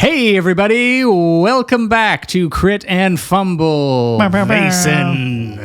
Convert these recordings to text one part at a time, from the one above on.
Hey everybody, welcome back to Crit and Fumble Vaesen.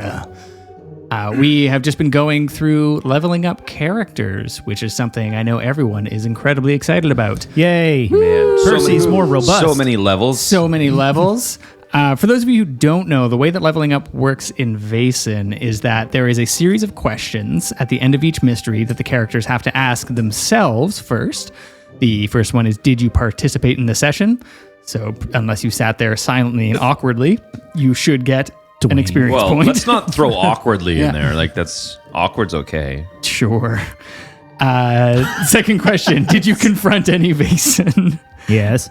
We have just been going through leveling up characters, which is something I know everyone is incredibly excited about. Yay. Man, Percy's more robust. So many levels. So many levels. For those of you who don't know, the way that leveling up works in Vaesen is that there is a series of questions at the end of each mystery that the characters have to ask themselves first. The first one is, did you participate in the session? So unless you sat there silently and awkwardly, you should get an experience Well, point. let's not throw awkwardly in there. Like, that's awkward's okay. Sure. Second question, did you confront any Vaesen? Yes.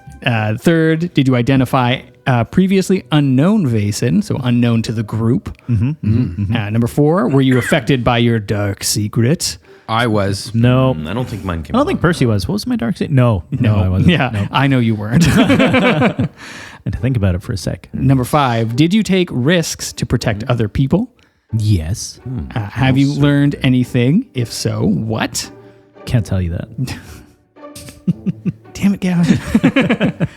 Third, did you identify previously unknown Vaesen, so unknown to the group? Number 4, were you affected by your dark secret? I was. No. I don't think mine came I don't think Percy was. What was my dark side? No, I wasn't. Yeah, No. I know you weren't. I had to think about it for a sec. Number 5, did you take risks to protect other people? Yes. Have you learned anything? If so, what? Can't tell you that. Damn it, Gavin.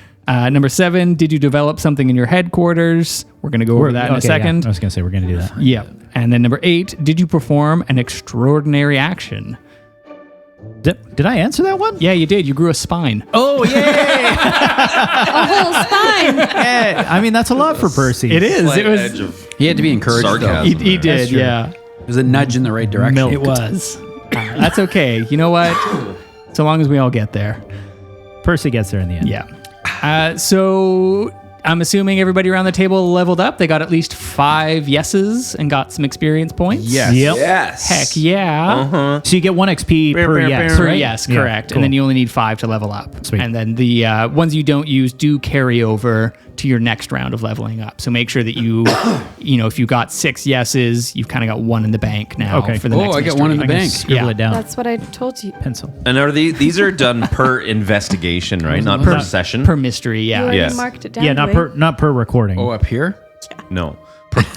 Number 7, did you develop something in your headquarters? We're going to go over that in a second. Yeah. I was going to say we're going to do that. Yep. And then number 8, did you perform an extraordinary action? Did I answer that one? Yeah, you did. You grew a spine. Oh, yay! A whole spine. Yeah, I mean, that's a lot for Percy. It is. Slight it was. edge of He had to be encouraged, though. sarcasm. He did. That's true. Yeah. It was a nudge in the right direction. Milk. It was. That's okay. You know what? So long as we all get there. Percy gets there in the end. Yeah. So I'm assuming everybody around the table leveled up. They got at least 5 yeses and got some experience points. Yes. Yep. Yes. Heck yeah. So you get 1 XP per yes, Per right? yes, Yeah, correct. cool. And then you only need 5 to level up. Sweet. And then the ones you don't use do carry over to your next round of leveling up. So make sure that you, if you got 6 yeses, you've kind of got 1 in the bank now Okay. for the Oh, next I got mystery. one in the I can bank. scribble Yeah. it down. That's what I told you. Pencil. And are these are done per investigation, right? Not per session? Per mystery, You yeah. already Yes. marked it down. Yeah, not per recording. Oh, up here? No.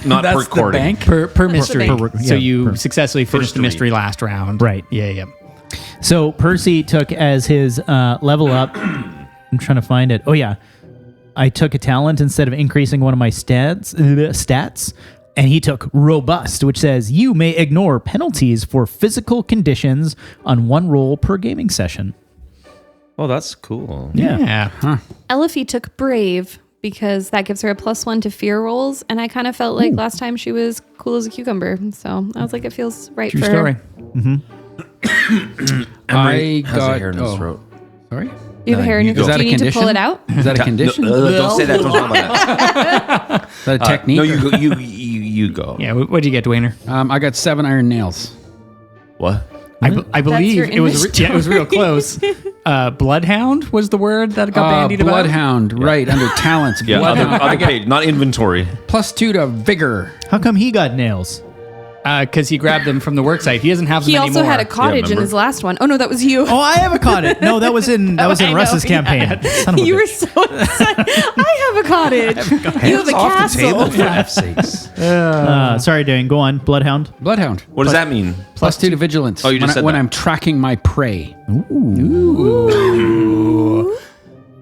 Not That's per the recording. bank? Per mystery. bank. So Yeah, you per- successfully finished the three. mystery last round. Right. Yeah. So Percy took as his level up. I'm trying to find it. Oh yeah, I took a talent instead of increasing one of my stats, and he took robust, which says you may ignore penalties for physical conditions on 1 roll per gaming session. Oh, that's cool. Yeah. Elofe took brave because that gives her a +1 to fear rolls, and I kind of felt like last time she was cool as a cucumber. So I was like, it feels right True for story. her. Emery I has a got- hair in his oh. throat. Sorry? You have hair in you your go. Is that Do a you need to pull condition? it out? Is that a condition? Don't say that. Don't talk about that. Is that a technique? No, you go. You go. Yeah. What'd you get, Dwayner? I got 7 iron nails. What? I believe your it was. initial. It was real close. Bloodhound was the word that got bandied about. Bloodhound, right, under talents. Yeah, Bloodhound. other page, not inventory. +2 to vigor. How come he got nails? Because he grabbed them from the worksite. He doesn't have them He anymore. also had a cottage in remember? his last one. Oh no, that was you. Oh, I have a cottage. No, that was in I know, Russ's yeah. campaign. Son of a You were bitch. so excited. I have a cottage. You have a Off the table, castle. for F's sakes. Sorry, Dane. Go on. Bloodhound. Bloodhound. What does that mean? +2 to vigilance. Oh, you just said when that. I'm tracking my prey. And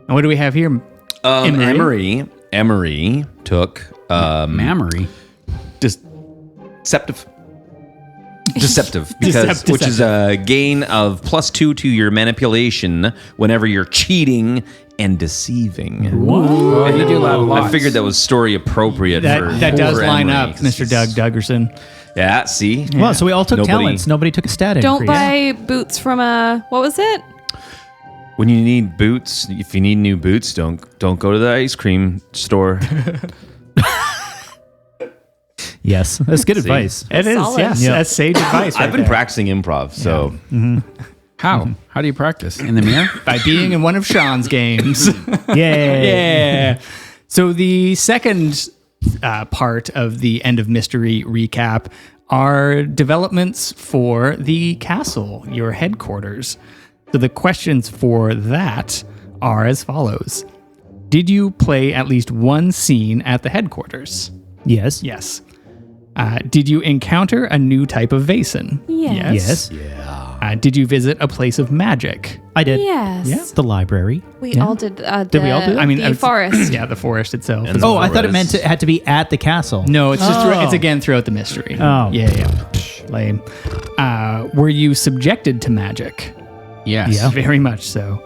what do we have here? Emery took Mammary. deceptive Deceptive. which is a gain of +2 to your manipulation whenever you're cheating and deceiving. Oh, you do that a lot. I figured that was story appropriate. That does for line Emery. up, Mr. Doug Duggerson. Yeah, see? Well, so we all took Nobody- talents. Nobody took a stat Don't increase. buy boots from what was it? When you need boots, if you need new boots, don't go to the ice cream store. Yes, that's good advice. It is, Solid. yes. Yeah. That's sage advice. I've been there. practicing improv, so How? How do you practice? In the mirror? By being in one of Sean's games. Yay. Yeah. So the second part of the end of mystery recap are developments for the castle, your headquarters. So the questions for that are as follows. Did you play at least 1 scene at the headquarters? Yes. Yes. Did you encounter a new type of Vaesen? Yes. Yes. Did you visit a place of magic? I did. Yes. Yeah. The library. We all did. Did we all do that? I mean, the forest. Yeah, the forest itself. And Oh, I thought it Forest. meant it had to be at the castle. No, it's just Oh. it's again throughout the mystery. Oh. Yeah. Lame. Were you subjected to magic? Yes. Yeah. Very much so.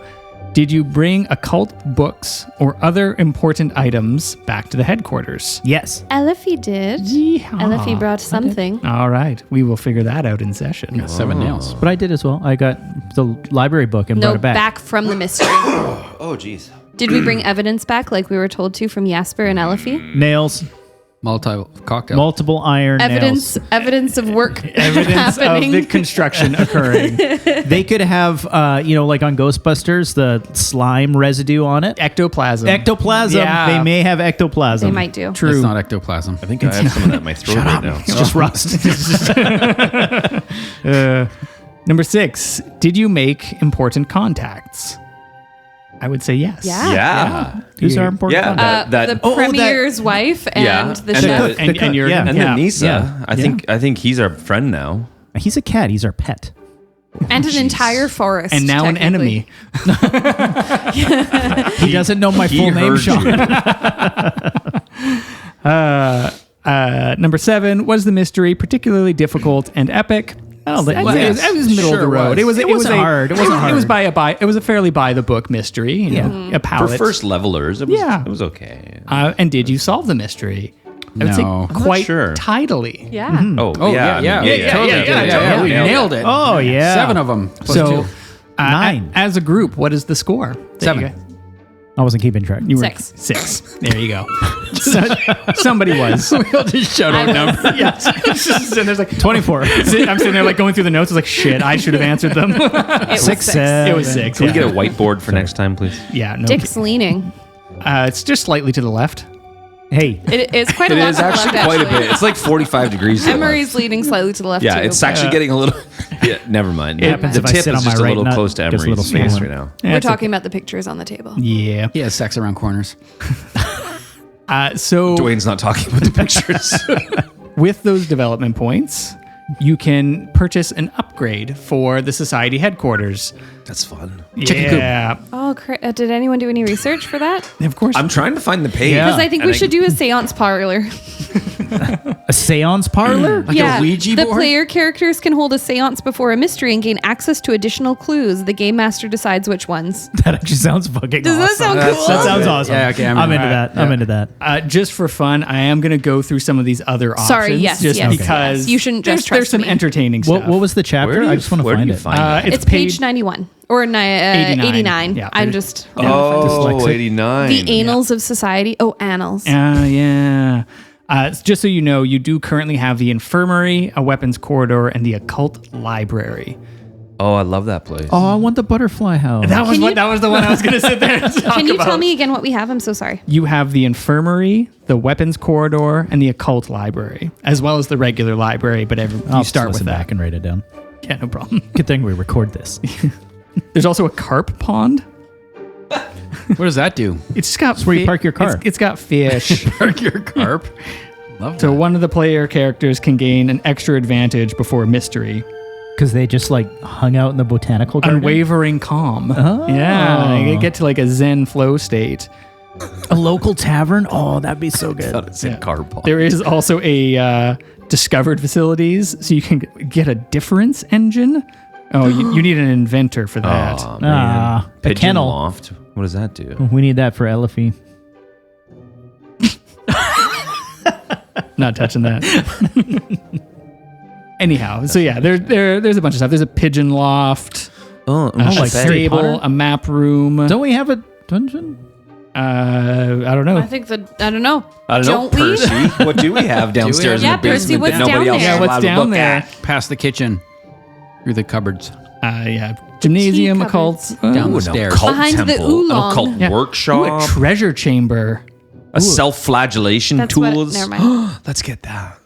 Did you bring occult books or other important items back to the headquarters? Yes. Elofe did. Yeehaw. Elofe brought something. All right. We will figure that out in session. 7 nails. But I did as well. I got the library book and No, brought it back. back from the mystery. Oh, jeez. Did we bring evidence back like we were told to from Jasper and Elofe? Nails. Cocktail. Multiple iron Evidence nails. evidence of work Evidence happening. of the construction occurring. They could have, like on Ghostbusters, the slime residue on it. Ectoplasm. Ectoplasm. Yeah. They may have ectoplasm. They might do. True. It's not ectoplasm. I think I have some of that in my throat right now. It's just rust. Number 6. Did you make important contacts? I would say yes. Yeah. Yeah. Who's our important Yeah. contact? that the premier's wife and Yeah. the And chef. the- And you're Yeah. And yeah. the Nisa. Yeah. I think he's our friend now. He's a cat. He's our pet. and an entire forest. And now an technically. enemy. He doesn't know my full name, Sean. Number 7. Was the mystery particularly difficult and epic? Oh, think- it was middle Sure of the road. was. It wasn't hard. It wasn't It was hard. it was a fairly by the book mystery. You know, a For palette. first levelers, it was okay. And did you solve the mystery? I would say No. I'm not quite sure. tidily. Yeah. Oh, Oh, yeah. yeah. I mean, Yeah, we nailed it. Oh, yeah. 7 of them. So, 9. as a group, what is the score? that 7. you got? I wasn't keeping track. You were 6. 6. There you go. Somebody was. We'll just shout out numbers. Yeah. And there's like 24. I'm sitting there like going through the notes. I was like, shit, I should have answered them. It was 6, 6. 7. It was 6. Can we yeah. get a whiteboard for next time, please? Yeah, no. Dick's leaning. It's just slightly to the left. Hey. It's quite It a lot is to the actually left, quite a bit. It's like 45 degrees. to the Emery's leaning slightly to the left. left. Yeah, too. it's actually getting a little. Yeah, never mind. happens The if I tip sit is on my just a right little nut, close to gets a little Emery's face swollen. right now. We're That's talking about the pictures on the table. Yeah. He has sex around corners. So Dwayne's not talking about the pictures. with those development points, you can purchase an upgrade for the society headquarters. That's fun. Yeah. Oh, did anyone do any research for that? Of course. I'm trying to find the page. Yeah. Because I think we should do a seance parlor. A seance parlor? a Ouija the board? player characters can hold a seance before a mystery and gain access to additional clues. The game master decides which ones. That actually sounds fucking Does that awesome. sound cool? That sounds awesome. Yeah, okay, I'm I'm into in. that. Yeah. I'm into that. Just for fun, I am going to go through some of these other options. Sorry, yes, just yes, because yes. You shouldn't just there's trust some me. entertaining stuff. What was the chapter? I just want to where do find you it. find it? It's page 91 or 89. 89. Yeah, I'm there's- just Oh, Dyslexic. 89. the annals of society. Oh, annals. Yeah. Just so you know, you do currently have the infirmary, a weapons corridor, and the occult library. Oh, I love that place. Oh, I want the butterfly house. That was Can you- that was the one I was going to sit there and talk Can you about. tell me again what we have? I'm so sorry. You have the infirmary, the weapons corridor, and the occult library, as well as the regular library. But I'll you start with listen that. back and write it down. Yeah, no problem. Good thing we record this. There's also a carp pond. What does that do? It's just got where you park your car. It's got fish. Park your carp. Love that. So one of the player characters can gain an extra advantage before mystery. Because they just like hung out in the botanical garden. Unwavering calm. Oh. Yeah, you get to like a zen flow state. A local tavern. Oh, that'd be so I good. thought it said car park. There is also a discovered facilities, so you can get a difference engine. Oh, you need an inventor for that. Oh, man. Ah, a Pigeon kennel. loft. What does that do? We need that for Elofe. Not touching that. Anyhow, so yeah, there's a bunch of stuff. There's a pigeon loft, Oh, a like Harry stable, Potter? a map room. Don't we have a dungeon? I don't know. I think I don't know. I don't know, we? Percy. What do we have downstairs Yeah, in the Percy, basement what's that nobody down else there? is Yeah, what's allowed to down look there? at? Past the kitchen. Through the cupboards. Yeah, gymnasium, Tea occult, Down Ooh, the an stairs. occult Behind the temple, oolong. an occult yeah. Ooh, workshop, a treasure chamber. a self-flagellation That's what. tools. Never mind. Let's get that.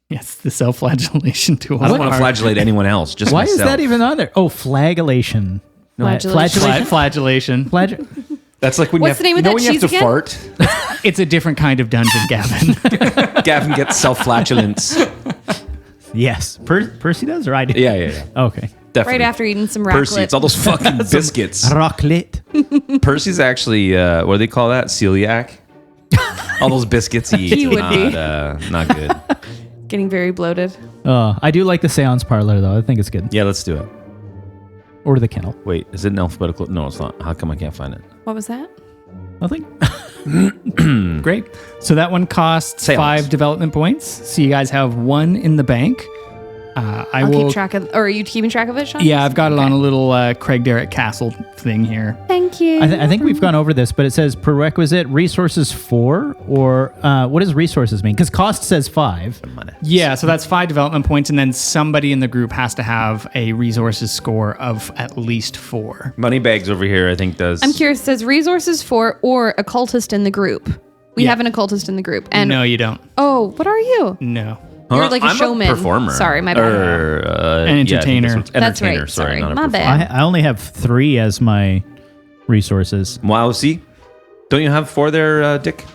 Yes, the self-flagellation tool. I don't want to flagellate anyone else. Just Why myself. is that even on there? Oh, flagellation. Flagellation. Flagellation. That's like when What's you have, the name of you know that when you have cheese to again? fart. It's a different kind of dungeon, Gavin. Gavin gets self-flatulence. Yes. Percy does or I do? Yeah. Okay. Definitely. Right after eating some Percy, raclette. it's all those fucking biscuits. Raclette. Percy's actually, what do they call that? Celiac? All those biscuits he eats. He would be. Not good. Getting very bloated. I do like the seance parlor, though. I think it's good. Yeah, let's do it. Or the kennel. Wait, is it an alphabetical? No, it's not. How come I can't find it? What was that? Nothing. Great. So that one costs Seance. 5 development points. So you guys have 1 in the bank. I I'll will keep track of. Or are you keeping track of it, Sean? Yeah, I've got it on a little Craig Derrick Castle thing here. Thank you. I think we've gone over this, but it says prerequisite resources 4, or what does resources mean? Because cost says 5. Yeah, so that's 5 development points, and then somebody in the group has to have a resources score of at least 4. Moneybags over here, I think, does. I'm curious. It says resources for or occultist in the group. We Yeah. have an occultist in the group. And No, you don't. oh, what are you? No. You're like a I'm showman. performer. Sorry, my bad. Or, An yeah, I think entertainer. one's- That's entertainer, right. Sorry, Sorry. not a My performer. bad. I only have 3 as my resources. Wow, see? Don't you have 4 there, Dick?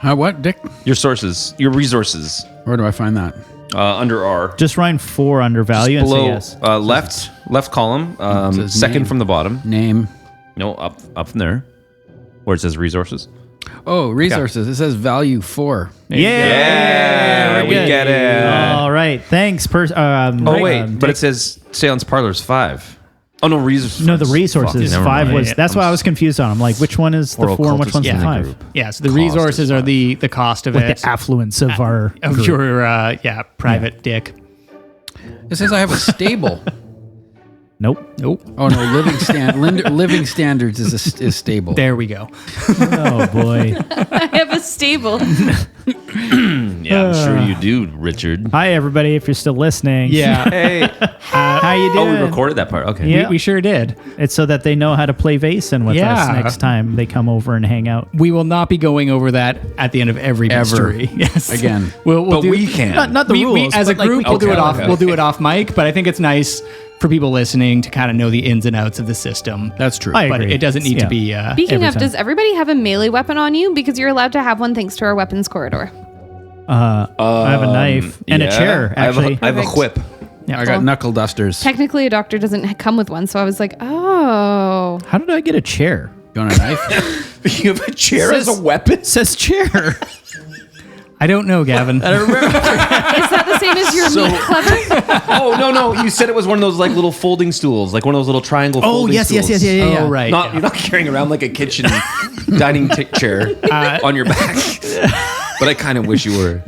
What, Dick? Your sources, your resources, Where do I find that? under R. Just write 4 under value and say Below, yes. left column, says second name. from the bottom. Name. No, up from there, where it says resources. Oh, resources. It says value 4. Yeah, we get it. All right. Thanks, Oh wait, but it says seance parlors 5. Oh no, resources. No, the resources. Fuck, never 5 mind. was. That's why I was confused on. I'm like, which one is the Or 4 and which occultist one's the in the 5? group. Yeah, so the Cost resources is are 5. the cost of Like it. the affluence of our of group. your private dick. It says I have a stable. Nope. Nope. Oh no, living standards is stable. There we go. Oh boy. I have a stable. Yeah, I'm sure you do, Richard. Hi everybody, if you're still listening. Yeah. Hey. How you Oh, doing? we recorded that part. Okay. Yeah. We sure did. It's so that they know how to play Vaesen with us Yeah. next time they come over and hang out. We will not be going over that at the end of every Ever. mystery. Yes. Again. We'll But do, we can. Not the we, rules. as a but, like, group, we we'll can do it talk off. about We'll do it off mic, but I think it's nice for people listening to kind of know the ins and outs of the system. That's true. I But agree. it doesn't need to be. Speaking every of, time. does everybody have a melee weapon on you? Because you're allowed to have one thanks to our weapons corridor. I have a knife and a chair, actually. I have a whip. Yeah. I got knuckle dusters. Technically, a doctor doesn't come with one, so I was like, oh. How did I get a chair? You want a knife? You have a chair as a weapon? It says chair. I don't know, Gavin. Is that the same as your meat clever? Oh no! You said it was one of those like little folding stools, like one of those little triangle. Oh, folding yes, stools. yeah. Oh, right. You're not carrying around like a kitchen dining chair on your back. But I kind of wish you were.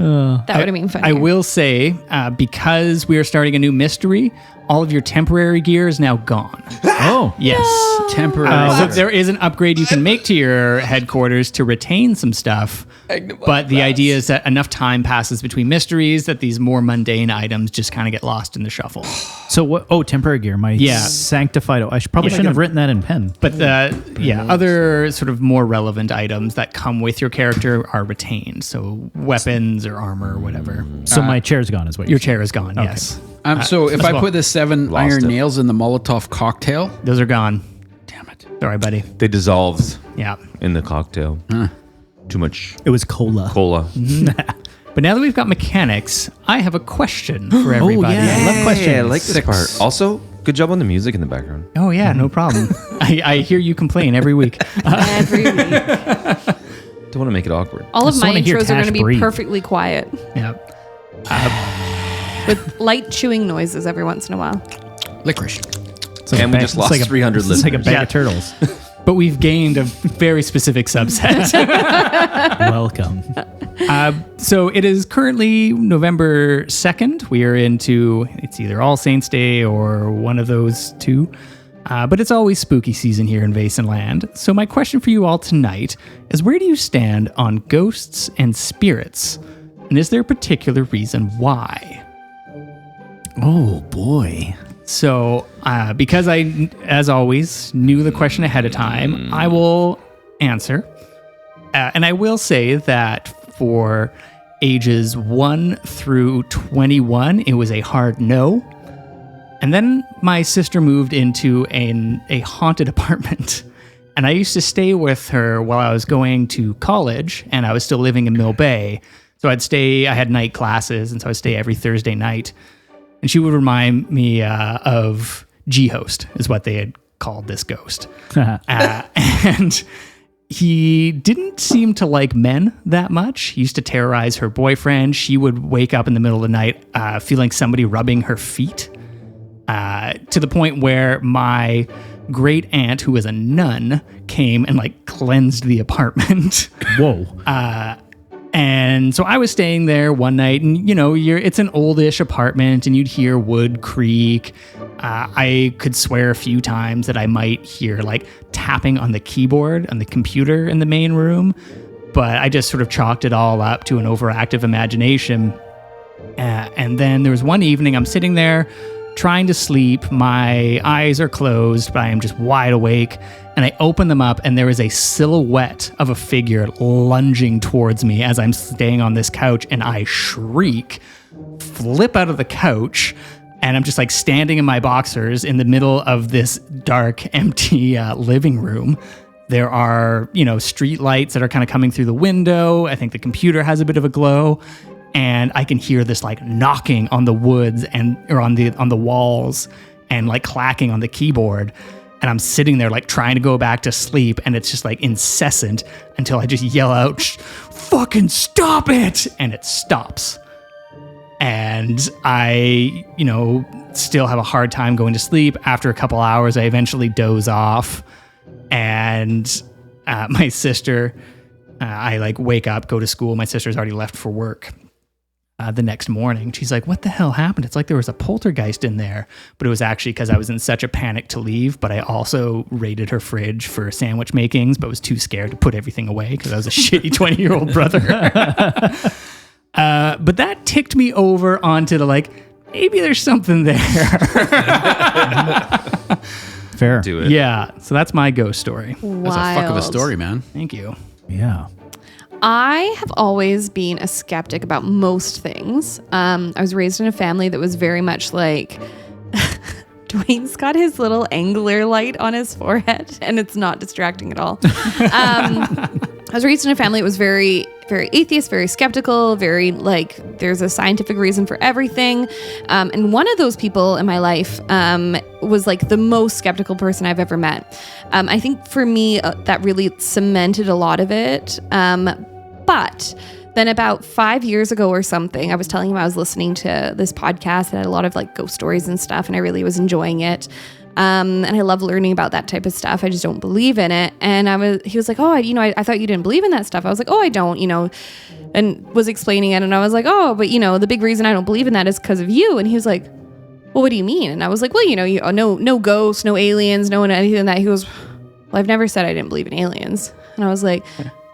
That would have been funny. I will say, because we are starting a new mystery, all of your temporary gear is now gone. Oh. Yes. Temporary. So there is an upgrade you can make to your headquarters to retain some stuff. But the idea is that enough time passes between mysteries that these more mundane items just kind of get lost in the shuffle. So what? Oh, temporary gear. My sanctified. I probably shouldn't have written that in pen. But other sort of more relevant items that come with your character are retained. So weapons or armor or whatever. So my chair's gone, is what Your you're saying. chair is gone, yes. So if I well. put the 7 Lost iron it. nails in the Molotov cocktail, Those are gone. damn it. Sorry, buddy. They dissolved Yeah. in the cocktail. Too much It was cola. cola. But now that we've got mechanics, I have a question for everybody. yeah. I love questions. Hey, I like this 6. part. Also, good job on the music in the background. Oh, yeah, no problem. I hear you complain every week. Every week. Don't want to make it awkward. All of just my wanna hear intros are going Tash to be breathe. perfectly quiet Yeah. with light chewing noises every once in a while. Licorice. It's like And a we just lost 300 It's like a listeners. bag Yeah. of turtles. But we've gained a very specific subset. Welcome. So it is currently November 2nd. We are into, it's either All Saints Day or one of those two. But it's always spooky season here in Vaesen Land. So my question for you all tonight is, where do you stand on ghosts and spirits? And is there a particular reason why? Oh boy. So, because I, as always, knew the question ahead of time, I will answer. And I will say that for ages 1 through 21, it was a hard no. And then my sister moved into a haunted apartment. And I used to stay with her while I was going to college, and I was still living in Mill Bay. So I had night classes, and so I'd stay every Thursday night. And she would remind me of G-host is what they had called this ghost. And he didn't seem to like men that much. He used to terrorize her boyfriend. She would wake up in the middle of the night feeling somebody rubbing her feet, to the point where my great aunt, who was a nun, came and like cleansed the apartment. Whoa. And so I was staying there one night, and it's an oldish apartment, and you'd hear wood creak. I could swear a few times that I might hear like tapping on the keyboard on the computer in the main room, but I just sort of chalked it all up to an overactive imagination. And then there was one evening I'm sitting there trying to sleep. My eyes are closed, but I am just wide awake. And I open them up, and there is a silhouette of a figure lunging towards me as I'm staying on this couch, and I shriek, flip out of the couch, and I'm just like standing in my boxers in the middle of this dark, empty living room. There are, street lights that are kind of coming through the window. I think the computer has a bit of a glow. And I can hear this like knocking on the woods or on the walls, and like clacking on the keyboard. And I'm sitting there like trying to go back to sleep, and it's just like incessant until I just yell out, "Fucking stop it!" And it stops. And I, still have a hard time going to sleep. After a couple hours, I eventually doze off. And my sister, I like wake up, go to school. My sister's already left for work. The next morning, she's like, "What the hell happened? It's like there was a poltergeist in there." But it was actually because I was in such a panic to leave, but I also raided her fridge for sandwich makings, but was too scared to put everything away because I was a shitty 20-year-old brother. But that ticked me over onto the like, maybe there's something there. Fair. Do it. Yeah, so that's my ghost story. That's a fuck of a Wild. story, man. Thank you. Yeah. I have always been a skeptic about most things. I was raised in a family that was very much like, Dwayne's got his little angler light on his forehead, and it's not distracting at all. I was raised in a family that was very, very atheist, very skeptical, very like, there's a scientific reason for everything. And one of those people in my life was like the most skeptical person I've ever met. I think for me, that really cemented a lot of it. But then about 5 years ago or something, I was telling him I was listening to this podcast that had a lot of like ghost stories and stuff, and I really was enjoying it. And I love learning about that type of stuff. I just don't believe in it. And he was like, "Oh, I thought you didn't believe in that stuff." I was like, "Oh, I don't," and was explaining it. And I was like, "Oh, but the big reason I don't believe in that is because of you." And he was like, "Well, what do you mean?" And I was like, "Well, no ghosts, no aliens, no anything like that." He goes, "Well, I've never said I didn't believe in aliens." And I was like,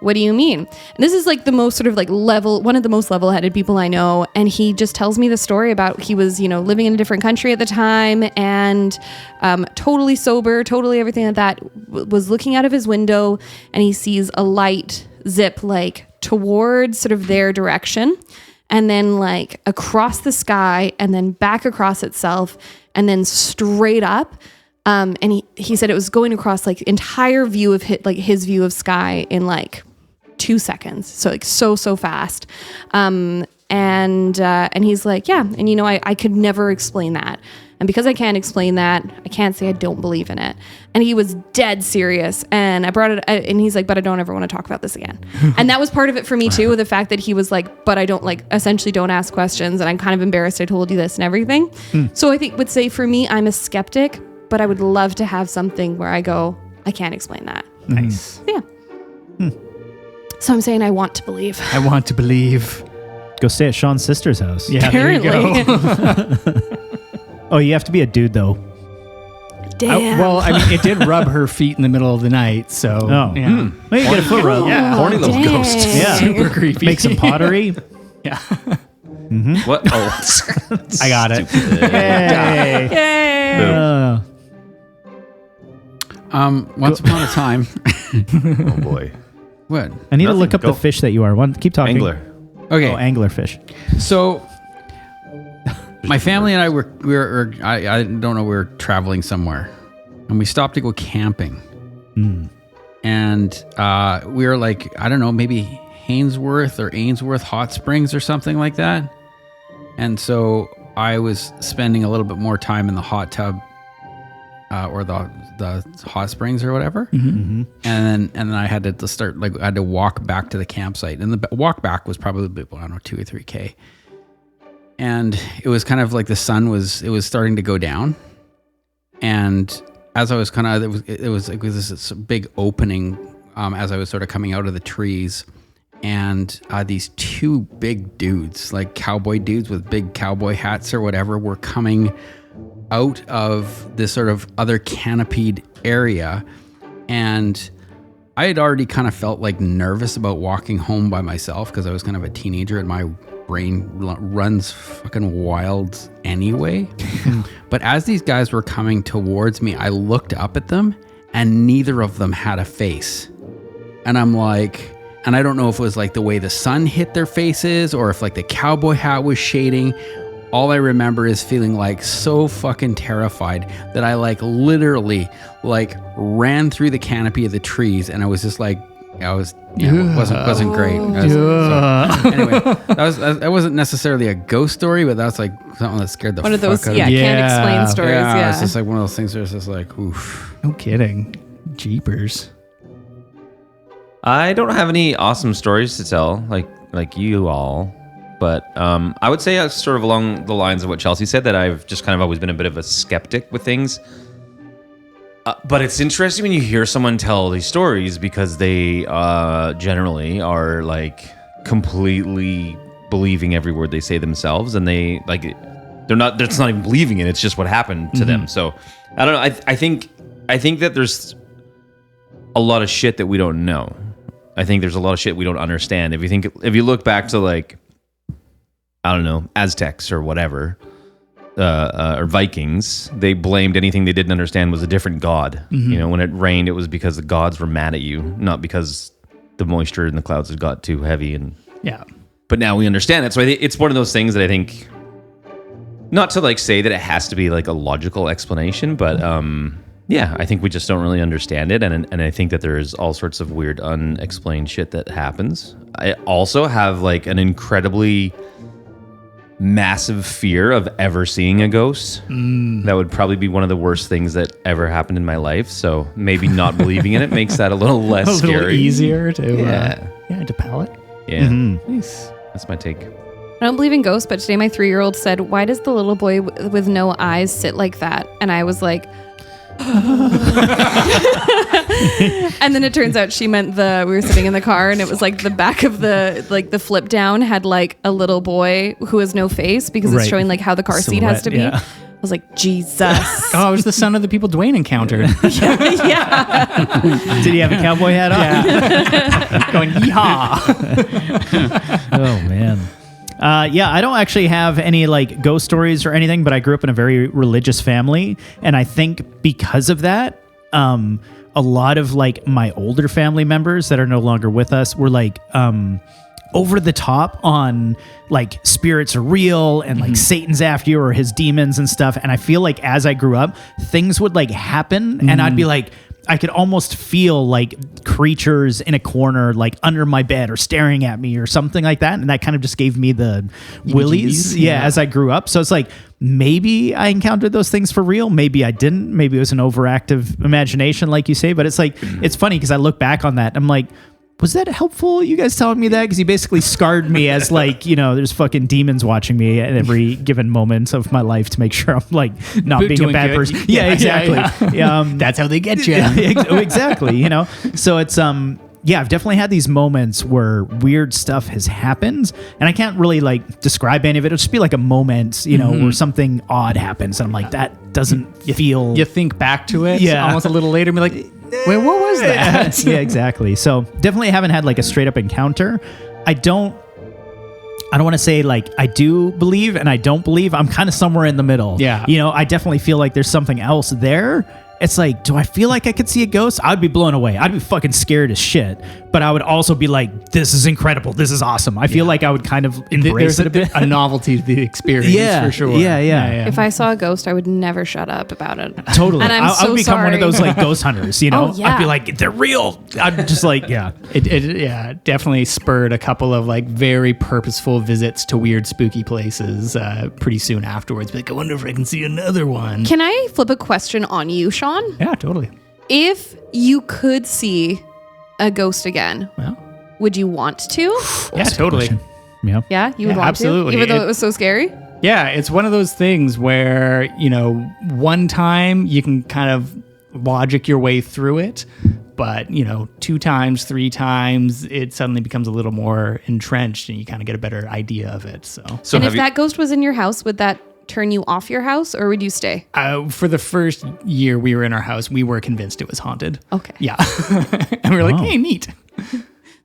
"What do you mean?" And this is like the most sort of like one of the most level-headed people I know. And he just tells me the story about he was, living in a different country at the time, and totally sober, totally everything like that, was looking out of his window, and he sees a light zip like towards sort of their direction, and then like across the sky, and then back across itself, and then straight up. And he said it was going across like the entire view of his view of sky in like 2 seconds. So like so fast. And he's like, "Yeah. And I could never explain that. And because I can't explain that, I can't say I don't believe in it." And he was dead serious. And I brought it, and he's like, "But I don't ever want to talk about this again." And that was part of it for me too, with the fact that he was like, "But I don't essentially don't ask questions. And I'm kind of embarrassed I told you this and everything." So I would say for me, I'm a skeptic, but I would love to have something where I go, I can't explain that. Nice. Yeah. So I'm saying I want to believe. I want to believe. Go stay at Sean's sister's house. Yeah, Apparently. there you go. Oh, you have to be a dude though. Damn. It did rub her feet in the middle of the night, so Oh. yeah. Well, you get a foot rub. Yeah. Horny little dang. ghost. Yeah. Super creepy. Make some pottery. Yeah. What? Oh, I got it. Hey. Yay. Once upon a time. oh boy. What? I need to Nothing. look up Go. the fish that you are. Keep talking. Angler. Okay. Oh, anglerfish. So, my family and I I don't know, we were traveling somewhere, and we stopped to go camping. And we were like, I don't know, maybe Hainsworth or Ainsworth Hot Springs or something like that. And so I was spending a little bit more time in the hot tub or the hot springs or whatever. And then I had to start, like, I had to walk back to the campsite, and the walk back was probably, I don't know, 2 or 3K. And it was kind of like the sun was starting to go down. And as I was kind of, it was this big opening as I was sort of coming out of the trees. And these 2 big dudes, like cowboy dudes with big cowboy hats or whatever, were coming out of this sort of other canopied area. And I had already kind of felt like nervous about walking home by myself because I was kind of a teenager and my brain runs fucking wild anyway. But as these guys were coming towards me, I looked up at them and neither of them had a face. And I'm like, and I don't know if it was like the way the sun hit their faces or if like the cowboy hat was shading. All I remember is feeling like so fucking terrified that I like literally like ran through the canopy of the trees, and I was just like, it wasn't great. Anyway, that wasn't necessarily a ghost story, but that's like something that scared the fuck out of me. One of those, can't explain stories. Yeah, it's just like one of those things where it's just like, oof. No kidding. Jeepers. I don't have any awesome stories to tell, like you all, but I would say sort of along the lines of what Chelsea said, that I've just kind of always been a bit of a skeptic with things. But it's interesting when you hear someone tell these stories because they generally are like completely believing every word they say themselves, and they're not even believing it. It's just what happened to them. So I don't know. I think that there's a lot of shit that we don't know. I think there's a lot of shit we don't understand. If you look back to, like, I don't know, Aztecs or whatever, or Vikings, they blamed anything they didn't understand was a different god. You know, when it rained, it was because the gods were mad at you, not because the moisture in the clouds had got too heavy. And but now we understand it. So it's one of those things that I think, not to like say that it has to be like a logical explanation, but yeah, I think we just don't really understand it, and I think that there's all sorts of weird, unexplained shit that happens. I also have like an incredibly massive fear of ever seeing a ghost. That would probably be one of the worst things that ever happened in my life. So maybe not believing in it makes that a little less scary. A little easier to to palate. Yeah, Nice. That's my take. I don't believe in ghosts, but today my 3-year-old said, "Why does the little boy with no eyes sit like that?" And I was like, and then it turns out she meant we were sitting in the car, and it was like the back of the flip down had like a little boy who has no face because it's showing like how the car seat has to be. I was like, Jesus. Oh, it was the son of the people Dwayne encountered. Yeah. Did he have a cowboy hat on? Yeah. Going, yeehaw. Oh, man. Yeah, I don't actually have any like ghost stories or anything, but I grew up in a very religious family. And I think because of that, a lot of like my older family members that are no longer with us were like over the top on like spirits are real and like Satan's after you or his demons and stuff. And I feel like as I grew up, things would like happen and I'd be like, I could almost feel like creatures in a corner, like under my bed or staring at me or something like that. And that kind of just gave me the willies. Yeah, as I grew up. So it's like, maybe I encountered those things for real. Maybe I didn't. Maybe it was an overactive imagination, like you say. But it's like, it's funny because I look back on that. I'm like, was that helpful, you guys telling me that? Because you basically scarred me as like, you know, there's fucking demons watching me at every given moment of my life to make sure I'm like not being a bad person. Yeah, exactly. That's how they get you. Exactly. You know, so it's, yeah, I've definitely had these moments where weird stuff has happened and I can't really like describe any of it. It'll just be like a moment, you know, where something odd happens and I'm like, that doesn't feel... You think back to it almost a little later and be like, wait, what was that? Yeah, exactly. So definitely haven't had like a straight up encounter. I don't want to say like I do believe and I don't believe. I'm kind of somewhere in the middle. Yeah. You know, I definitely feel like there's something else there. it's like, do I feel like I could see a ghost? I'd be blown away. I'd be fucking scared as shit. But I would also be like, this is incredible. This is awesome. I feel like I would kind of embrace There's it a bit. a novelty to the experience for sure. Yeah. If I saw a ghost, I would never shut up about it. Totally. And I'm I would so become one of sorry. those like ghost hunters, you know? Oh, yeah. I'd be like, they're real. I'd just like, yeah. It definitely spurred a couple of like very purposeful visits to weird spooky places pretty soon afterwards. Be like, I wonder if I can see another one. Can I flip a question on you, Sean? Yeah, totally. If you could see a ghost again, Well, would you want to? yeah, totally. Yeah. Yeah, you would Yeah, want absolutely. to, even though It- it was so scary. Yeah, it's one of those things where, one time you can kind of logic your way through it, but, 2 times, 3 times, it suddenly becomes a little more entrenched and you kind of get a better idea of it. So, So And have if you, that ghost was in your house, would that turn you off your house, or would you stay? for the first year we were in our house, we were convinced it was haunted. Okay. Yeah. And we were like, hey, neat.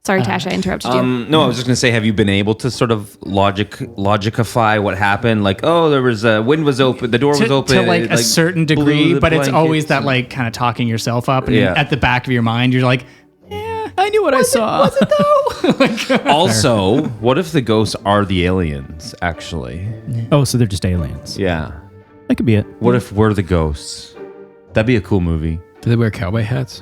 Sorry, Tasha, I interrupted you. no, I was just gonna say, have you been able to sort of logicify what happened? Like, oh, there was a wind was open, the door was open, to like it, a certain blew degree, the but it's always blankets that and- like kind of talking yourself up, and Yeah. at the back of your mind, you're like, I knew what I saw. was it though? Also, what if the ghosts are the aliens? Actually, Oh, so they're just aliens. yeah. That could be it. What if we're the ghosts? That'd be a cool movie. Do they wear cowboy hats?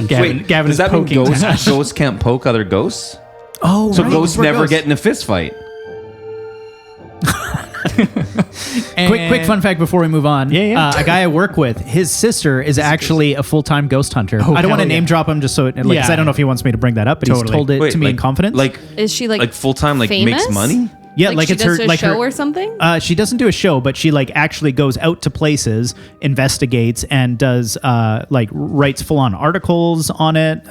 Gavin does is that mean poking ghosts, Tash. ghosts can't poke other ghosts? Oh, So ghosts never get in a fist fight. Quick fun fact before we move on. Yeah. A guy I work with, his sister is actually a full-time ghost hunter. Oh, I don't want to hell name yeah. drop him just so it, like, 'cause Yeah. I don't know if he wants me to bring that up, but he's Totally. told it to me in confidence. Like, Is she like full time, like famous? makes money? yeah, Like like she it's does her a like show her, or something? She doesn't do a show, but she like actually goes out to places, investigates, and does like writes full on articles on it.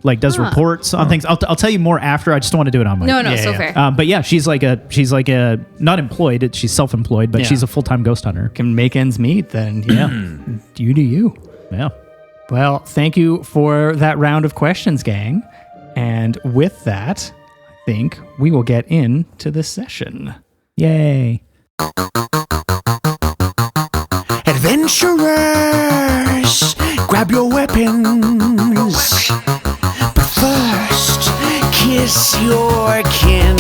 Like does reports on things. I'll tell you more after. I just don't want to do it on my. No, Yeah, so yeah. fair. But yeah, she's like a not employed. She's self-employed, but Yeah. she's a full-time ghost hunter. Can make ends meet, then yeah, you do you. Yeah. Well, thank you for that round of questions, gang. And with that, I think we will get into the session. Yay. Adventurers, grab your weapons. But first, kiss your kin.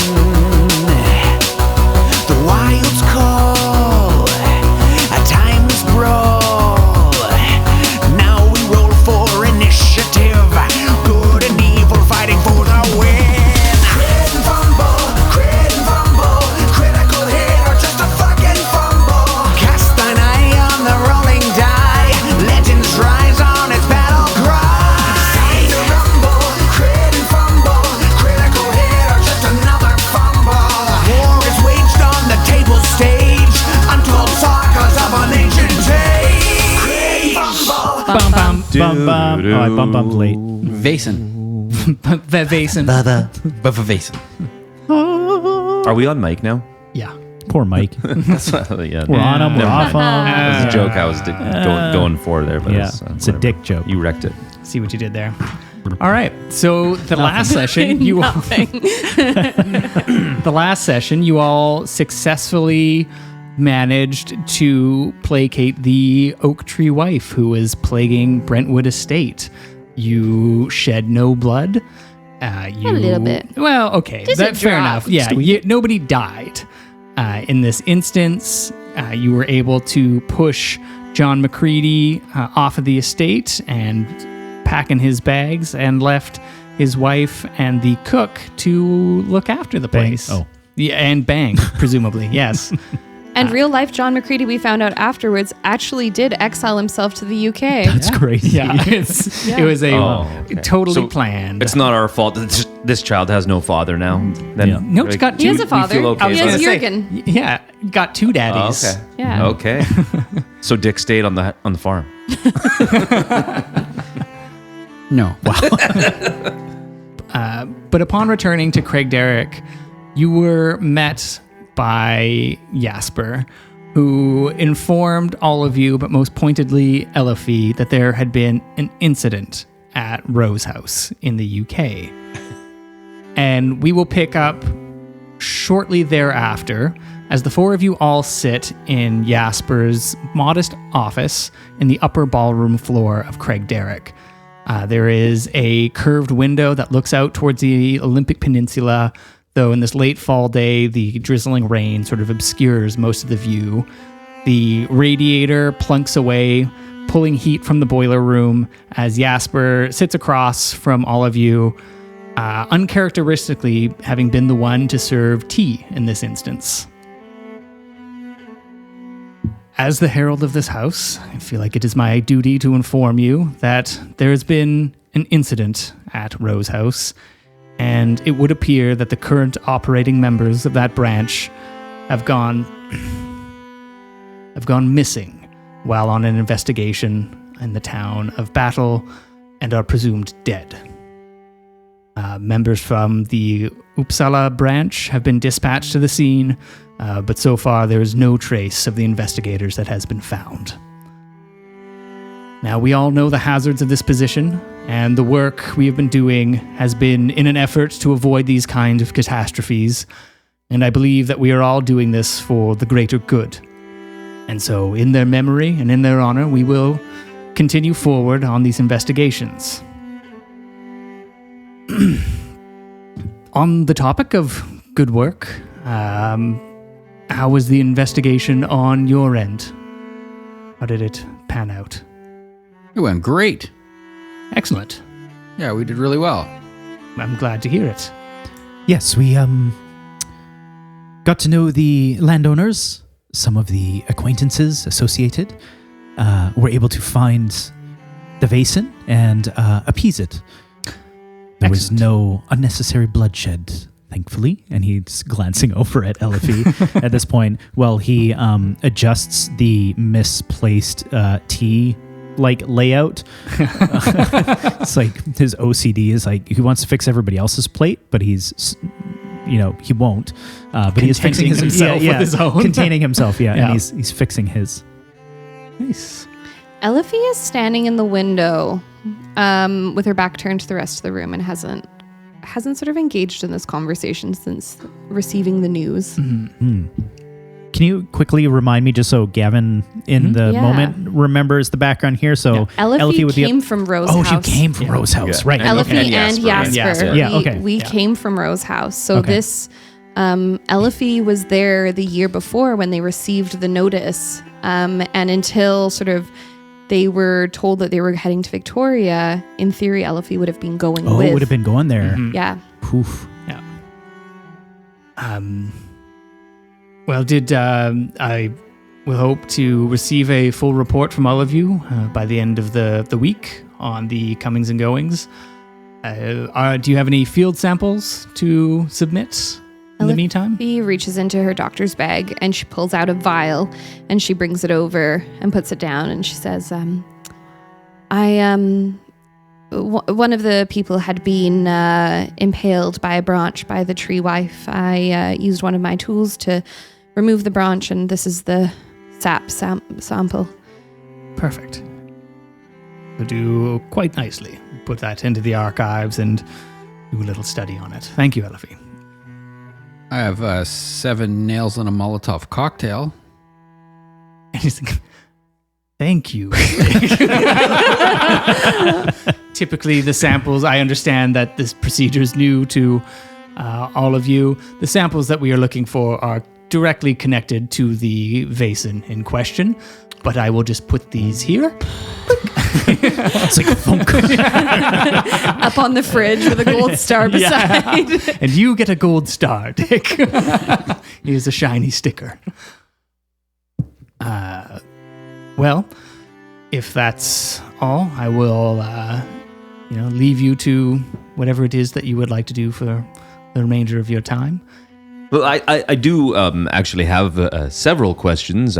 The wilds call, a timeless brawl. Now we roll for initiative. Good and evil fighting for the win. Crit and fumble, critical hit or just a fucking fumble. Cast thine eye on the rolling die. Legends rise on its battle cry. Time to rumble, crit and fumble, critical hit or just another fumble. War is waged on the table stage. Untold sagas of an ancient age. Crit and fumble. Bum bum. Bum bum. Oh, I bumped late. Vaesen. Vaesen. But for Vaesen. Are we on mic now? Yeah. Poor Mike. That's yeah. We're on him. We're off him. That was a joke I was going for there, but Yeah, it's it's a whatever. dick joke. You wrecked it. See what you did there. All right. So the last session, you all, the last session, you all successfully managed to placate the oak tree wife who was plaguing Brentwood Estate. You shed no blood. You, A little bit. Well, okay. Just a Fair drop. enough. Yeah. Nobody died. In this instance, you were able to push John McCready off of the estate and pack in his bags and left his wife and the cook to look after the Bang. place. Oh. Yeah, and Bang, presumably, yes. And real life John McCready, we found out afterwards, actually did exile himself to the UK. That's crazy. Yeah, it was a okay. totally So planned. It's not our fault that this child has no father now. Then Yeah. No, it's got He has two. a father. feel okay He about has it. Jurgen. Yeah, got two Oh, daddies. okay. Yeah. Okay. So Dick stayed on the farm. No. But upon returning to Craig Derrick, you were met by Jasper, who informed all of you, but most pointedly Elofe, that there had been an incident at Rose House in the UK. And we will pick up shortly thereafter as the four of you all sit in Jasper's modest office in the upper ballroom floor of Craig Derrick. There is a curved window that looks out towards the Olympic Peninsula, though in this late fall day, the drizzling rain sort of obscures most of the view. The radiator plunks away, pulling heat from the boiler room as Jasper sits across from all of you, uncharacteristically having been the one to serve tea in this instance. As the herald of this house, I feel like it is my duty to inform you that there has been an incident at Rose House, and it would appear that the current operating members of that branch have gone missing while on an investigation in the town of Battle and are presumed dead. Members from the Uppsala branch have been dispatched to the scene, but so far there is no trace of the investigators that has been found. Now, we all know the hazards of this position, and the work we have been doing has been in an effort to avoid these kind of catastrophes, and I believe that we are all doing this for the greater good. And so, in their memory and in their honor, we will continue forward on these investigations. On the topic of good work, how was the investigation on your end? How did it pan out? It went great. Excellent. Yeah, we did really well. I'm glad to hear it. Yes, we got to know the landowners, some of the acquaintances associated. Were able to find the Vaesen and appease it. There was Excellent. no unnecessary bloodshed, thankfully. And he's glancing over at Elofe at this point while he adjusts the misplaced tea layout. It's like his OCD is like he wants to fix everybody else's plate, but he won't. But he is fixing himself with his own. Containing himself, Yeah. and he's fixing his. Nice. Elofe is standing in the window with her back turned to the rest of the room and hasn't sort of engaged in this conversation since receiving the news. Mm-hmm. Can you quickly remind me, just so Gavin in the Yeah. moment remembers the background here? So Elofe would came be from Rose Oh, House. she came from Rose House, right? And Elofe and Jasper. Yeah, okay. We Yeah. came from Rose House. So Okay. this Elofe was there the year before when they received the notice. And until sort of they were told that they were heading to Victoria, in theory, Elofe would have been going with. It would have been going there. Mhm. Yeah. Poof. Well, I will hope to receive a full report from all of you by the end of the week on the comings and goings. Do you have any field samples to submit in the meantime? She reaches into her doctor's bag and she pulls out a vial and she brings it over and puts it down and she says, one of the people had been impaled by a branch by the tree wife. I used one of my tools to remove the branch, and this is the sap sample. Perfect. You'll do quite nicely. Put that into the archives and do a little study on it. Thank you, Elofe. I have 7 nails and a Molotov cocktail. And he's like, thank you. Typically, the samples, I understand that this procedure is new to all of you. The samples that we are looking for are directly connected to the Vaesen in question, but I will just put these here. It's like a phone call. Up on the fridge with a gold star beside. And you get a gold star, Dick. Here's a shiny sticker. Well, if that's all, I will leave you to whatever it is that you would like to do for the remainder of your time. Well, I do actually have several questions,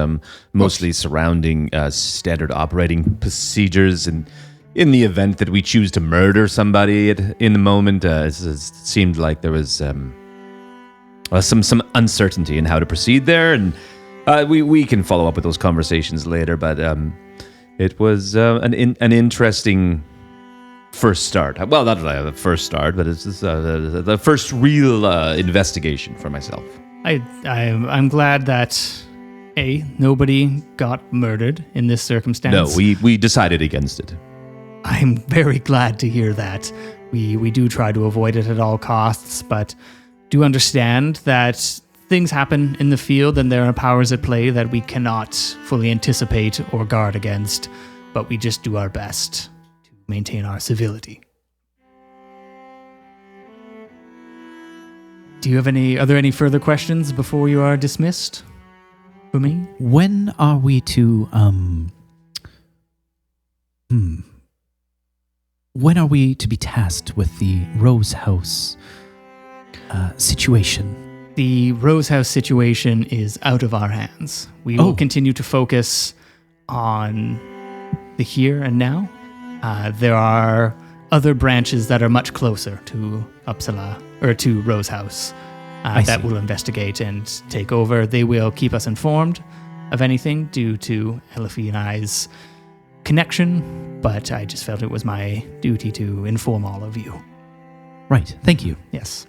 mostly surrounding standard operating procedures, and in the event that we choose to murder somebody in the moment. It seemed like there was some uncertainty in how to proceed there, and we can follow up with those conversations later. But it was an interesting first start. Well, not the first start, but it's the first real investigation for myself. I'm glad that nobody got murdered in this circumstance. No, we decided against it. I'm very glad to hear that. We do try to avoid it at all costs, but do understand that things happen in the field and there are powers at play that we cannot fully anticipate or guard against, but we just do our best to maintain our civility. Are there any further questions before you are dismissed for me? When are we to when are we to be tasked with the Rose House situation? The Rose House situation is out of our hands. We will continue to focus on the here and now. There are other branches that are much closer to Uppsala, or to Rose House, that will investigate and take over. They will keep us informed of anything due to Elofe and I's connection, but I just felt it was my duty to inform all of you. Right. Thank you. Yes.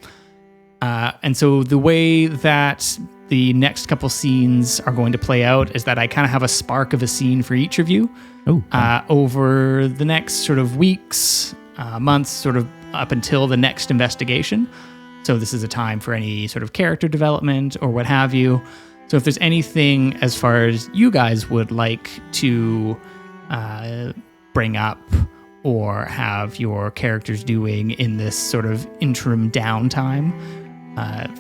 And so the way that the next couple scenes are going to play out is that I kind of have a spark of a scene for each of you. Over the next sort of weeks, months, sort of up until the next investigation. So this is a time for any sort of character development or what have you. So if there's anything as far as you guys would like to bring up or have your characters doing in this sort of interim downtime,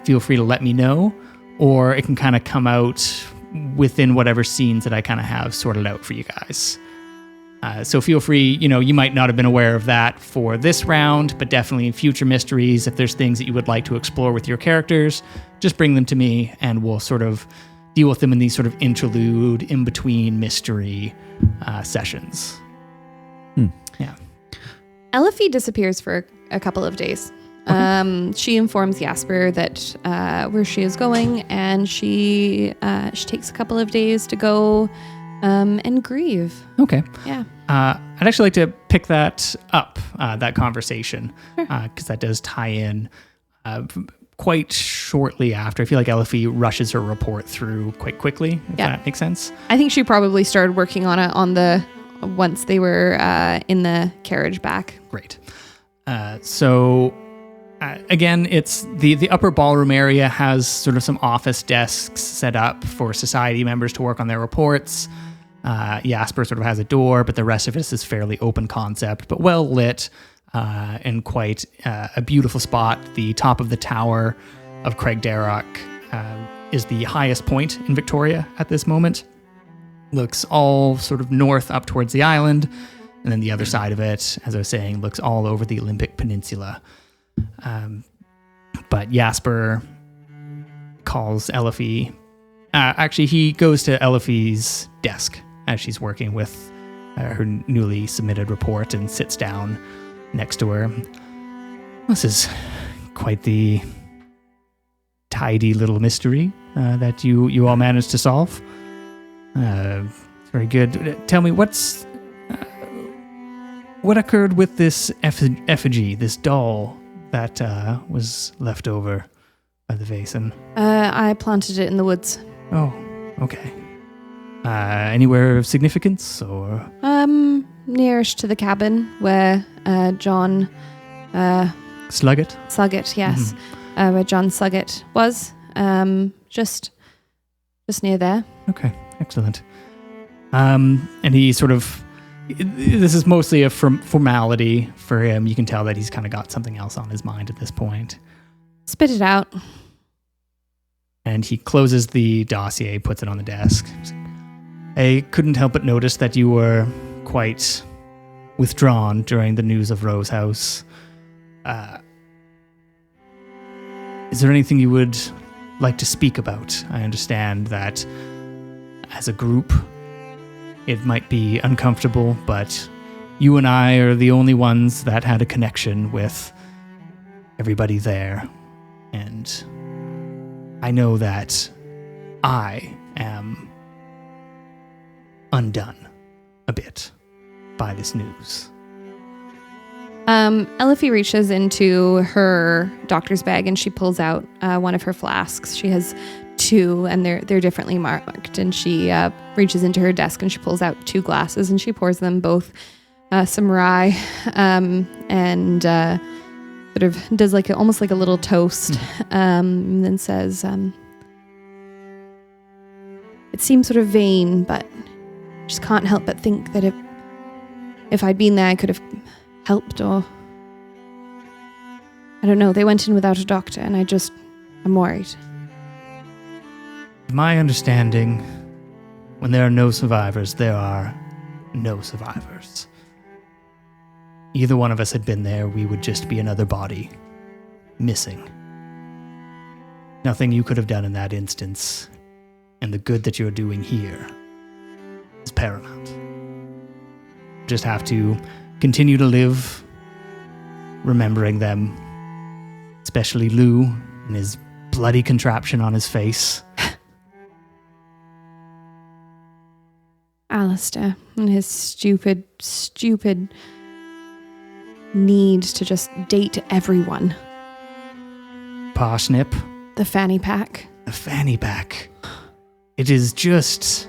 feel free to let me know, or it can kind of come out within whatever scenes that I kind of have sorted out for you guys. So feel free, you might not have been aware of that for this round, but definitely in future mysteries, if there's things that you would like to explore with your characters, just bring them to me and we'll sort of deal with them in these sort of interlude, in-between mystery sessions. Yeah. Elofe disappears for a couple of days. Okay. She informs Jasper that where she is going, and she takes a couple of days to go and grieve. Okay. Yeah. I'd actually like to pick that up, that conversation, because that does tie in quite shortly after. I feel like Elofe rushes her report through quite quickly, if that makes sense. I think she probably started working on it once they were in the carriage back. Great. Again, it's the upper ballroom area has sort of some office desks set up for society members to work on their reports. Jasper sort of has a door, but the rest of it is fairly open concept, but well lit and quite a beautiful spot. The top of the tower of Craig Darroch is the highest point in Victoria at this moment. Looks all sort of north up towards the island, and then the other side of it, as I was saying, looks all over the Olympic Peninsula. But Jasper calls Elofe. Actually, he goes to Elofe's desk as she's working with her newly submitted report and sits down next to her. This is quite the tidy little mystery that you all managed to solve. Very good. Tell me, what occurred with this effigy, this doll that was left over by the Vaesen? I planted it in the woods. Oh, okay. Anywhere of significance, or? Nearest to the cabin where John Sluggett? Sluggett, yes. Mm-hmm. Where John Sluggett was. Just near there. Okay, excellent. And he sort of, this is mostly a formality for him. You can tell that he's kind of got something else on his mind at this point. Spit it out. And he closes the dossier, puts it on the desk. I couldn't help but notice that you were quite withdrawn during the news of Rose House. Is there anything you would like to speak about? I understand that as a group, it might be uncomfortable, but you and I are the only ones that had a connection with everybody there. And I know that I am undone a bit by this news. Elofe reaches into her doctor's bag and she pulls out one of her flasks. She has 2 and they're differently marked. And she reaches into her desk and she pulls out 2 glasses and she pours them both some rye and sort of does almost like a little toast, and then says, "It seems sort of vain, but I just can't help but think that if I'd been there, I could have helped, or I don't know. They went in without a doctor, and I'm worried." My understanding, when there are no survivors, there are no survivors. Either one of us had been there, we would just be another body, missing. Nothing you could have done in that instance, and the good that you're doing here is paramount. Just have to continue to live, remembering them, especially Lou and his bloody contraption on his face. Alistair and his stupid need to just date everyone. Parsnip, The fanny pack. the fanny pack. It is just...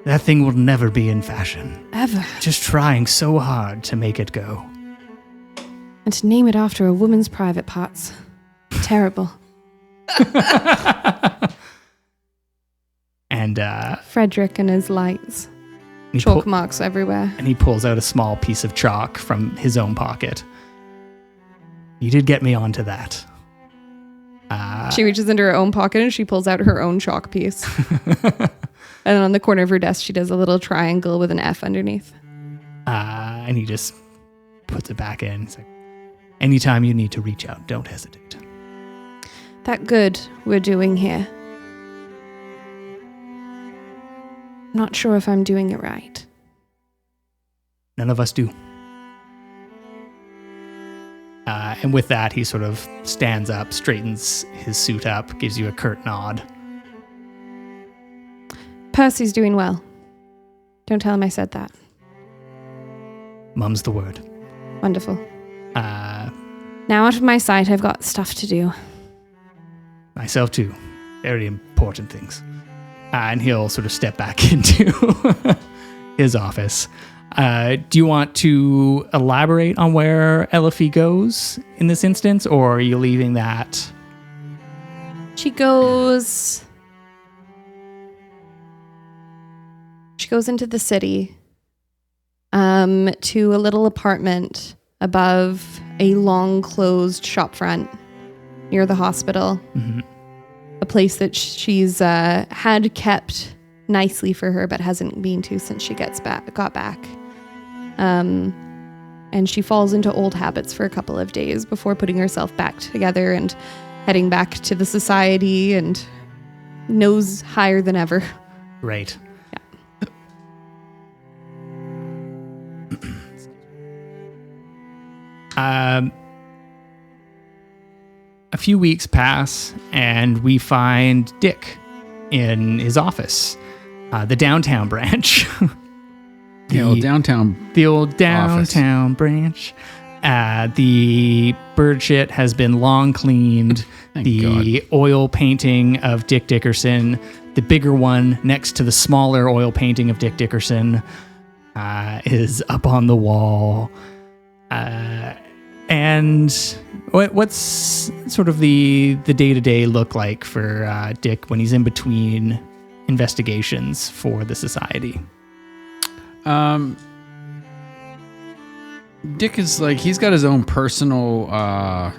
That thing will never be in fashion. Ever. Just trying so hard to make it go. And to name it after a woman's private parts. Terrible. And Frederick and his lights. he Chalk pull- marks everywhere. and he pulls out a small piece of chalk from his own pocket. You did get me onto that. She reaches into her own pocket and she pulls out her own chalk piece. And on the corner of her desk, she does a little triangle with an F underneath. And he just puts it back in. He's like, anytime you need to reach out, don't hesitate. That good we're doing here. I'm not sure if I'm doing it right. None of us do. And with that, he sort of stands up, straightens his suit up, gives you a curt nod. Percy's doing well. Don't tell him I said that. Mum's the word. Wonderful. Uh, Now out of my sight, I've got stuff to do. myself too. Very important things. And he'll sort of step back into his office. Do you want to elaborate on where Elofe goes in this instance, or are you leaving that? She goes into the city, to a little apartment above a long closed shop front near the hospital. Mm-hmm. A place that she's had kept nicely for her, but hasn't been to since she got back. And she falls into old habits for a couple of days before putting herself back together and heading back to the society and nose higher than ever. Right. A few weeks pass, and we find Dick in his office, the downtown branch. The old downtown. The old downtown branch. The bird shit has been long cleaned. Thank The oil painting of Dick Dickerson, the bigger one next to the smaller oil painting of Dick Dickerson, is up on the wall. And what's sort of the day-to-day look like for Dick when he's in between investigations for the society? Dick is he's got his own personal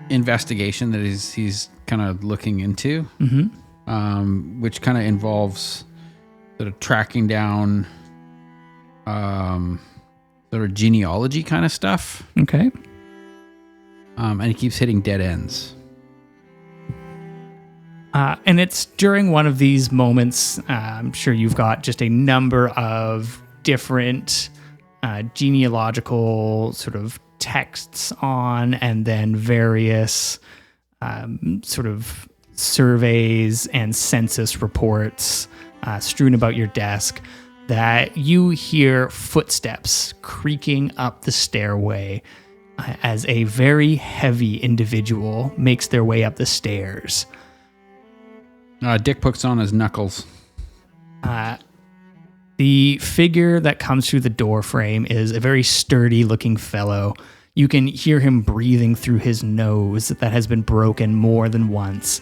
investigation that he's kind of looking into, which kind of involves sort of tracking down sort of genealogy kind of stuff. Okay. And he keeps hitting dead ends. And it's during one of these moments, I'm sure you've got just a number of different genealogical sort of texts on, and then various sort of surveys and census reports strewn about your desk that you hear footsteps creaking up the stairway as a very heavy individual makes their way up the stairs. Dick puts on his knuckles. The figure that comes through the door frame is a very sturdy looking fellow. You can hear him breathing through his nose that has been broken more than once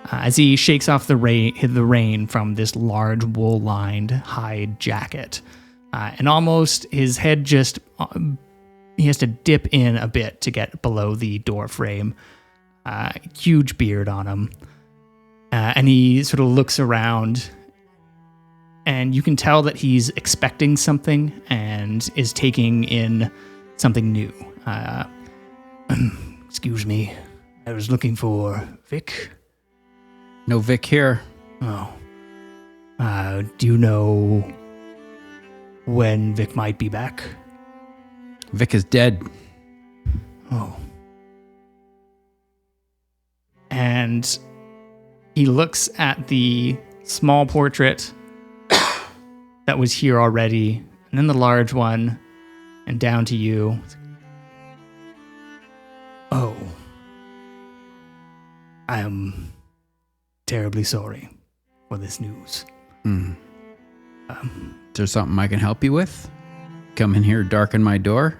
as he shakes off the rain from this large wool-lined hide jacket. And almost his head just, he has to dip in a bit to get below the door frame. Huge beard on him. And he sort of looks around, and you can tell that he's expecting something and is taking in something new. Excuse me, I was looking for Vic. No Vic here. Oh. Do you know when Vic might be back? Vic is dead. Oh. And he looks at the small portrait that was here already, and then the large one, and down to you. Oh. I am terribly sorry for this news. Is there something I can help you with? Come in here, darken my door?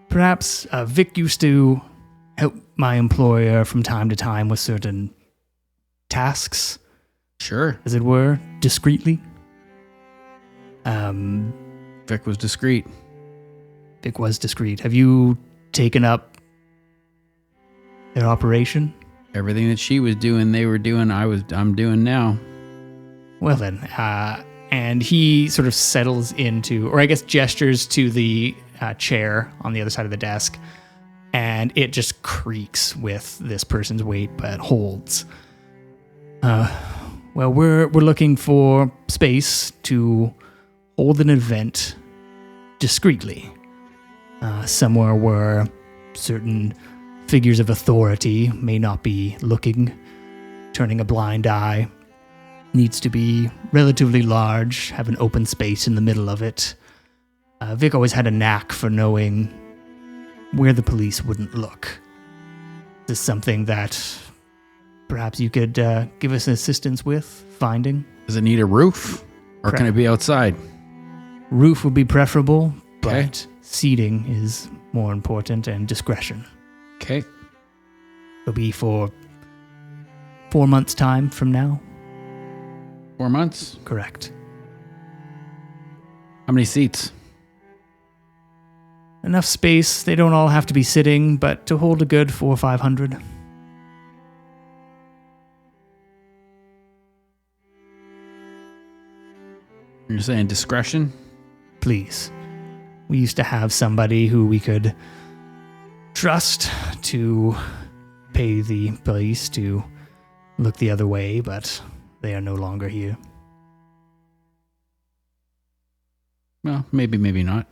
Perhaps Vic used to help my employer from time to time with certain tasks, Sure. as it were, discreetly. Vic was discreet. Vic was discreet. Have you taken up their operation? Everything that she was doing, they were doing, I'm doing now. Well then, and he sort of settles into, or I guess gestures to the chair on the other side of the desk, and it just creaks with this person's weight, but holds. Well, we're looking for space to hold an event discreetly, somewhere where certain figures of authority may not be looking, turning a blind eye. Needs to be relatively large, have an open space in the middle of it. Vic always had a knack for knowing where the police wouldn't look. Is this something that perhaps you could give us assistance with finding? Does it need a roof? Or can it be outside? Roof would be preferable, Okay. but seating is more important, and discretion. Okay. It'll be for 4 months' time from now. 4 months? Correct. How many seats? Enough space. They don't all have to be sitting, but to hold a good 400 or 500. You're saying discretion? Please. We used to have somebody who we could trust to pay the police to look the other way, but they are no longer here. Well, maybe, maybe not.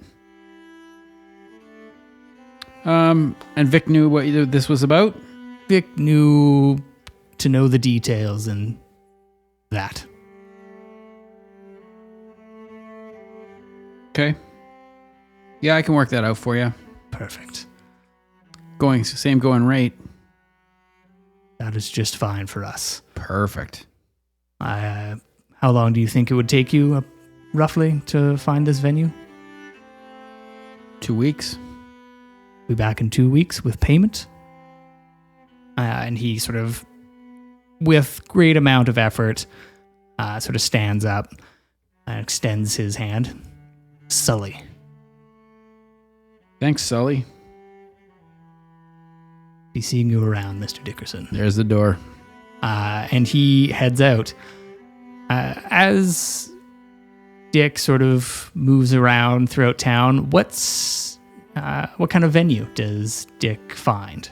And Vic knew what this was about? Vic knew to know the details and that. Okay. Yeah, I can work that out for you. Perfect. Same going rate. That is just fine for us. Perfect. How long do you think it would take you, roughly, to find this venue? 2 weeks. Be back in 2 weeks with payment. And he sort of, with great amount of effort, sort of stands up and extends his hand. Sully. Thanks, Sully. Be seeing you around, Mr. Dickerson. There's the door. And he heads out. As Dick sort of moves around throughout town, what kind of venue does Dick find?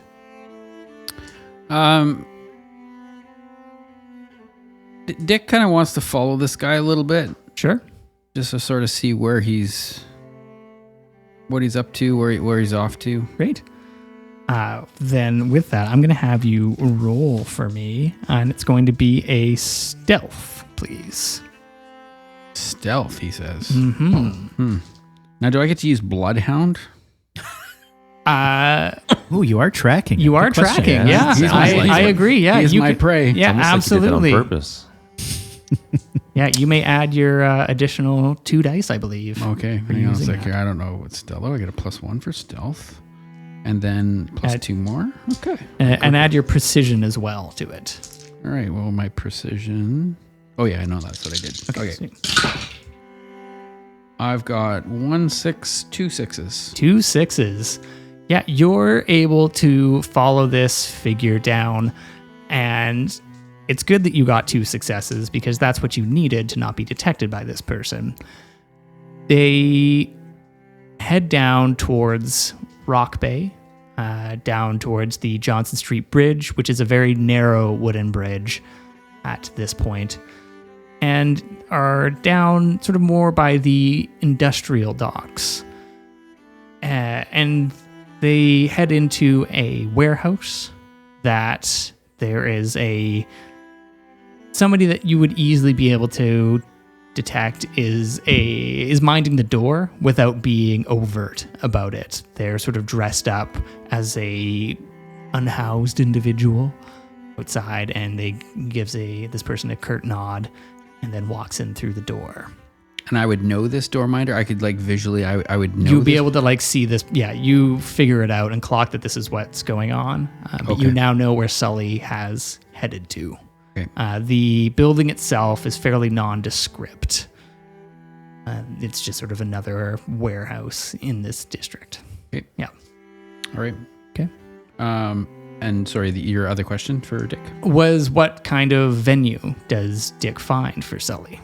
Dick kind of wants to follow this guy a little bit, Sure. just to sort of see what he's up to, where he's off to. Great. Then with that, I'm going to have you roll for me, and it's going to be a stealth, please. Stealth, he says. Mm-hmm. Now, do I get to use Bloodhound? Oh, you are tracking. You Good are question. tracking. Yeah, I agree. Yeah, He's you my could- prey. Yeah, Almost absolutely. Like you did it on purpose. Yeah, you may add your additional 2 dice, I believe. Okay, for hang on a using sec that. here. I don't know what stealth. I get a +1 for stealth, and then plus Add- 2 more. Okay. And add your precision as well to it. All right. Well, my precision. Oh yeah, I know that's what I did. Okay. Sweet. I've got 1 6, 2 6s. 2 6s. Yeah, you're able to follow this figure down, and it's good that you got 2 successes because that's what you needed to not be detected by this person. They head down towards Rock Bay, down towards the Johnson Street Bridge, which is a very narrow wooden bridge at this point, and are down sort of more by the industrial docks. And they head into a warehouse that there is somebody that you would easily be able to detect is minding the door without being overt about it. They're sort of dressed up as a unhoused individual outside, and they gives this person a curt nod and then walks in through the door. And I would know this door minder. I could like visually. I would know. You'll be this. able to like see this. Yeah, you figure it out and clock that this is what's going on. But Okay. you now know where Sully has headed to. Okay. The building itself is fairly nondescript. It's just sort of another warehouse in this district. Okay. Yeah. All right. Okay. And sorry, your other question for Dick? Was what kind of venue does Dick find for Sully?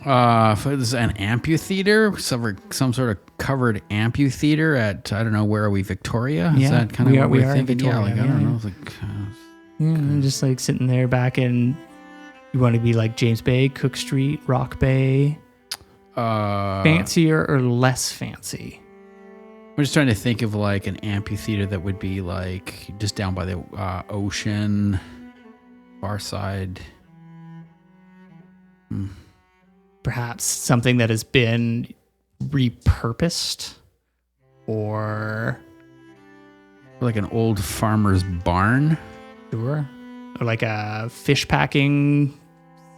This is an amphitheater, some sort of covered amphitheater at, I don't know, where are we, Victoria? Is Yeah, that kind of what we we're are in thinking? Yeah, like, Victoria, I don't yeah. know. It's like, Yeah, just like sitting there back in. You want to be like James Bay, Cook Street, Rock Bay, fancier or less fancy? I'm just trying to think of like an amphitheater that would be like just down by the ocean, far side. Perhaps something that has been repurposed, or Like an old farmer's barn. or like a fish packing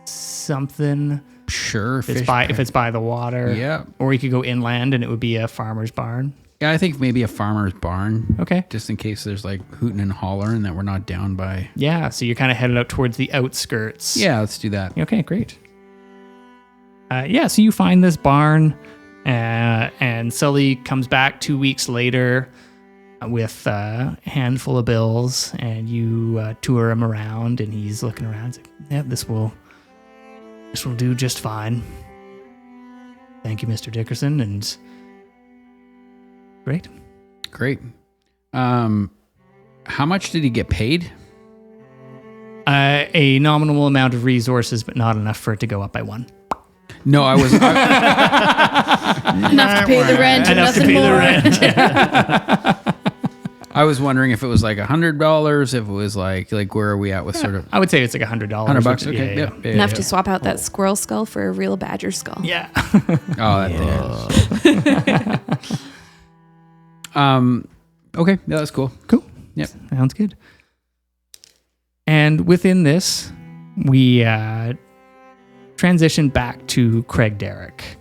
something. Sure. If it's by the water. Yeah. Or you could go inland and it would be a farmer's barn. Yeah, I think maybe a farmer's barn. Okay. Just in case there's like hooting and hollering that we're not down by. Yeah, so you're kind of headed out towards the outskirts. Yeah, let's do that. Okay, great. So you find this barn, and Sully comes back 2 weeks later with a handful of bills, and you tour him around, and he's looking around. He's like, yeah, this will do just fine. Thank you, Mr. Dickerson, and great. Great. How much did he get paid? A nominal amount of resources, but not enough for it to go up by 1. No, I was. Enough to pay the rent and Enough to nothing pay the more. rent. I was wondering if it was like $100, if it was like where are we at with sort of I would say it's like $100. $100? which- Okay, yeah. yeah. Enough to swap out that squirrel skull for a real badger skull. Yeah. Oh, that okay, yeah, that's cool. Cool. Yep. Sounds good. And within this, we transition back to Craig Derrick.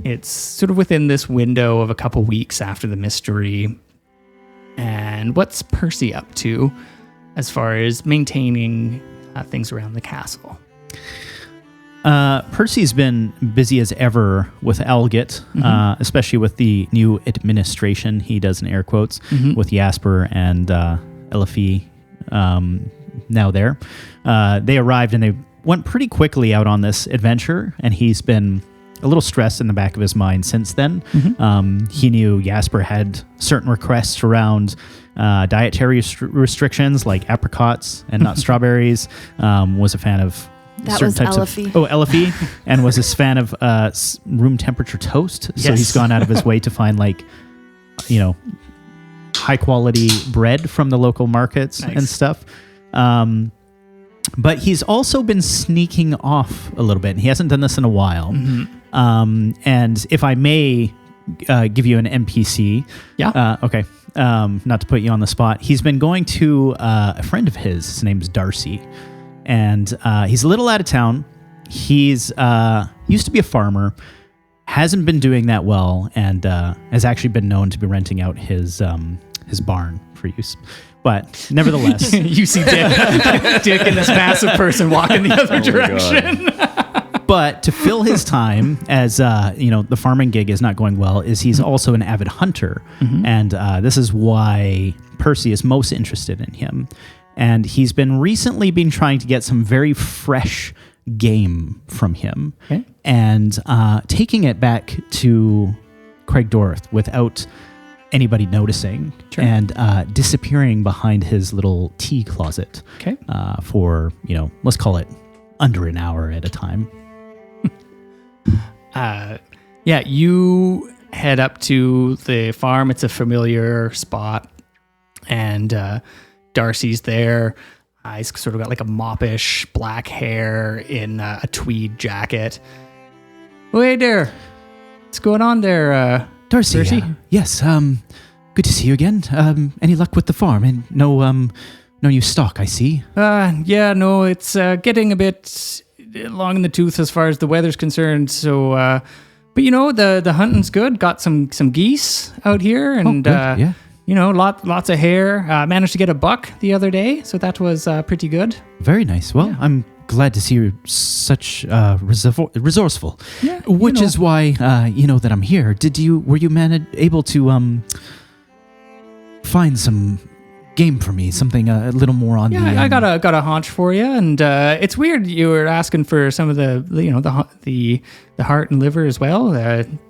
It's sort of within this window of a couple weeks after the mystery. And what's Percy up to as far as maintaining things around the castle? Percy's been busy as ever with Elgit, especially with the new administration, he does in air quotes, with Jasper and Elofe now there. They arrived and they went pretty quickly out on this adventure, and he's been a little stressed in the back of his mind since then. He knew Jasper had certain requests around dietary restrictions like apricots and not strawberries, was a fan of That certain was types Elofe. of Elofe, and was a fan of room temperature toast. So Yes. he's gone out of his way to find high quality bread from the local markets Nice. and stuff. But he's also been sneaking off a little bit, and he hasn't done this in a while. And if I may give you an NPC. Yeah. Okay. Not to put you on the spot. He's been going to a friend of his. His name's Darcy. And he's a little out of town. He's used to be a farmer, hasn't been doing that well, and has actually been known to be renting out his barn for use. But nevertheless, You see Dick and this massive person walking the other direction. but to fill his time, as the farming gig is not going well, is he's also an avid hunter, and this is why Percy is most interested in him. And he's been recently trying to get some very fresh game from him, and taking it back to Craig Dorth without anybody noticing, and disappearing behind his little tea closet for, let's call it under an hour at a time. You head up to the farm. It's a familiar spot, and Darcy's there. He's sort of got like a moppish black hair in a tweed jacket. Oh, hey there. What's going on there, Darcy? Percy? Yes, good to see you again. Any luck with the farm? And no new stock, I see. No, it's getting a bit long in the tooth as far as the weather's concerned. So, but the hunting's good. Got some geese out here, and good. lots of hare. Managed to get a buck the other day, so that was pretty good. Very nice. Well, I'm glad to see you're such resourceful. Yeah, which is why that I'm here. Were you able to find some game for me? Something a little more on the. Yeah, I got a haunch for you, and it's weird you were asking for some of the heart and liver as well.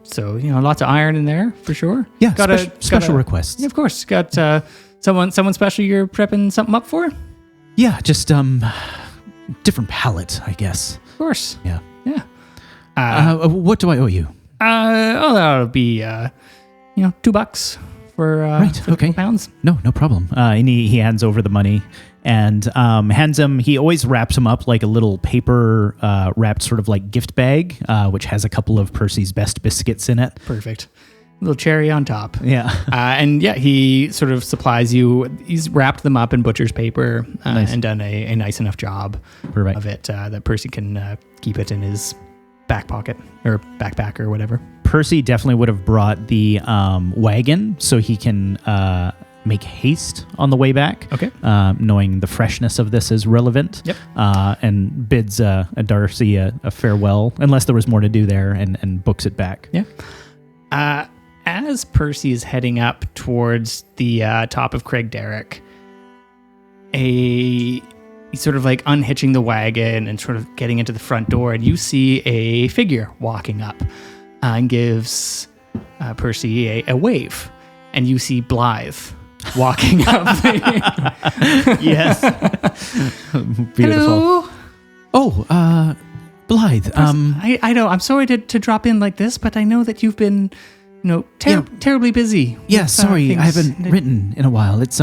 So lots of iron in there for sure. Yeah, special requests. Yeah, of course. Got someone special you're prepping something up for? Yeah, just different palette, I guess. Of course. Yeah. Yeah. What do I owe you? That'll be $2 for right. for Okay. pounds. No problem. And he hands over the money and hands him. He always wraps him up like a little paper wrapped sort of like gift bag, which has a couple of Percy's best biscuits in it. Perfect. A little cherry on top. Yeah. He sort of supplies you. He's wrapped them up in butcher's paper Nice. and done a nice enough job Perfect. of it that Percy can keep it in his back pocket or backpack or whatever. Percy definitely would have brought the wagon so he can make haste on the way back. Okay. Knowing the freshness of this is relevant. Yep. And bids a Darcy a farewell, unless there was more to do there, and books it back. Yeah. As Percy is heading up towards the top of Craig Derrick, he's sort of like unhitching the wagon and sort of getting into the front door, and you see a figure walking up and gives Percy a wave, and you see Blythe walking up. Yes. Beautiful. Hello. Oh, Blythe. I know. I'm sorry to drop in like this, but I know that you've been, terribly busy. Yeah, with, sorry, I things. haven't written in a while. It's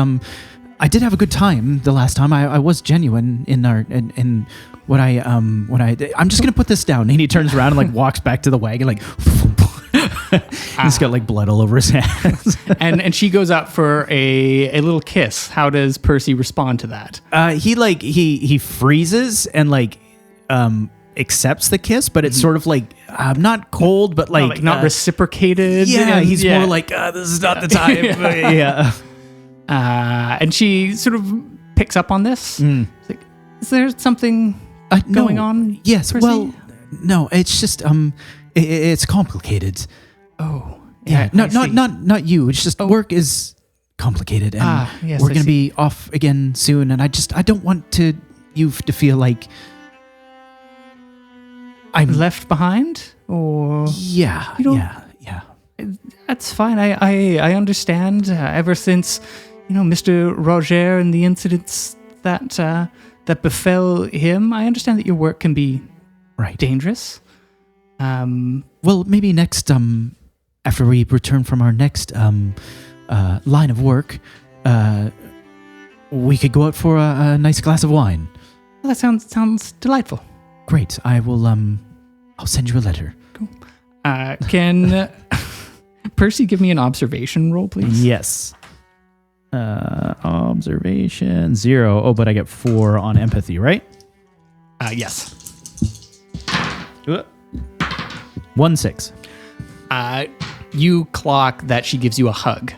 I did have a good time the last time. I was genuine in what I'm just gonna put this down. And he turns around and like walks back to the wagon, like he's got like blood all over his hands. and she goes up for a little kiss. How does Percy respond to that? He freezes and like accepts the kiss, but it's sort of like not cold, but like not reciprocated. Yeah, and- he's more like this is not the time. Yeah. And she sort of picks up on this. She's like, is there something going on? Yes. Percy? Well, no. It's just it's complicated. Oh, Yeah. I see. Not you. It's just work is complicated, and yes, we're I gonna see. be off again soon. And I don't want you to feel like I'm left behind, or Yeah. You don't- Yeah. that's fine. I understand. Ever since Mr. Roger and the incidents that befell him, I understand that your work can be Right. dangerous. Well, maybe next after we return from our next line of work, we could go out for a nice glass of wine. Well, that sounds delightful. Great. I will. I'll send you a letter. Can Percy give me an observation roll, please? Yes. Observation 0. Oh, but I get 4 on empathy, right? Yes. 1-6. You clock that she gives you a hug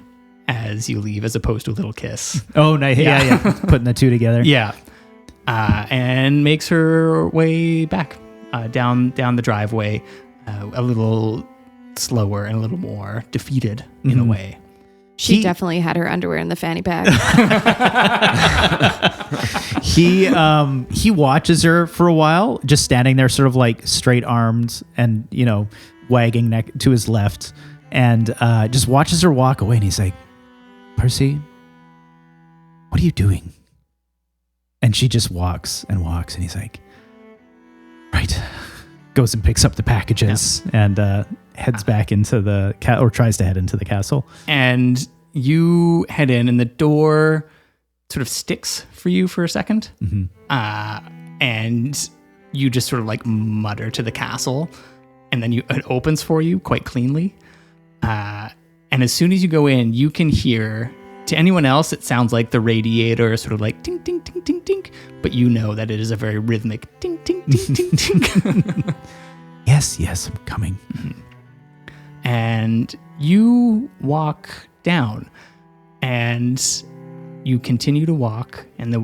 as you leave, as opposed to a little kiss. Oh, nice. Yeah. Putting the two together. Yeah. And makes her way back down the driveway, a little slower and a little more defeated in a way. She definitely had her underwear in the fanny pack. He watches her for a while, just standing there, sort of like straight armed and wagging neck to his left, and just watches her walk away. And he's like, "Percy, what are you doing?" And she just walks and walks, and he's like, "Right." Goes and picks up the packages and heads back into the or tries to head into the castle. And you head in, and the door sort of sticks for you for a second. And you just sort of like mutter to the castle, and then it opens for you quite cleanly. And as soon as you go in, you can hear, to anyone else, it sounds like the radiator sort of like ding, ding, ding, ding, ding. But you know that it is a very rhythmic ding, ding, ding, ding, ding. Yes, I'm coming. And you walk down, and you continue to walk, and the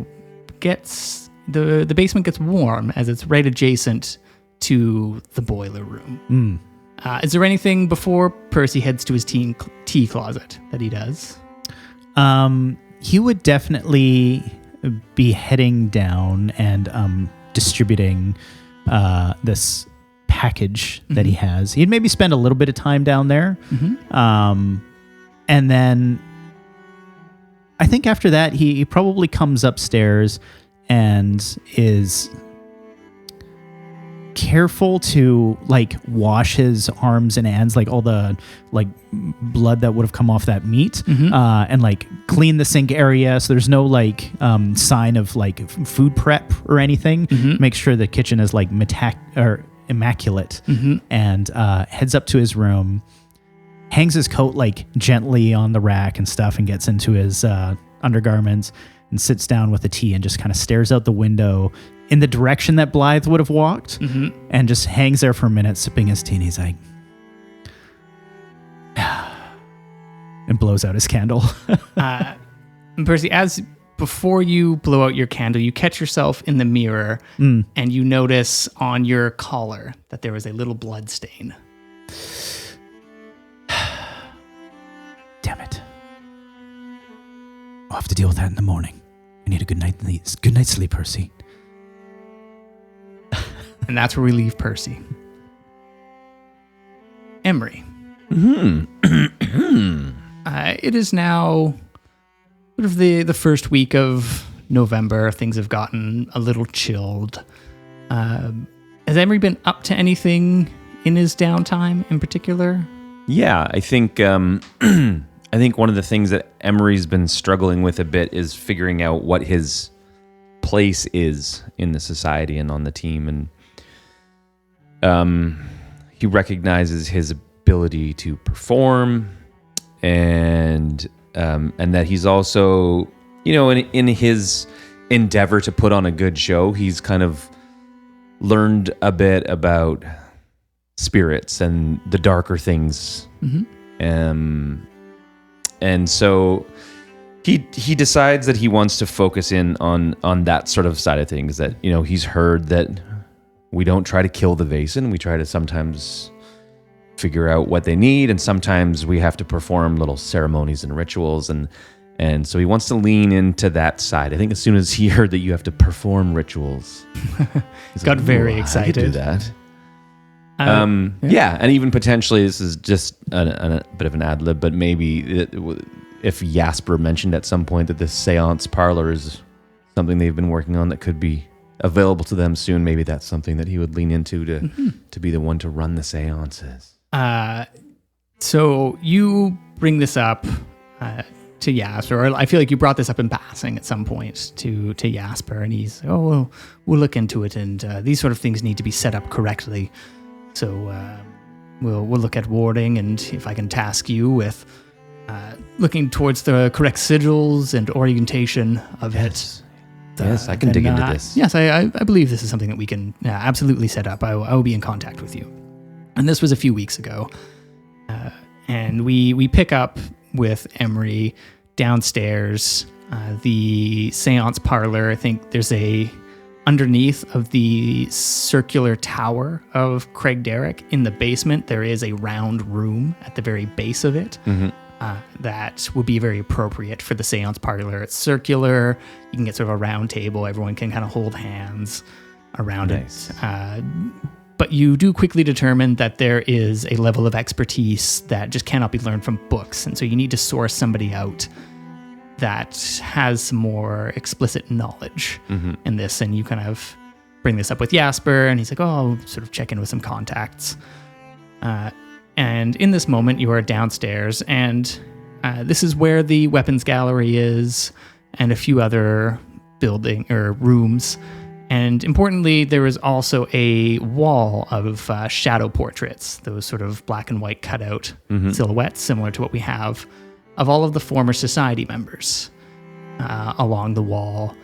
basement gets warm as it's right adjacent to the boiler room. Is there anything before Percy heads to his tea closet that he does? He would definitely be heading down and distributing this package that he has. He'd maybe spend a little bit of time down there. And then I think after that, he probably comes upstairs and is careful to like wash his arms and hands, like all the like blood that would have come off that meat, and like clean the sink area so there's no like sign of like food prep or anything. Make sure the kitchen is like immaculate, and heads up to his room, hangs his coat like gently on the rack and stuff, and gets into his undergarments and sits down with a tea and just kind of stares out the window in the direction that Blythe would have walked, and just hangs there for a minute sipping his tea. And he's like, and blows out his candle. Percy, before you blow out your candle, you catch yourself in the mirror, and you notice on your collar that there was a little blood stain. Damn it. I'll have to deal with that in the morning. I need a good night's sleep, Percy. And that's where we leave Percy. Emery. It is now sort of the first week of November. Things have gotten a little chilled. Has Emery been up to anything in his downtime in particular? Yeah, I think one of the things that Emery's been struggling with a bit is figuring out what his place is in the society and on the team, and he recognizes his ability to perform, and that he's also, in his endeavor to put on a good show, he's kind of learned a bit about spirits and the darker things. And so he decides that he wants to focus in on that sort of side of things, that, he's heard that we don't try to kill the Vaesen. We try to sometimes figure out what they need, and sometimes we have to perform little ceremonies and rituals, and so he wants to lean into that side. I think as soon as he heard that you have to perform rituals, he's got very excited. I could do that. Yeah, and even potentially, this is just a bit of an ad lib, but maybe if Jasper mentioned at some point that this seance parlor is something they've been working on that could be available to them soon, maybe that's something that he would lean into to be the one to run the seances. So you bring this up Jasper, or I feel like you brought this up in passing at some point to Jasper, and he's, well, we'll look into it, and these sort of things need to be set up correctly. So we'll look at warding, and if I can task you with looking towards the correct sigils and orientation of it. Yes, I can dig into this. Yes, I believe this is something that we can absolutely set up. I will be in contact with you. And this was a few weeks ago. And we pick up with Emery downstairs, the seance parlor. I think there's underneath of the circular tower of Craig Derrick in the basement, there is a round room at the very base of it. That would be very appropriate for the seance parlor. It's circular. You can get sort of a round table. Everyone can kind of hold hands around it. But you do quickly determine that there is a level of expertise that just cannot be learned from books. And so you need to source somebody out that has some more explicit knowledge in this. And you kind of bring this up with Jasper, and he's like, I'll sort of check in with some contacts. And in this moment, you are downstairs, and this is where the weapons gallery is, and a few other rooms. And importantly, there is also a wall of shadow portraits, those sort of black and white cutout silhouettes, similar to what we have of all of the former society members along the wall.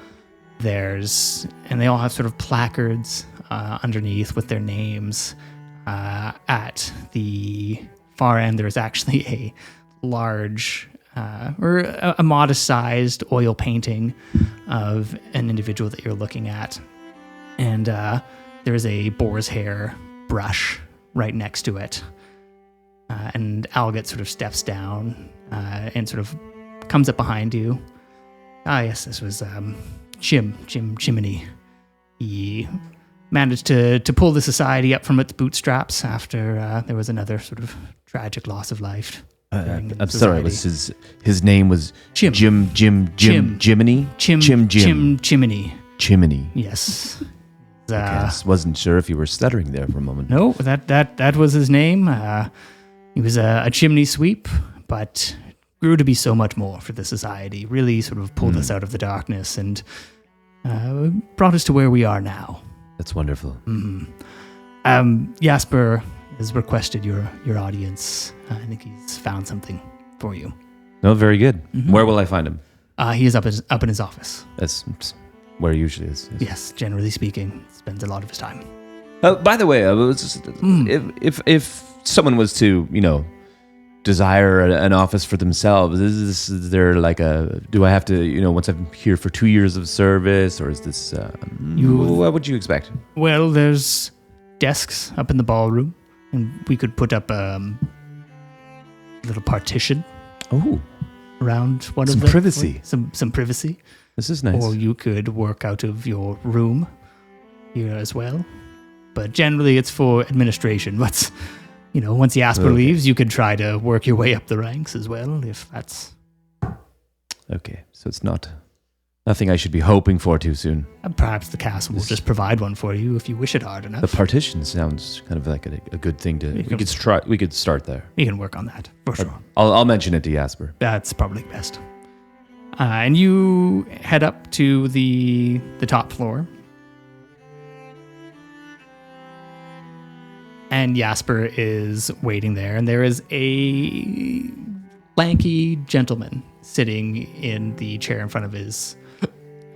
And they all have sort of placards underneath with their names. At the far end, there's actually a large or a modest-sized oil painting of an individual that you're looking at. And there's a boar's hair brush right next to it. And Algot sort of steps down and sort of comes up behind you. Yes, this was Chimney. He managed to pull the society up from its bootstraps after there was another sort of tragic loss of life. I'm sorry, was his name was Jiminy? Chimney. Yes. I wasn't sure if you were stuttering there for a moment. No, that was his name. He was a chimney sweep, but grew to be so much more for the society. Really sort of pulled us out of the darkness and brought us to where we are now. That's wonderful. Jasper has requested your audience. I think he's found something for you. No, very good. Where will I find him? He is up in his office. That's where he usually is. Yes, generally speaking, spends a lot of his time. By the way, if someone was to, desire an office for themselves, is there like do I have to, once I'm here for 2 years of service, or is this, what would you expect? Well, there's desks up in the ballroom, and we could put up a little partition. Oh, Around one of some them. privacy. Some privacy. This is nice. Or you could work out of your room here as well. But generally it's for administration. But, once Jasper leaves, you could try to work your way up the ranks as well, if that's... Okay, so it's nothing I should be hoping for too soon. Perhaps the castle will just provide one for you if you wish it hard enough. The partition sounds kind of like a good thing to... We could start there. You can work on that, for sure. I'll mention it to Jasper. That's probably best. And you head up to the top floor. And Jasper is waiting there, and there is a lanky gentleman sitting in the chair in front of his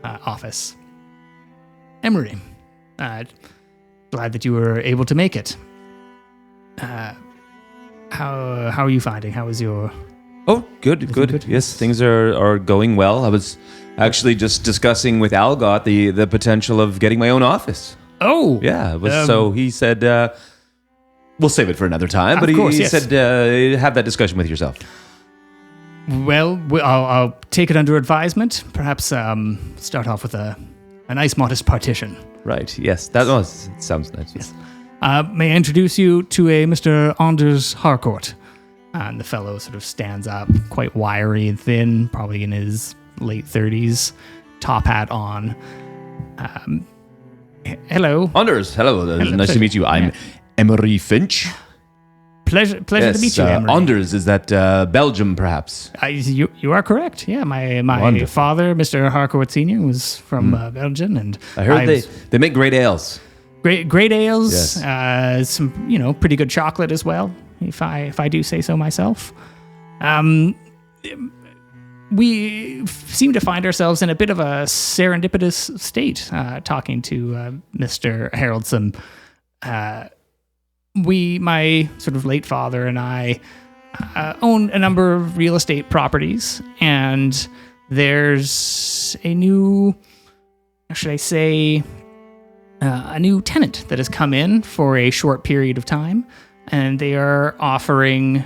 office. Emery, glad that you were able to make it. How are you finding? How is your... Oh, good. Yes, things are going well. I was actually just discussing with Algot the potential of getting my own office. Oh! Yeah, so he said, we'll save it for another time, but he said, have that discussion with yourself. Well, I'll take it under advisement. Perhaps start off with a nice modest partition. Right, yes, sounds nice. Yes. May I introduce you to a Mr. Anders Harcourt? And the fellow sort of stands up, quite wiry and thin, probably in his late 30s, top hat on. Hello. Anders, hello. Nice to meet you. I'm Emery Finch. Pleasure to meet you, Emery. Anders, is that Belgium, perhaps? You are correct. Yeah, my Wonderful. father, Mr. Harcourt Sr., was from Belgium, and I heard they make great ales. great ales. Yes. Some pretty good chocolate as well, if I do say so myself. We seem to find ourselves in a bit of a serendipitous state, talking to Mr. Haraldson. My sort of late father and I own a number of real estate properties, and there's a new, a new tenant that has come in for a short period of time, and they are offering,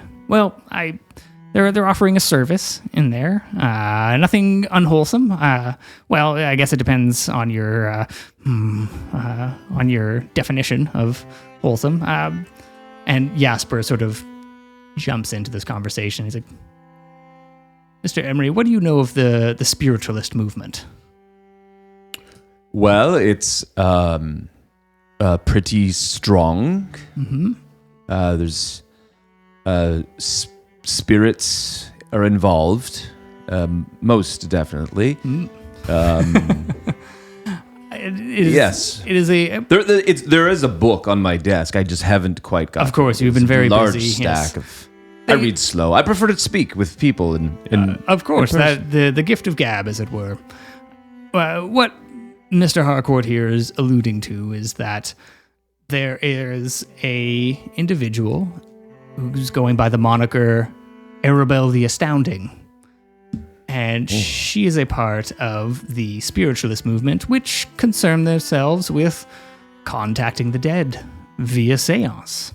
they're offering a service in there. Nothing unwholesome. I guess it depends on your definition of wholesome. And Jasper sort of jumps into this conversation. He's like, Mr. Emery, what do you know of the spiritualist movement? Well, it's pretty strong. Mm-hmm. There's spirits are involved, most definitely. Yes. It is a... There is a book on my desk. I just haven't quite got. Of course, you've been It's a very large busy, yes. stack of. I read slow. I prefer to speak with people. Of course, that the gift of gab, as it were. What Mr. Harcourt here is alluding to is that there is a individual who's going by the moniker Arabelle the Astounding. And she is a part of the spiritualist movement, which concern themselves with contacting the dead via seance.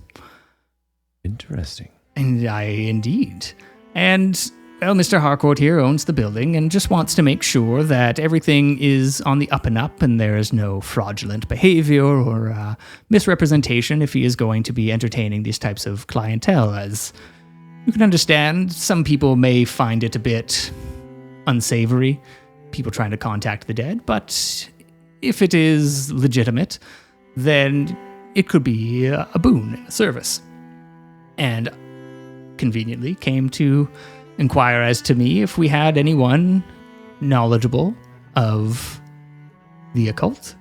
Interesting. Indeed. And, well, Mr. Harcourt here owns the building and just wants to make sure that everything is on the up and up and there is no fraudulent behavior or misrepresentation if he is going to be entertaining these types of clientele. As you can understand, some people may find it a bit unsavory, people trying to contact the dead, but if it is legitimate, then it could be a boon, a service. And conveniently came to inquire as to me if we had anyone knowledgeable of the occult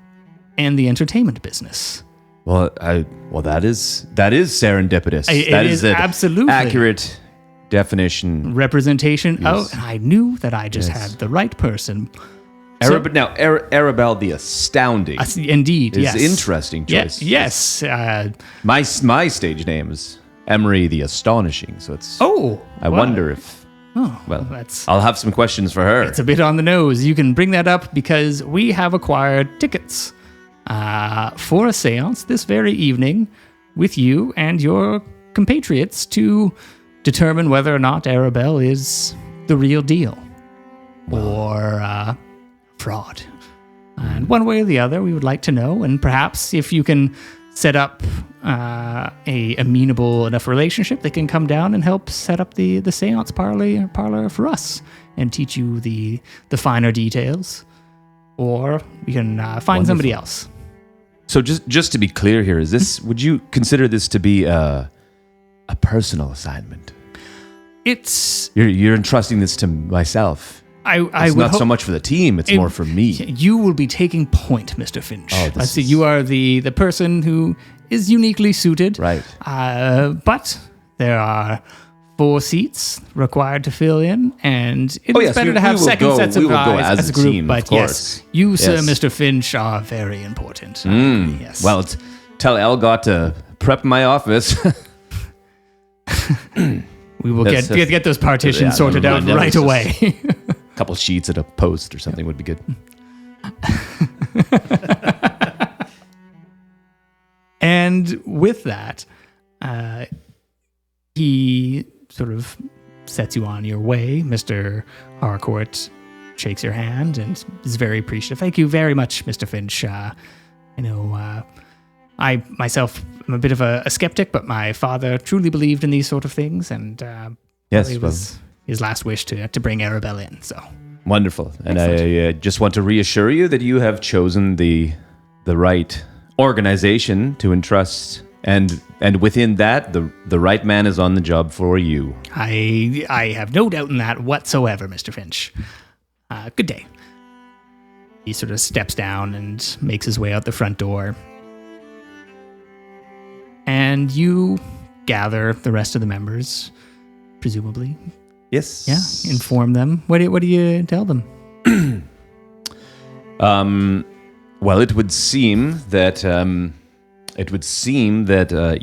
and the entertainment business. Well, that is serendipitous. It is an absolutely accurate definition. Representation. Yes. Oh, and I knew that I just Yes. had the right person. Arabelle the Astounding Indeed, is yes. interesting choice. Yes. My stage name is Emery the Astonishing, so it's. I wow. wonder if. Oh, Well, that's I'll have some questions for her. it's a bit on the nose. You can bring that up because we have acquired tickets for a seance this very evening with you and your compatriots to determine whether or not Arabelle is the real deal or fraud. And one way or the other, we would like to know. And perhaps if you can set up a amenable enough relationship, they can come down and help set up the seance parlor for us and teach you the finer details. Or we can find somebody else. So just to be clear here, would you consider this to be a personal assignment? You're entrusting this to myself. It's not so much for the team; it's more for me. You will be taking point, Mr. Finch. Oh, I see. You are the person who is uniquely suited. Right. But there are 4 seats required to fill in, and it is better to have second sets of eyes as a group. Team, but of course. yes, you, sir, Yes. Mr. Finch, are very important. Yes. Well, tell Elgot to prep my office. we will get those partitions sorted out never right just- away. A couple sheets at a post or something would be good. And with that, he sort of sets you on your way. Mr. Harcourt shakes your hand and is very appreciative. Thank you very much, Mr. Finch. I myself am a bit of a skeptic, but my father truly believed in these sort of things, and it was his last wish to bring Arabelle in. So Wonderful. And I just want to reassure you that you have chosen the right organization to entrust And within that, the right man is on the job for you. I have no doubt in that whatsoever, Mr. Finch. Good day. He sort of steps down and makes his way out the front door. And you gather the rest of the members, presumably. Yes. Yeah. Inform them. What do you tell them? Well, it would seem that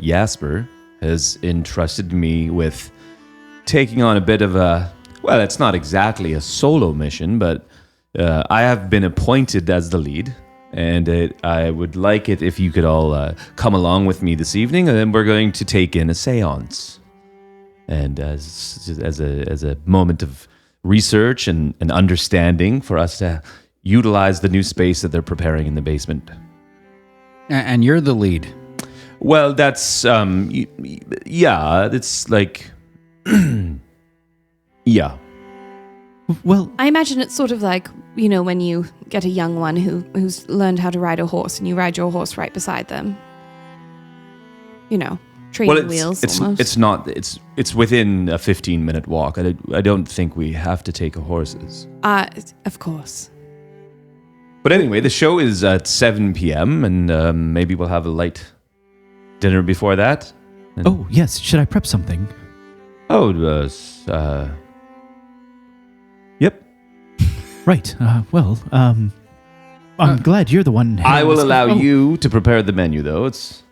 Jasper has entrusted me with taking on a bit of a, well, it's not exactly a solo mission, but I have been appointed as the lead, and I would like it if you could all come along with me this evening, and then we're going to take in a seance. And as a moment of research and understanding for us to utilize the new space that they're preparing in the basement. And you're the lead. Well, that's yeah, it's like yeah. Well, I imagine it's sort of like, when you get a young one who's learned how to ride a horse and you ride your horse right beside them. Training wheels almost. It's within a 15-minute walk. I don't think we have to take horses. Of course. But anyway, the show is at 7 p.m. and maybe we'll have a light dinner before that. oh, yes. Should I prep something? Yep. Right. I'm glad you're the one. I will allow you to prepare the menu, though. It's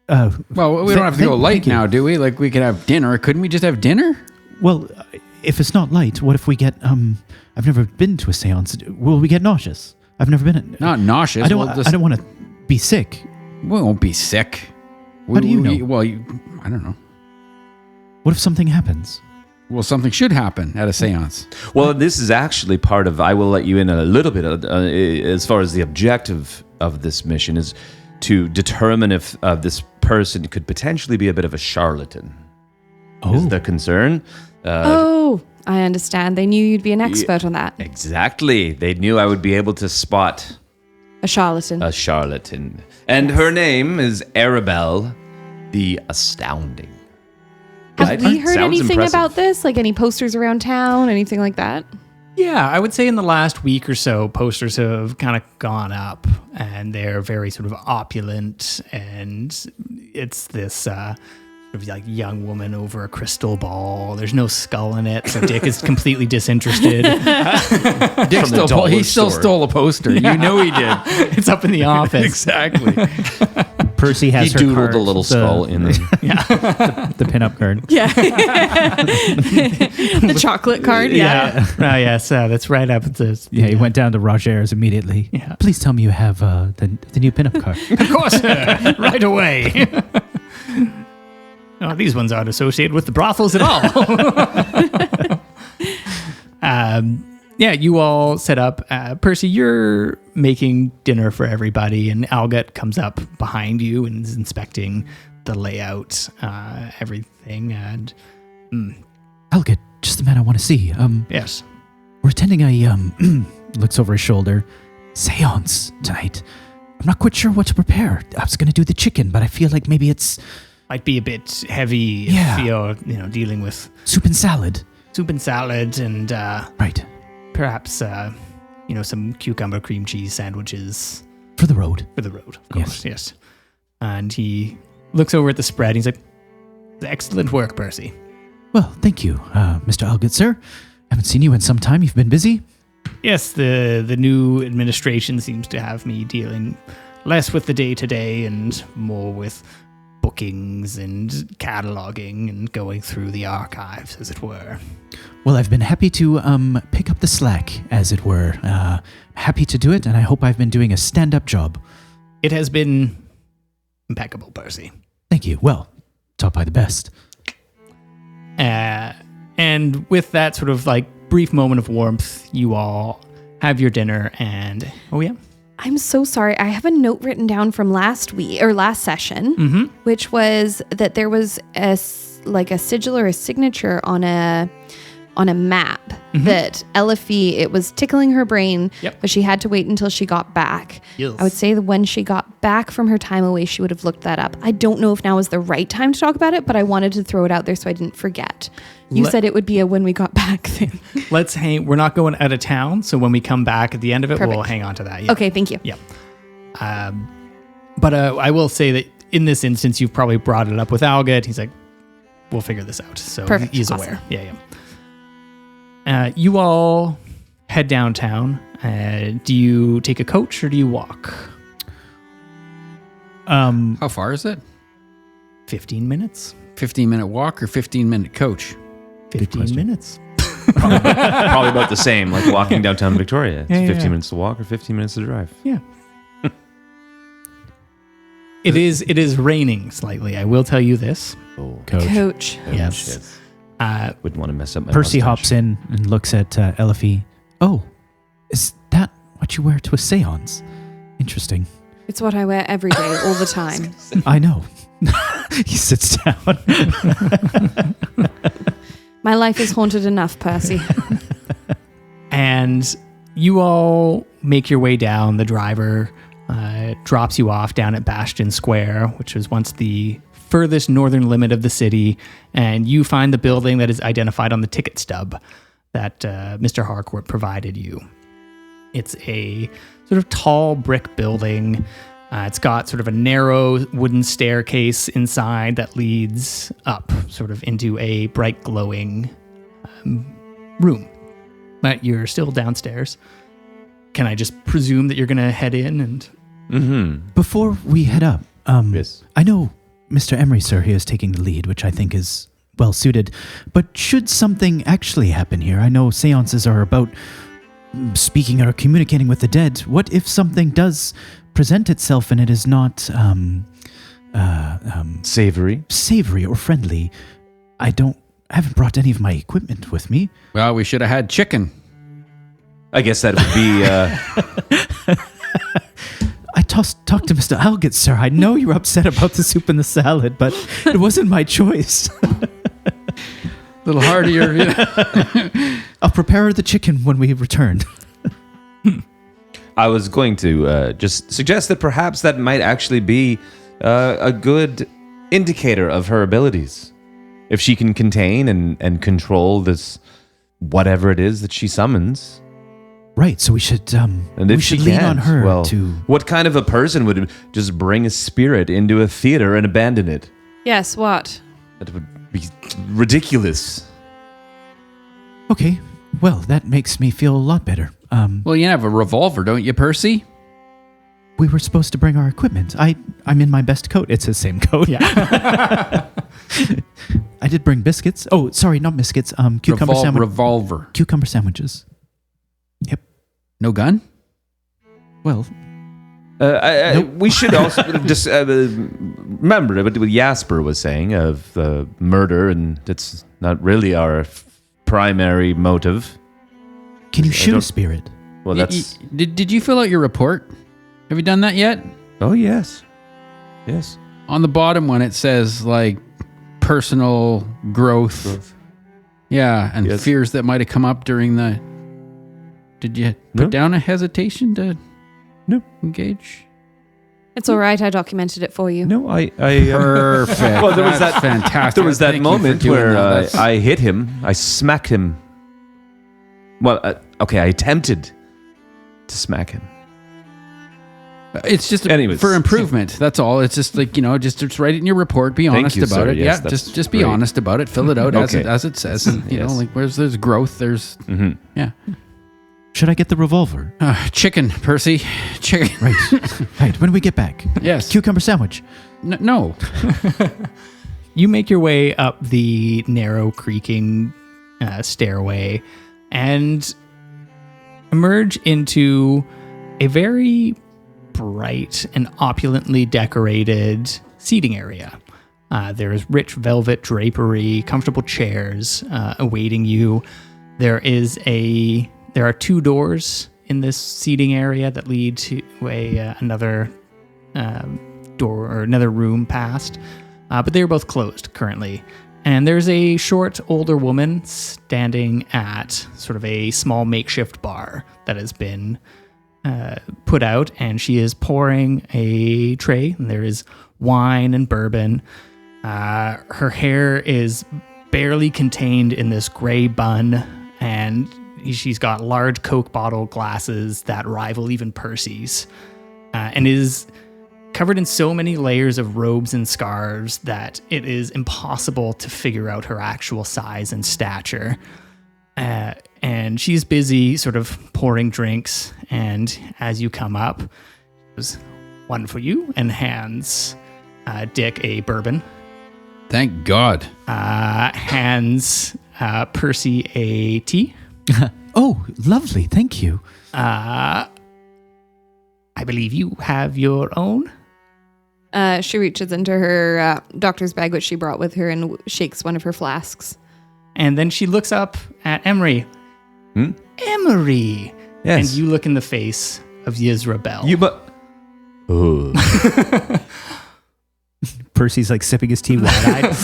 Well, we don't have to go light now, do we? Like, we could have dinner. Couldn't we just have dinner? Well, if it's not light, what if we get I've never been to a seance. Will we get nauseous? I've never been. Not nauseous. I don't want to be sick. We won't be sick. How do you know? I don't know. What if something happens? Well, something should happen at a seance. well, this is actually part of. I will let you in a little bit as far as the objective of this mission is to determine if this person could potentially be a bit of a charlatan. Is the concern? I understand. They knew you'd be an expert on that. Exactly. They knew I would be able to spot A charlatan. a charlatan. And her name is Arabelle the Astounding. Have we heard Sounds anything impressive. about this? Like any posters around town, anything like that? Yeah, I would say in the last week or so, posters have kind of gone up, and they're very sort of opulent, and it's this sort of like young woman over a crystal ball. There's no skull in it, so Dick is completely disinterested. Dick he still stole a poster. You know he did. It's up in the office. Exactly. Percy has He her doodled card, a little skull in the. the pinup card. Yeah. The chocolate card. Yeah. Oh, yes, that's right up at this. Yeah, he went down to Roger's immediately. Yeah. Please tell me you have the new pinup card. Of course, right away. Oh, these ones aren't associated with the brothels at all. Yeah, you all set up. Percy, you're making dinner for everybody, and Algut comes up behind you and is inspecting the layout, everything. And Algut, just the man I want to see. yes, We're attending a looks over his shoulder, seance tonight. I'm not quite sure what to prepare. I was going to do the chicken, but I feel like maybe it's might be a bit heavy Yeah. if you're, dealing with soup and salad. soup and salad and Right. perhaps, some cucumber cream cheese sandwiches For the road. for the road, of course, yes. And he looks over at the spread and he's like, excellent work, Percy. Well, thank you, Mr. Algut, sir. Haven't seen you in some time. You've been busy. Yes, the new administration seems to have me dealing less with the day-to-day and more with bookings and cataloging and going through the archives, as it were. Well, I've been happy to pick up the slack, as it were. Happy to do it, and I hope I've been doing a stand-up job. It has been impeccable, Percy. Thank you. Well, taught by the best. And with that sort of like brief moment of warmth, you all have your dinner and, oh yeah? I'm so sorry. I have a note written down from last session, which was that there was a sigil or a signature on a on a map that Elofe, it was tickling her brain, but she had to wait until she got back. Yes. I would say that when she got back from her time away, she would have looked that up. I don't know if now is the right time to talk about it, but I wanted to throw it out there so I didn't forget. You said it would be a when we got back thing. Let's hang. We're not going out of town, so when we come back at the end of it, we'll Perfect. hang on to that. Yeah. Okay, thank you. Yeah. But I will say that in this instance, you've probably brought it up with Alga. He's like, we'll figure this out. So Perfect. he's Awesome. aware. Yeah. You all head downtown. Do you take a coach or do you walk? How far is it? 15 minutes. 15-minute walk or 15-minute coach? 15 minutes. Probably about the same, like walking downtown Victoria. It's Yeah, 15 yeah. minutes to walk or 15 minutes to drive. Yeah. It is raining slightly. I will tell you this. Oh, Coach. Yes. Wouldn't want to mess up my Percy mustache. hops in and looks at Elofe. Oh, is that what you wear to a seance? Interesting. It's what I wear every day, all the time. I know. He sits down. My life is haunted enough, Percy. And you all make your way down. The driver drops you off down at Bastion Square, which was once the furthest northern limit of the city. And you find the building that is identified on the ticket stub that Mr. Harcourt provided you. It's a sort of tall brick building. It's got sort of a narrow wooden staircase inside that leads up sort of into a bright glowing room. But you're still downstairs. Can I just presume that you're going to head in and... Before we head up, Yes. I know Mr. Emery, sir, here is taking the lead, which I think is well suited. But should something actually happen here, I know seances are about speaking or communicating with the dead. What if something does present itself and it is not Savory. savory or friendly? I haven't brought any of my equipment with me. Well, we should have had chicken. I guess that would be... I talked to Mr. Algett, sir. I know you're upset about the soup and the salad, but it wasn't my choice. A little heartier. I'll prepare the chicken when we return. I was going to just suggest that perhaps that might actually be a good indicator of her abilities. If she can contain and control this whatever it is that she summons. Right, so we should And we if she should lean can't, on her well, to. what kind of a person would just bring a spirit into a theater and abandon it? Yes, what? That would be ridiculous. Okay, well, that makes me feel a lot better. Well, you have a revolver, don't you, Percy? We were supposed to bring our equipment. I'm in my best coat. It's the same coat. Yeah. I did bring biscuits. Oh, sorry, not biscuits. Cucumber Revolver. Cucumber sandwiches. Yep. No gun? Well, We should also just remember what Jasper was saying of murder, and it's not really our primary motive. can you I shoot a don't- spirit? Well, that's... Did you fill out your report? Have you done that yet? Oh, yes. Yes. On the bottom one, it says, like, personal growth. Yeah, and Yes. fears that might have come up during the... Did you put No. down a hesitation to No. engage? It's all right. I documented it for you. No, I Perfect. Well, there was That's that fantastic. There was that Thank you for moment doing where that. That's- I hit him. I smacked him. Well, okay, I attempted to smack him. It's just Anyways. for improvement. That's all. It's just like, just write it in your report. Be Thank honest you, about sir. it. Yes, Yeah, that's just be great. honest about it. Fill it out Okay. as it says. And, Yes. like where's there's growth, there's yeah. Should I get the revolver? Chicken, Percy. Chicken. Right, when we get back. Yes. Cucumber sandwich. No. You make your way up the narrow, creaking stairway and emerge into a very bright and opulently decorated seating area. There is rich velvet drapery, comfortable chairs awaiting you. There are two doors in this seating area that lead to another door or another room past, but they are both closed currently. And there's a short, older woman standing at sort of a small makeshift bar that has been put out, and she is pouring a tray, and there is wine and bourbon. Her hair is barely contained in this gray bun, and she's got large Coke bottle glasses that rival even Percy's, and is covered in so many layers of robes and scarves that it is impossible to figure out her actual size and stature. And she's busy sort of pouring drinks, and as you come up, there's one for you, and hands Dick a bourbon. Thank God. Hands Percy a tea. Oh, lovely. Thank you. I believe you have your own. She reaches into her doctor's bag, which she brought with her, and shakes one of her flasks. And then she looks up at Emery. Emery! Yes. And you look in the face of Yisrabel. Percy's like sipping his tea wide-eyed.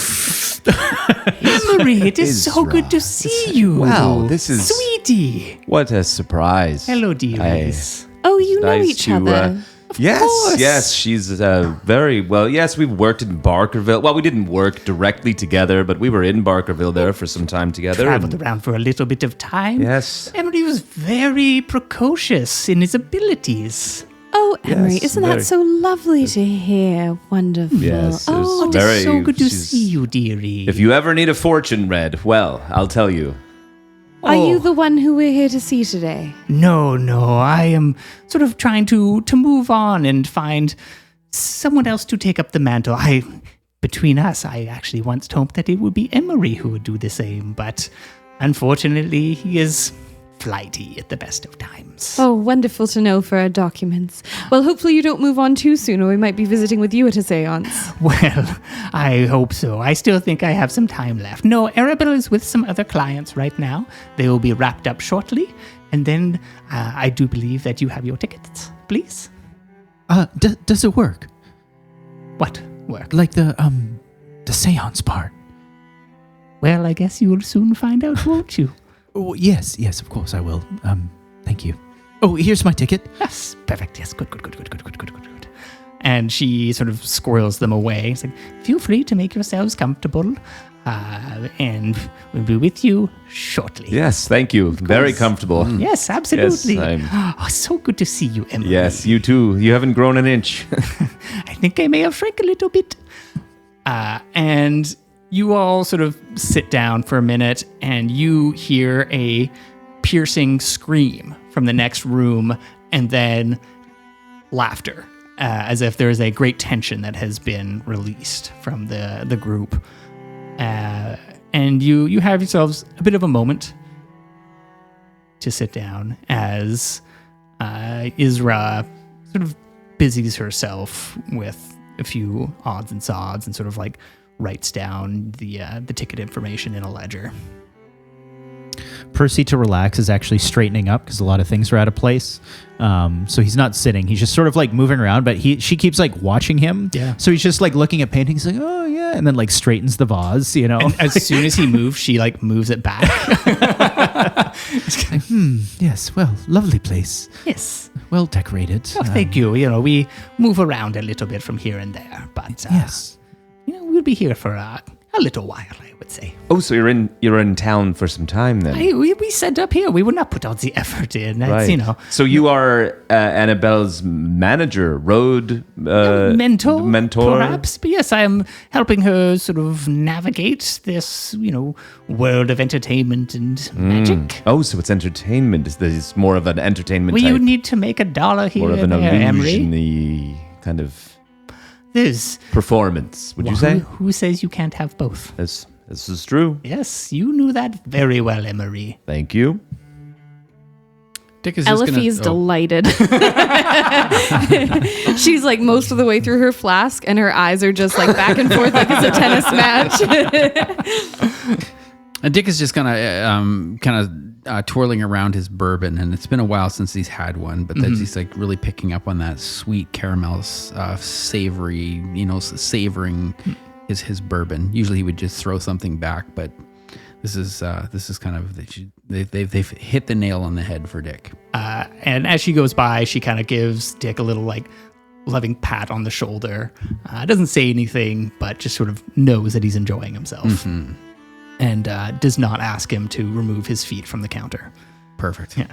Emery, it is so good to see you. Wow, this is... Sweetie. What a surprise. Hello, dearies. Oh, you know Nice each to, other. Yes, she's very well. Yes, we've worked in Barkerville. Well, we didn't work directly together, but we were in Barkerville there for some time together. Traveled around for a little bit of time. Yes. Emery was very precocious in his abilities. Oh, Emery, Yes, isn't very- that so lovely to hear? Wonderful. Yes, it was Oh, It is very- so good to she's- see you, dearie. If you ever need a fortune read, well, I'll tell you. are you Oh. the one who we're here to see today? No, I am sort of trying to move on and find someone else to take up the mantle. Between us, I actually once hoped that it would be Emery who would do the same, but unfortunately, he is flighty at the best of times. Oh, wonderful to know for our documents. Well, hopefully you don't move on too soon, or we might be visiting with you at a seance. Well, I hope so. I still think I have some time left. No, Arabelle is with some other clients right now. They will be wrapped up shortly, and then I do believe that you have your tickets, please. Does it work? What work? Like the seance part? Well, I guess you will soon find out, won't you? Oh, yes, of course I will. Thank you. Oh, here's my ticket. Yes, perfect. Yes, good. And she sort of squirrels them away. It's like, feel free to make yourselves comfortable, and we'll be with you shortly. Yes, thank you. Very comfortable. Yes, absolutely. Yes, oh, so good to see you, Emery. Yes, you too. You haven't grown an inch. I think I may have shrank a little bit. And you all sort of sit down for a minute, and you hear a piercing scream from the next room, and then laughter, as if there is a great tension that has been released from the group. And you have yourselves a bit of a moment to sit down as Isra sort of busies herself with a few odds and sods and sort of like writes down the ticket information in a ledger. Percy, to relax, is actually straightening up because a lot of things are out of place. So he's not sitting. He's just sort of like moving around, but she keeps like watching him. Yeah. So he's just like looking at paintings like, oh yeah. And then like straightens the vase, you know. And as soon as he moves, she like moves it back. Yes, well, lovely place. Yes. Well decorated. Oh, thank you. You know, we move around a little bit from here and there, but Yes. you know, we'll be here for a little while, I would say. Oh, so you're in town for some time then? We set up here. We would not put all the effort in. That's, you know. So you are Annabelle's manager, road mentor, perhaps. But yes, I am helping her sort of navigate this, you know, world of entertainment and magic. Oh, so it's entertainment. It's more of an entertainment Well, type. you need to make $1 here more of an and there, Emery. illusion-y kind of This. performance, would you Well, say? Who says you can't have both? This is true. Yes, you knew that very well, Emery. Thank you. Dick is just Elofe is delighted. She's like most of the way through her flask, and her eyes are just like back and forth like it's a tennis match. And Dick is just kind of twirling around his bourbon, and it's been a while since he's had one, but then he's like really picking up on that sweet caramel, savory, you know, savoring his bourbon. Usually he would just throw something back, but this is kind of they've hit the nail on the head for Dick. And as she goes by, she kind of gives Dick a little like loving pat on the shoulder. Doesn't say anything, but just sort of knows that he's enjoying himself. And does not ask him to remove his feet from the counter. Perfect. Yeah.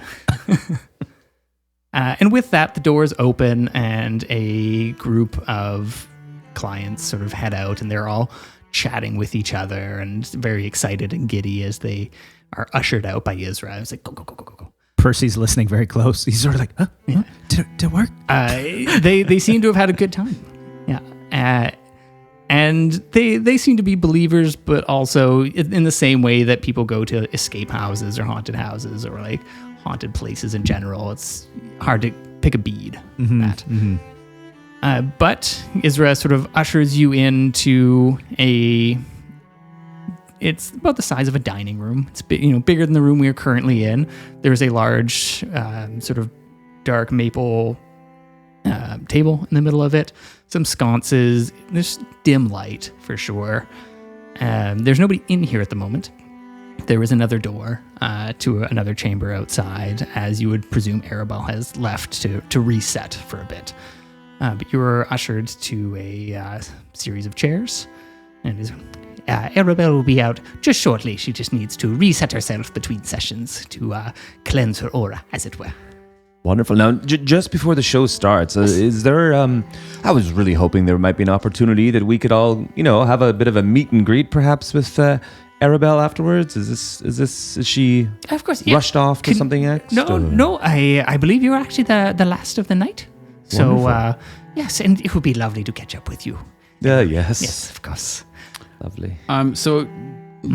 And with that, the doors open and a group of clients sort of head out, and they're all chatting with each other and very excited and giddy as they are ushered out by Isra. It's like, go, go, go, go, go, go. Percy's listening very close. He's sort of like, huh? Yeah. Did it work? They seem to have had a good time. Yeah. And they seem to be believers, but also in the same way that people go to escape houses or haunted houses or like haunted places in general. It's hard to pick a bead from that. But Isra sort of ushers you into it's about the size of a dining room. It's bigger than the room we are currently in. There's a large sort of dark maple table in the middle of it. Some sconces. There's dim light for sure. There's nobody in here at the moment. There is another door to another chamber outside, as you would presume Arabelle has left to reset for a bit. But you were ushered to a series of chairs, and Arabelle will be out just shortly. She just needs to reset herself between sessions to cleanse her aura, as it were. Wonderful. Now, just before the show starts, is there? I was really hoping there might be an opportunity that we could all, have a bit of a meet and greet, perhaps with Arabelle afterwards. Is she? Of course, rushed off to something next? No. I believe you're actually the last of the night. So yes, and it would be lovely to catch up with you. Yes. Yes, of course. Lovely. So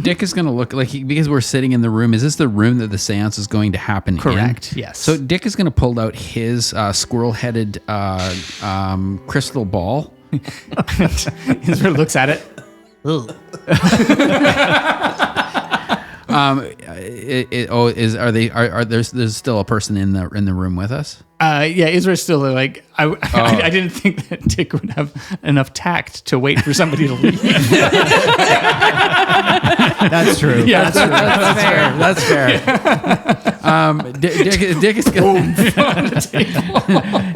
Dick is going to look like because we're sitting in the room. Is this the room that the seance is going to happen in? Correct. Yes. So Dick is going to pull out his squirrel-headed crystal ball. Israel looks at it. There's still a person in the room with us? Yeah, Israel's still like, I didn't think that Dick would have enough tact to wait for somebody to leave. That's true. Yeah, That's fair.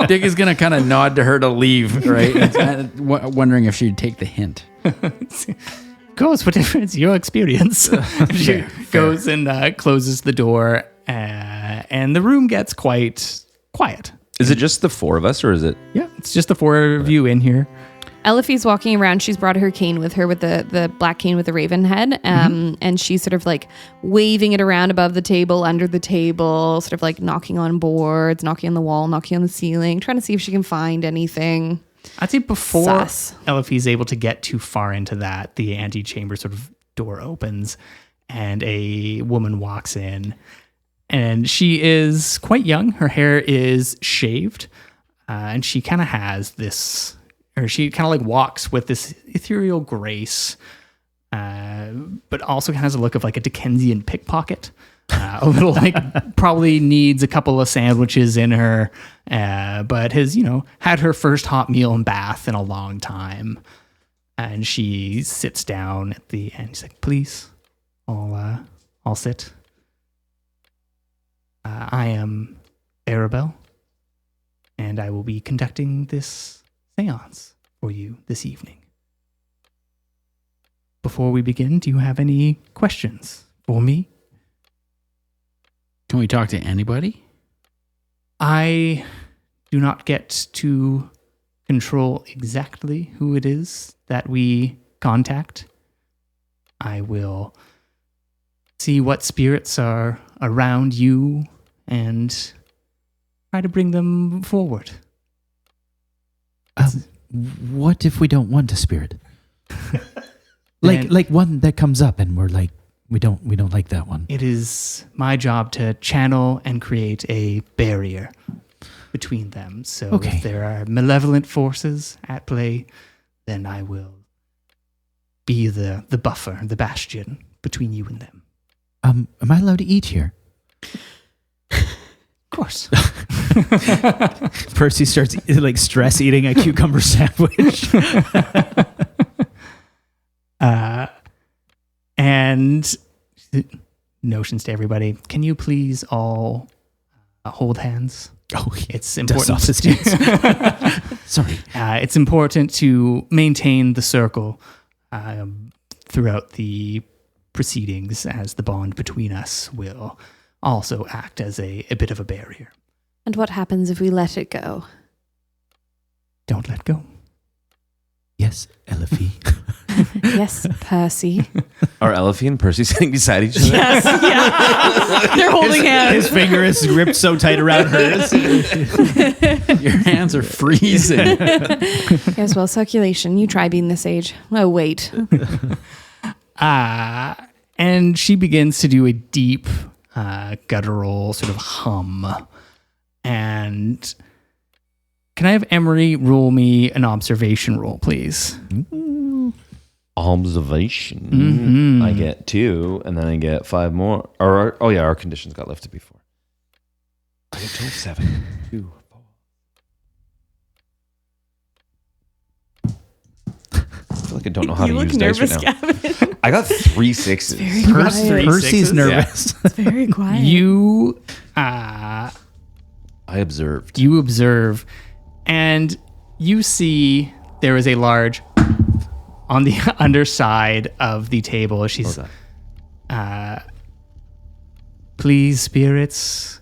Dick is gonna kind of nod to her to leave, right? And wondering if she'd take the hint. Of course, whatever it's your experience. She goes and closes the door, and the room gets quite quiet. Is it just the four of us, or is it? Yeah, it's just the four of you in here. Elofe's walking around. She's brought her cane with her, with the black cane with the raven head. And she's sort of like waving it around above the table, under the table, sort of like knocking on boards, knocking on the wall, knocking on the ceiling, trying to see if she can find anything. I'd say before Sus. Elofe's able to get too far into that, the antechamber sort of door opens and a woman walks in. And she is quite young. Her hair is shaved. And she kind of has this, or she kind of like walks with this ethereal grace, but also kind of has a look of like a Dickensian pickpocket. A little like probably needs a couple of sandwiches in her, but has, had her first hot meal and bath in a long time. And she sits down at the end. She's like, please, I'll sit. I am Arabelle, and I will be conducting this seance for you this evening. Before we begin, do you have any questions for me? Can we talk to anybody? I do not get to control exactly who it is that we contact. I will see what spirits are around you and try to bring them forward. What if we don't want a spirit? like one that comes up and we're like, we don't like that one. It is my job to channel and create a barrier between them. So if there are malevolent forces at play, then I will be the buffer, the bastion between you and them. Am I allowed to eat here? Of course. Percy starts like stress eating a cucumber sandwich. And notions to everybody. Can you please all hold hands? Oh, It's Dust off his important. hands. Sorry. It's important to maintain the circle throughout the proceedings, as the bond between us will also act as a bit of a barrier. And what happens if we let it go? Don't let go. Yes, Elofe. Yes, Percy. Are Elofe and Percy sitting beside each other? Yes, yeah. They're holding hands. His finger is gripped so tight around hers. Your hands are freezing. Yes, well, circulation. You try being this age. Oh, wait. And she begins to do a deep, guttural sort of hum. And can I have Emery roll me an observation roll, please? Observation. I get 2, and then I get 5 more. Our conditions got lifted before. I get 12, 7, 2, 4. I feel like I don't know how to use dice right now. Gavin. I got 3 6s. Percy's nervous. It's very quiet. You I observed. you observe, and you see there is a large on the underside of the table. She's please, spirits,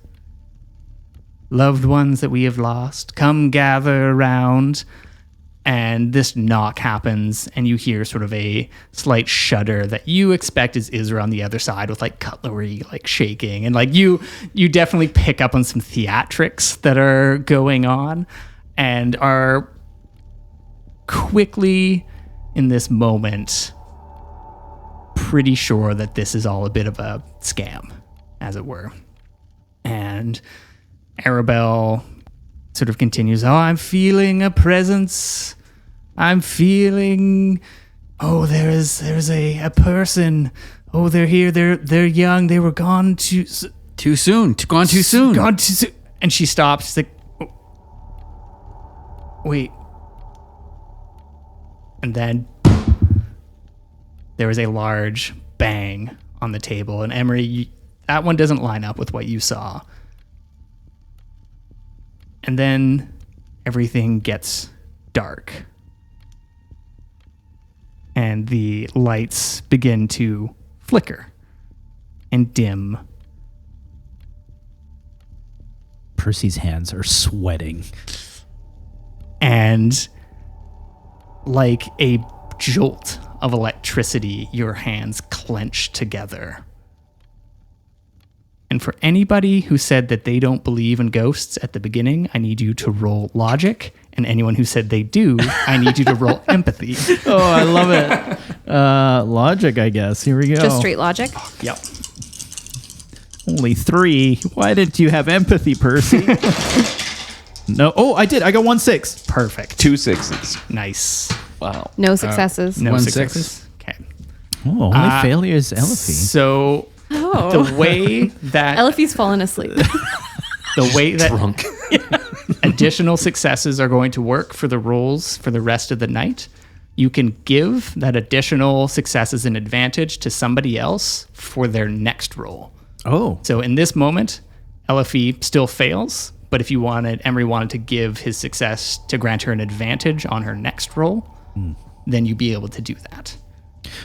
loved ones that we have lost, come gather around. And this knock happens, and you hear sort of a slight shudder that you expect is Isra on the other side, with like cutlery like shaking, and like you definitely pick up on some theatrics that are going on, and are quickly in this moment pretty sure that this is all a bit of a scam, as it were. And Arabelle sort of continues, oh, I'm feeling a presence. I'm feeling, oh, there's a person. Oh, they're here. They're young. They were gone Too soon. Gone too soon. Gone too soon. And she stops. She's like, oh, wait. And then there was a large bang on the table. And Emery, that one doesn't line up with what you saw. And then everything gets dark. And the lights begin to flicker and dim. Percy's hands are sweating. And like a jolt of electricity, your hands clench together. And for anybody who said that they don't believe in ghosts at the beginning, I need you to roll logic. And anyone who said they do, I need you to roll empathy. Oh, I love it. Logic, I guess. Here we go. Just straight logic. Yep. Only 3. Why didn't you have empathy, Percy? No. Oh, I did. I got 1 6. Perfect. 2 6s. Nice. Wow. No successes. No 1 successes. Okay. Oh, only failure is Elofe. So Oh. the way that Elofe's fallen asleep. the way that Drunk. additional successes are going to work for the rolls for the rest of the night, you can give that additional success as an advantage to somebody else for their next roll. Oh. So in this moment, Elofe still fails, but if you Emery wanted to give his success to grant her an advantage on her next roll, then you'd be able to do that.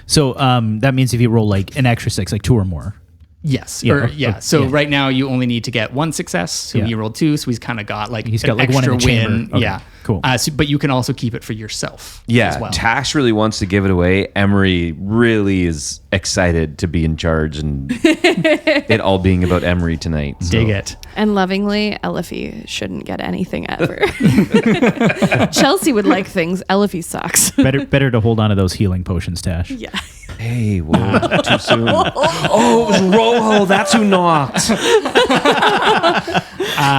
So that means if you roll like an extra 6, like 2 or more. Yes. Yeah, So yeah. right now you only need to get 1 success. So Yeah. he rolled 2. So he's kind of got like He's an got, like, one in extra the chamber. win. Okay, Yeah. cool. But you can also keep it for yourself. Yeah, As well. Tash really wants to give it away. Emery really is excited to be in charge and it all being about Emery tonight. So. Dig it. And lovingly, Elofe shouldn't get anything ever. Chelsea would like things. Elofe sucks. Better to hold on to those healing potions, Tash. Yeah. Hey, whoa, too soon. Oh, it was Rojo. That's who knocked.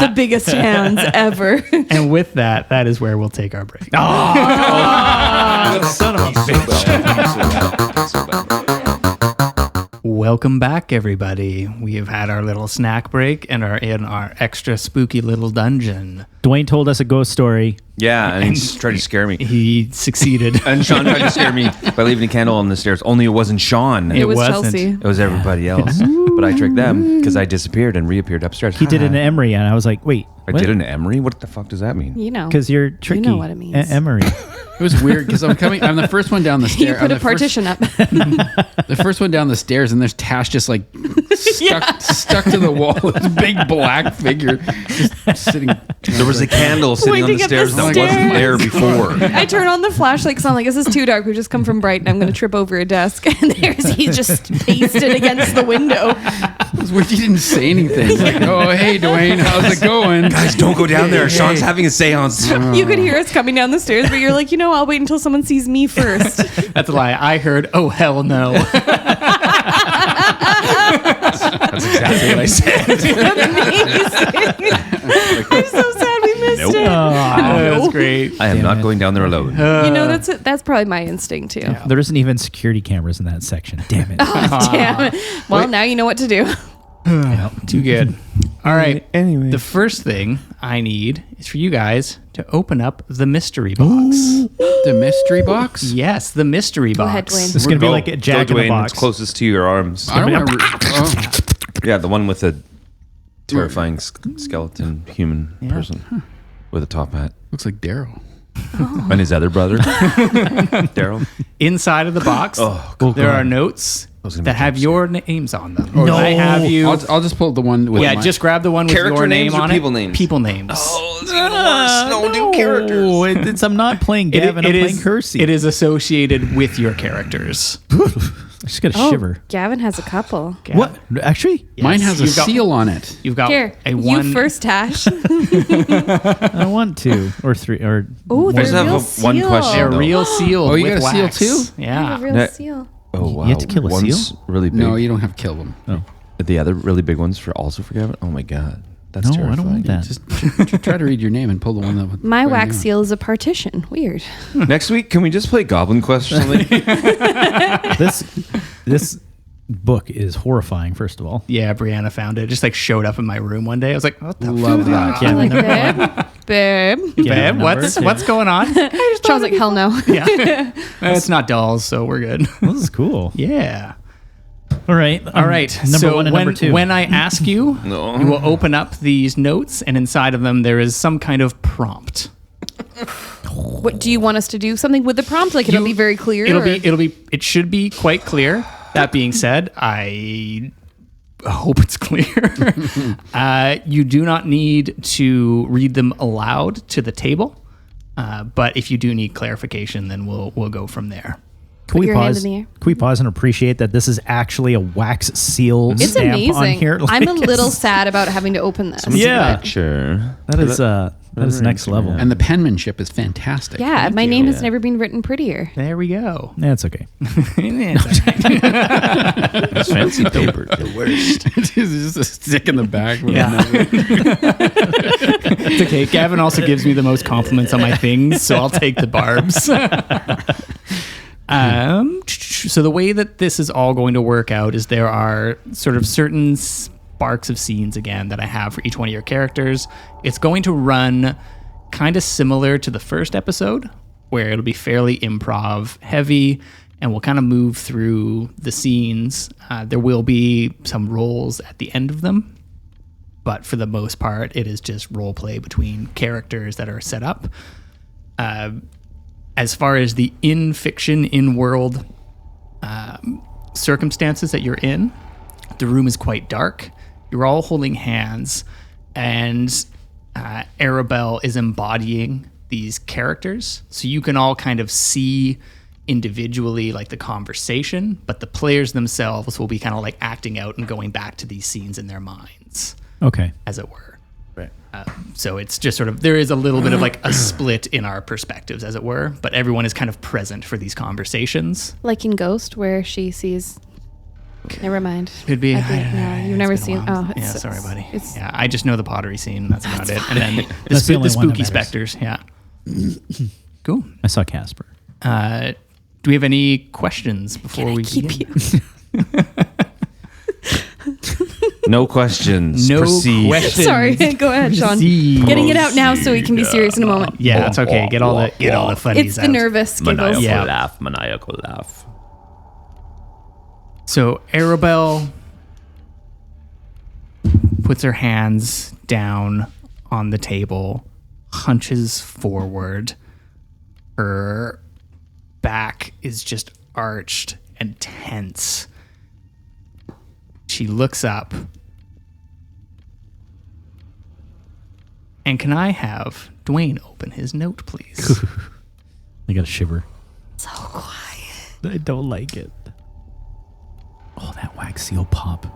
The biggest hands ever. And with that, that is where we'll take our break. Son of a Welcome back, everybody. We have had our little snack break and are in our extra spooky little dungeon. Dwayne told us a ghost story. Yeah, and he tried to scare me. He succeeded. And Sean tried to scare me by leaving a candle on the stairs. Only it wasn't Sean. It was wasn't. Chelsea. It was everybody else. But I tricked them because I disappeared and reappeared upstairs. He did an Emery, and I was like, wait. I did an Emery? What the fuck does that mean? You know. Because you're tricky. know what it means. Emery. It was weird because I'm the first one down the You stairs. put a partition up. The first one down the stairs, and there's Tash just like stuck to the wall. This big black figure just sitting. There was a candle sitting on the Pointing at the stairs that wasn't there before. I turn on the flashlight because I'm like, this is too dark. We just come from Brighton. I'm going to trip over a desk. And he's just pasted against the window. It was weird. He didn't say anything. Like, oh, hey, Dwayne, how's it going? Guys, don't go down there. Sean's having a seance. You could hear us coming down the stairs, but you're like, I'll wait until someone sees me first. That's a lie. I heard, oh, hell no. That's exactly what I said. Amazing. I'm so sad we missed Nope. it. That's great. I am not going down there alone. That's probably my instinct too. There isn't even security cameras in that section. Damn it. Damn it. Well, now you know what to do. Too good. All right. Anyway. The first thing I need is for you guys to open up the mystery box. The mystery box? Yes, the mystery box. ahead, Dwayne. This is going to be like a Jack in the Dwayne, Box. it's closest to your arms. I don't want to. Yeah, the one with the terrifying skeleton human person with a top hat. Looks like Daryl. And his other brother, Daryl. Inside of the box, there are notes that have your names on them. No. I have you. I'll just pull the one with my- Just grab the one with Character your name names or on people it. names? People names. Oh, it's even worse. No, do characters. I'm not playing Gavin. I'm playing Percy. It is associated with your characters. I just got a shiver. Gavin has a couple. What? Actually? Mine has a You've got- seal on it. You've got Here, a one. you first, Tash. I want 2 or 3 or. Oh, I just there's have real one seal. question. a real seal. Oh, you with got a seal wax. too? I Yeah. have a real No. seal. Oh, wow. You have to kill a One's seal? really big. No, you don't have to kill them. The other really big ones for also for Gavin? Oh, my God. That's No, I terrifying. don't want that. Just try to read your name and pull the one that. My wax seal is a partition. Weird. Next week, can we just play Goblin Quest or something? This book is horrifying. First of all, Yeah, Brianna found it. It just like showed up in my room one day. I was like, what the Love that. yeah, Like, number babe. Babe, number. what's going on? Sean's like, hell no. Yeah. It's not dolls, so we're good. This is cool. Yeah. All right, All right. Number so 1 and number 2. when I ask you, No. you will open up these notes, and inside of them there is some kind of prompt. What do you want us to do? Something with the prompt? Like it'll be very clear? It should be quite clear. That being said, I hope it's clear. You do not need to read them aloud to the table. But if you do need clarification, then we'll go from there. Can we your hand pause? in the air. Can we pause and appreciate that this is actually a wax seal It's stamp on amazing. here? I'm a Like, little sad about having to open this. Yeah. Sure. That is next level. And the penmanship is fantastic. Yeah, my name has never been written prettier. There we go. That's okay. That's fancy paper. The worst. It's just a stick in the back. With Yeah. It's okay. Gavin also gives me the most compliments on my things, so I'll take the barbs. So the way that this is all going to work out is there are sort of certain sparks of scenes again that I have for each one of your characters. It's going to run kind of similar to the first episode, where it'll be fairly improv heavy, and we'll kind of move through the scenes. There will be some roles at the end of them, but for the most part, it is just role play between characters that are set up. As far as the in-fiction, in-world circumstances that you're in, the room is quite dark. You're all holding hands, and Arabelle is embodying these characters. So you can all kind of see individually like the conversation, but the players themselves will be kind of like acting out and going back to these scenes in their minds, Okay. as it were. So it's just sort of, there is a little bit of like a split in our perspectives, as it were, but everyone is kind of present for these conversations. Like in Ghost, where she sees. Never mind. Could be. I think, no, you've never It's been a seen. while. Oh, yeah, it's, sorry, buddy. It's, Yeah, I just know the pottery scene. That's about it. And then That's the only the one that spooky matters. specters. Yeah. Cool. I saw Casper. Do we have any questions before we begin? keep you. No questions. No Proceed. questions. Sorry, go ahead, Sean. Proceed. Getting it out now so we can be serious in a moment. Yeah, it's okay. Get all the funnies It's out. the nervous giggles. Yeah. laugh. Maniacal laugh. So Arabelle puts her hands down on the table, hunches forward. Her back is just arched and tense. She looks up. And can I have Dwayne open his note, please? I got a shiver. So quiet. I don't like it. Oh, that wax seal pop.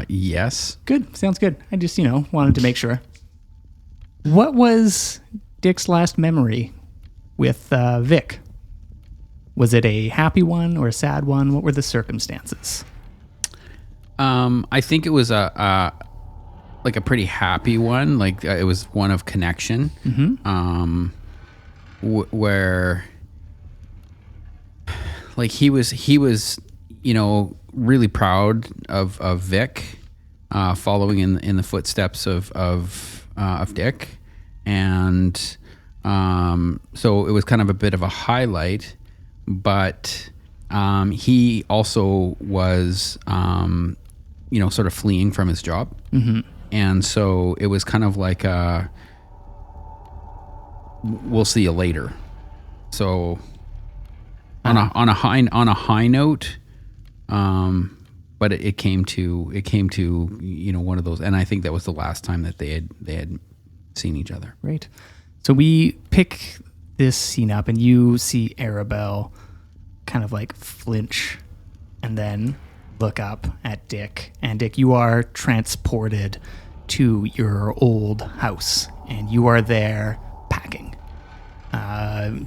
Yes. Good. Sounds good. I just, wanted to make sure. What was Dick's last memory with Vic? Was it a happy one or a sad one? What were the circumstances? I think it was a pretty happy one. Like it was one of connection. Where like he was really proud of Vic, following in the footsteps of Dick, and so it was kind of a bit of a highlight. But he also was sort of fleeing from his job, and so it was kind of like we'll see you later. So on a high note. But it came to one of those, and I think that was the last time that they had seen each other. Right. So we pick this scene up, and you see Arabelle kind of like flinch, and then look up at Dick. And Dick, you are transported to your old house, and you are there packing,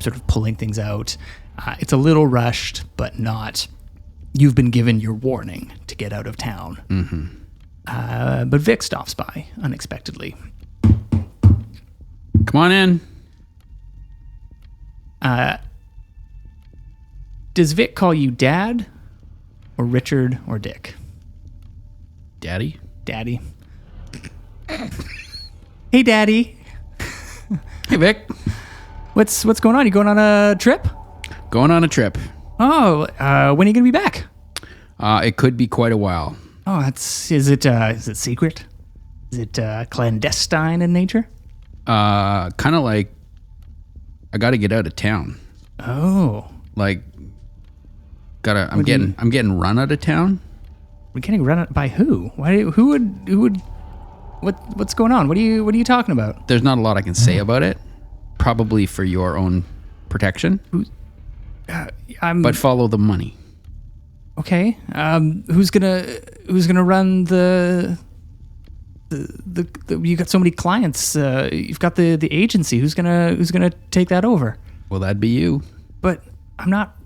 sort of pulling things out. It's a little rushed, but not. You've been given your warning to get out of town. But Vic stops by unexpectedly. Come on in. Does Vic call you Dad or Richard or Dick? Daddy. Daddy. Hey, Daddy. Hey, Vic. What's going on? You going on a trip? Going on a trip. Oh, when are you gonna be back? It could be quite a while. Oh, is it secret? Is it clandestine in nature? Kind of like I got to get out of town. Oh, Like, I'm getting run out of town. we're getting run out by who? Who would? What's going on? What are you talking about? There's not a lot I can say about it. Probably for your own protection. But follow the money. Okay. Who's gonna run the you got so many clients. You've got the agency. Who's gonna take that over? Well, that'd be you. But I'm not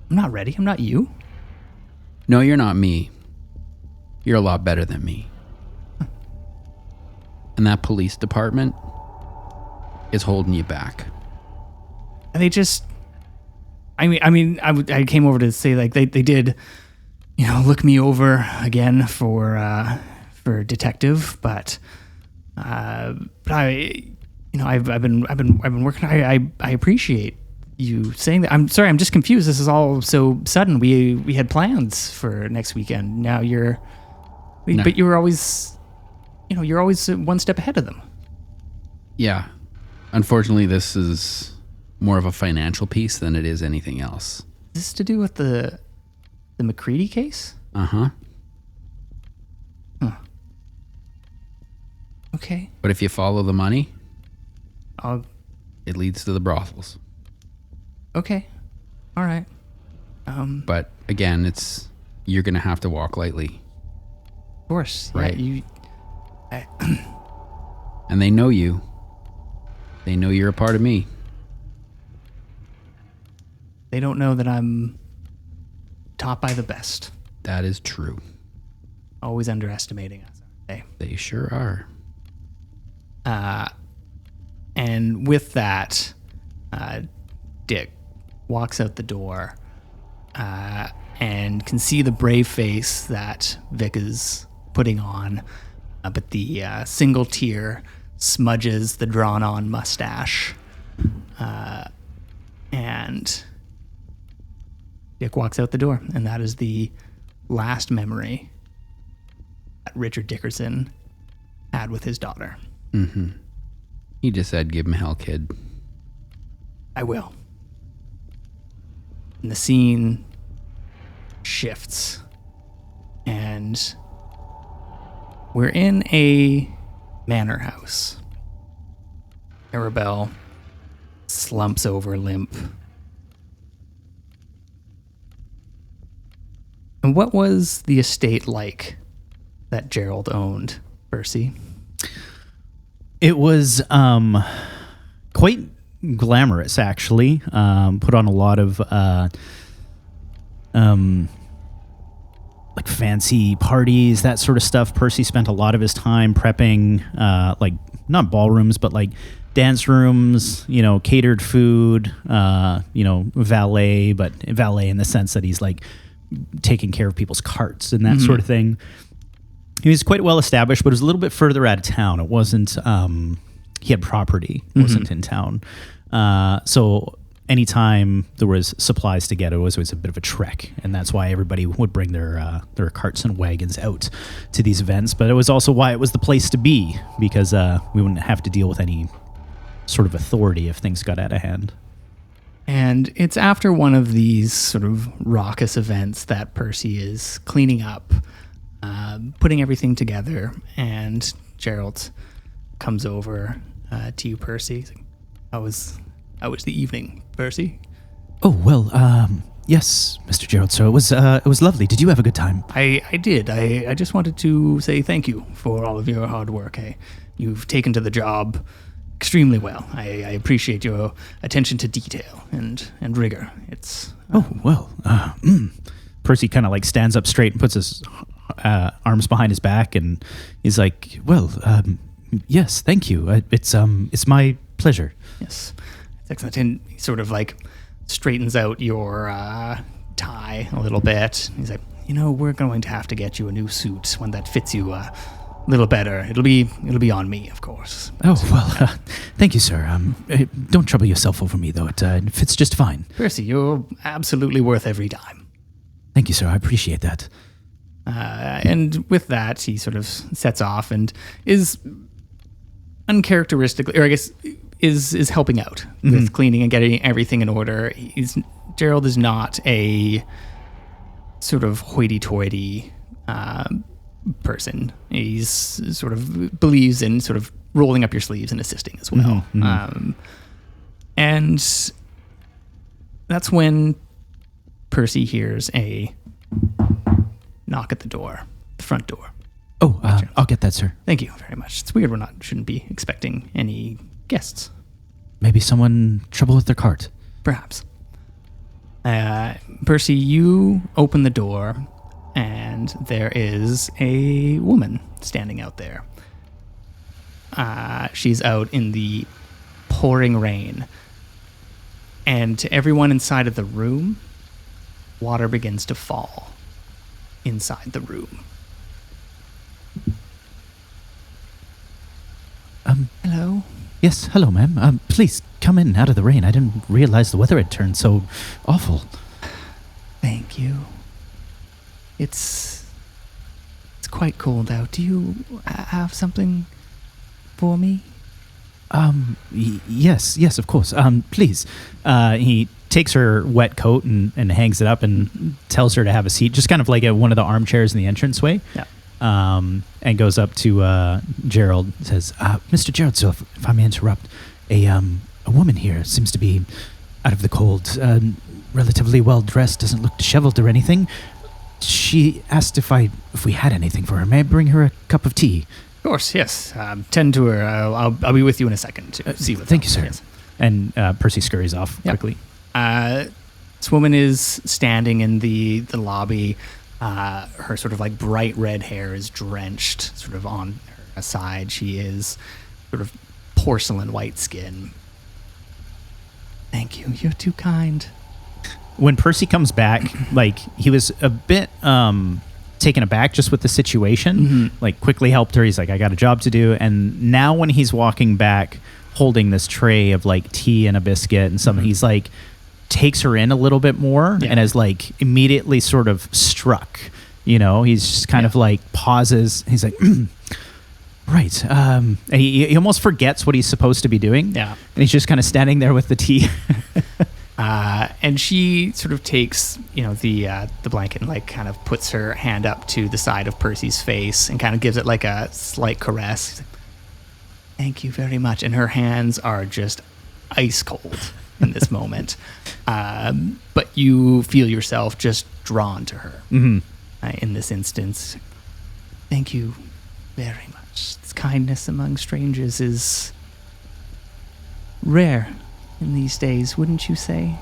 ready. I'm not you. No, you're not me. You're a lot better than me. And that police department is holding you back. And they just. I came over to say like they did, look me over again for detective, but I've been working. I appreciate you saying that. I'm sorry. I'm just confused. This is all so sudden. We had plans for next weekend. Now but you were always, you're always one step ahead of them. Yeah. Unfortunately, this is more of a financial piece than it is anything else. Is this to do with the McCready case? Uh-huh. Huh. Okay. But if you follow the money, I'll. it leads to the brothels. Okay. All right. But again, you're going to have to walk lightly. Of course. Right. Yeah, And they know you. They know you're a part of me. They don't know that I'm taught by the best. That is true. Always underestimating us, aren't they? They sure are. And with that, Dick walks out the door and can see the brave face that Vic is putting on, but the single tear smudges the drawn-on mustache. And Dick walks out the door, and that is the last memory that Richard Dickerson had with his daughter. Mm-hmm. He just said, give him hell, kid. I will. And the scene shifts, and we're in a manor house. Arabelle slumps over limp. And what was the estate like that Gerald owned, Percy? It was quite glamorous, actually. Put on a lot of like fancy parties, that sort of stuff. Percy spent a lot of his time prepping, like not ballrooms, but like dance rooms, catered food, valet, but valet in the sense that he's like taking care of people's carts and that sort of thing. He was quite well established, but it was a little bit further out of town. It wasn't, he had property, wasn't in town. So anytime there was supplies to get, it was always a bit of a trek. And that's why everybody would bring their carts and wagons out to these events. But it was also why it was the place to be, because we wouldn't have to deal with any sort of authority if things got out of hand. And it's after one of these sort of raucous events that Percy is cleaning up, putting everything together, and Gerald comes over to you, Percy. He's like, How was the evening, Percy? Oh, well, yes, Mr. Gerald, sir. It was lovely. Did you have a good time? I did. I just wanted to say thank you for all of your hard work. You've taken to the job extremely well. I appreciate your attention to detail and rigor. It's Percy kind of like stands up straight and puts his arms behind his back, and he's like, "Well, yes, thank you. It's my pleasure." Yes, it's excellent. And he sort of like straightens out your tie a little bit. He's like, we're going to have to get you a new suit, one that fits you a little better. It'll be on me, of course. Oh, well, thank you, sir. Don't trouble yourself over me, though. It fits just fine. Percy, you're absolutely worth every dime. Thank you, sir. I appreciate that. And with that, he sort of sets off and is uncharacteristically, or I guess is helping out with cleaning and getting everything in order. Gerald is not a sort of hoity-toity person. He's sort of believes in sort of rolling up your sleeves and assisting as well. And that's when Percy hears a knock at the door, the front door. Oh, I'll get that, sir. Thank you very much. It's weird. Shouldn't be expecting any guests. Maybe someone trouble with their cart. Perhaps. Percy, you open the door, and there is a woman standing out there. She's out in the pouring rain. And to everyone inside of the room, water begins to fall inside the room. Hello? Yes, hello, ma'am. Please come in out of the rain. I didn't realize the weather had turned so awful. Thank you. It's quite cold out. Do you have something for me? Yes, of course. Please. He takes her wet coat and hangs it up and tells her to have a seat, just kind of like at one of the armchairs in the entranceway. Yeah. And goes up to Gerald and says, Mr. Gerald, so if I may interrupt, a woman here seems to be out of the cold, relatively well dressed, doesn't look disheveled or anything. She asked if we had anything for her. May I bring her a cup of tea? Of course, yes. Tend to her. I'll be with you in a second to see what. Thank you, sir. Yes. And Percy scurries off quickly. This woman is standing in the lobby. Her sort of like bright red hair is drenched sort of on her side. She is sort of porcelain white skin. Thank you. You're too kind. When Percy comes back, like, he was a bit taken aback just with the situation, like, quickly helped her. He's like, I got a job to do. And now when he's walking back holding this tray of, like, tea and a biscuit and something, he's like, takes her in a little bit more and is, like, immediately sort of struck. You know, he's just kind of, like, pauses. He's like, right. And he almost forgets what he's supposed to be doing. Yeah. And he's just kind of standing there with the tea. And she sort of takes, the blanket and, like, kind of puts her hand up to the side of Percy's face and kind of gives it, like, a slight caress. She's like, thank you very much. And her hands are just ice cold in this moment. But you feel yourself just drawn to her in this instance. Thank you very much. This kindness among strangers is rare in these days, wouldn't you say?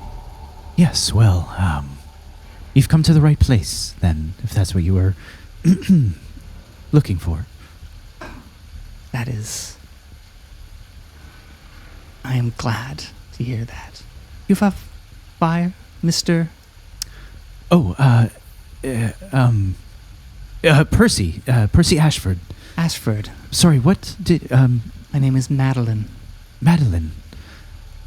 Yes, well, you've come to the right place, then, if that's what you were looking for. That is... I am glad to hear that. You have fire, Mr. Oh, Percy Ashford. Ashford. Sorry, what did, My name is Madeline. Madeline.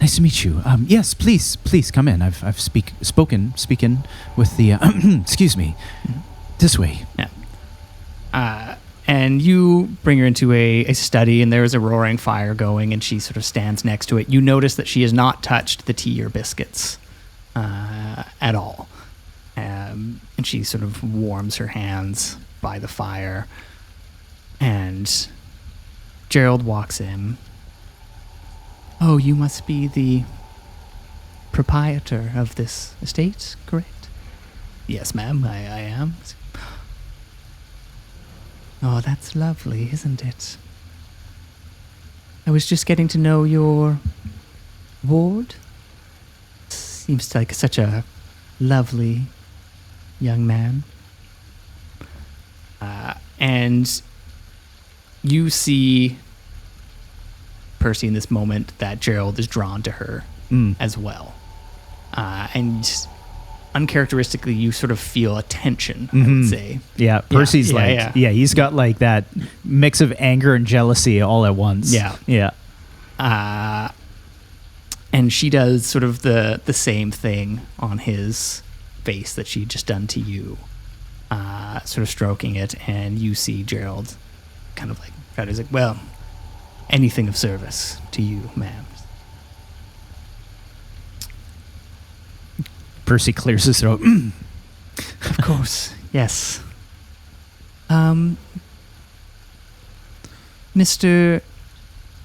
Nice to meet you. Yes, please come in. I've spoken with the, excuse me, this way. Yeah. And you bring her into a study, and there is a roaring fire going, and she sort of stands next to it. You notice that she has not touched the tea or biscuits at all. And she sort of warms her hands by the fire. And Gerald walks in. Oh, you must be the proprietor of this estate, correct? Yes, ma'am, I am. Oh, that's lovely, isn't it? I was just getting to know your ward. Seems like such a lovely young man. And you see Percy in this moment that Gerald is drawn to her as well. And uncharacteristically, you sort of feel a tension, I would say. Yeah, Percy's he's got like that mix of anger and jealousy all at once. Yeah. And she does sort of the same thing on his face that she'd just done to you, sort of stroking it, and you see Gerald kind of like try to, like, well, anything of service to you, ma'am. Percy clears his throat. Of course, yes. Mr.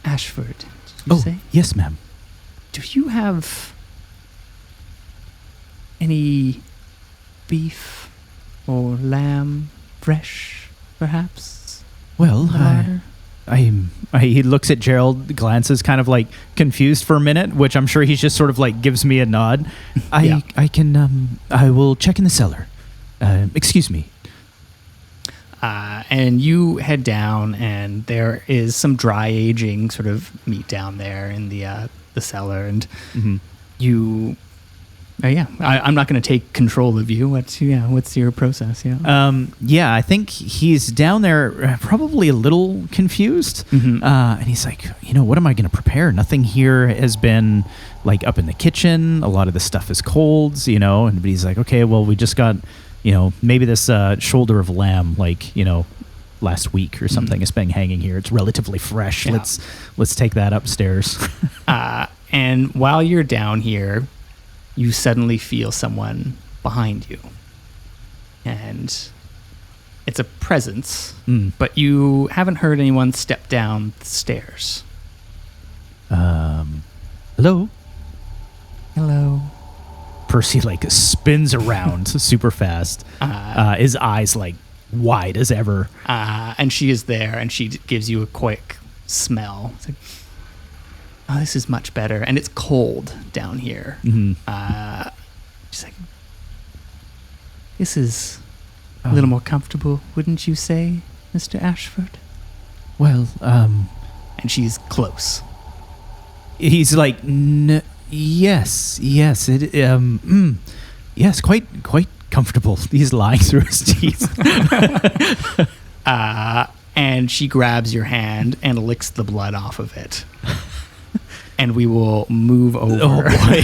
Ashford, did you say? Yes, ma'am. Do you have any beef or lamb fresh, perhaps? Well, he looks at Gerald, glances kind of like confused for a minute, which I'm sure he's just sort of like gives me a nod. I will check in the cellar. Excuse me. And you head down, and there is some dry aging sort of meat down there in the cellar, and you. I'm not going to take control of you. What's your process? I think he's down there probably a little confused. And he's like, what am I going to prepare? Nothing here has been like up in the kitchen. A lot of the stuff is cold, and he's like, okay, well, we just got, maybe this shoulder of lamb, like, last week or something has been hanging here. It's relatively fresh. Yeah. Let's take that upstairs. And while you're down here, you suddenly feel someone behind you. And it's a presence, but you haven't heard anyone step down the stairs. Hello? Hello. Percy like spins around super fast. His eyes like wide as ever. And she is there, and she gives you a quick smell. It's like, oh, this is much better. And it's cold down here. She's like, this is a little more comfortable, wouldn't you say, Mr. Ashford? Well, And she's close. he's like, Yes, it yes, quite comfortable. He's lying through his teeth. And she grabs your hand and licks the blood off of it. And we will move over. Oh boy.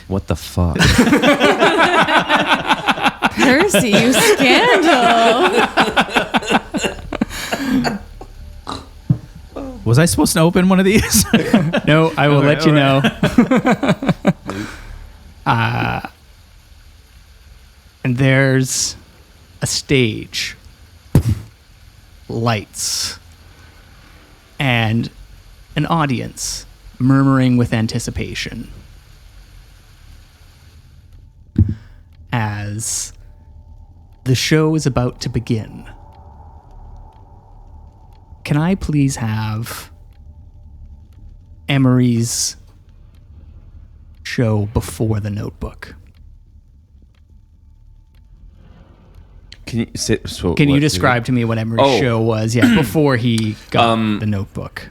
What the fuck? Percy, you scandal. Was I supposed to open one of these? No, I will let you know. And there's a stage, lights, and an audience murmuring with anticipation as the show is about to begin. Can I please have Emery's show before the Notebook? Can you sit? So Can you what- describe to me what Emery's show was? Yeah, before he got the Notebook.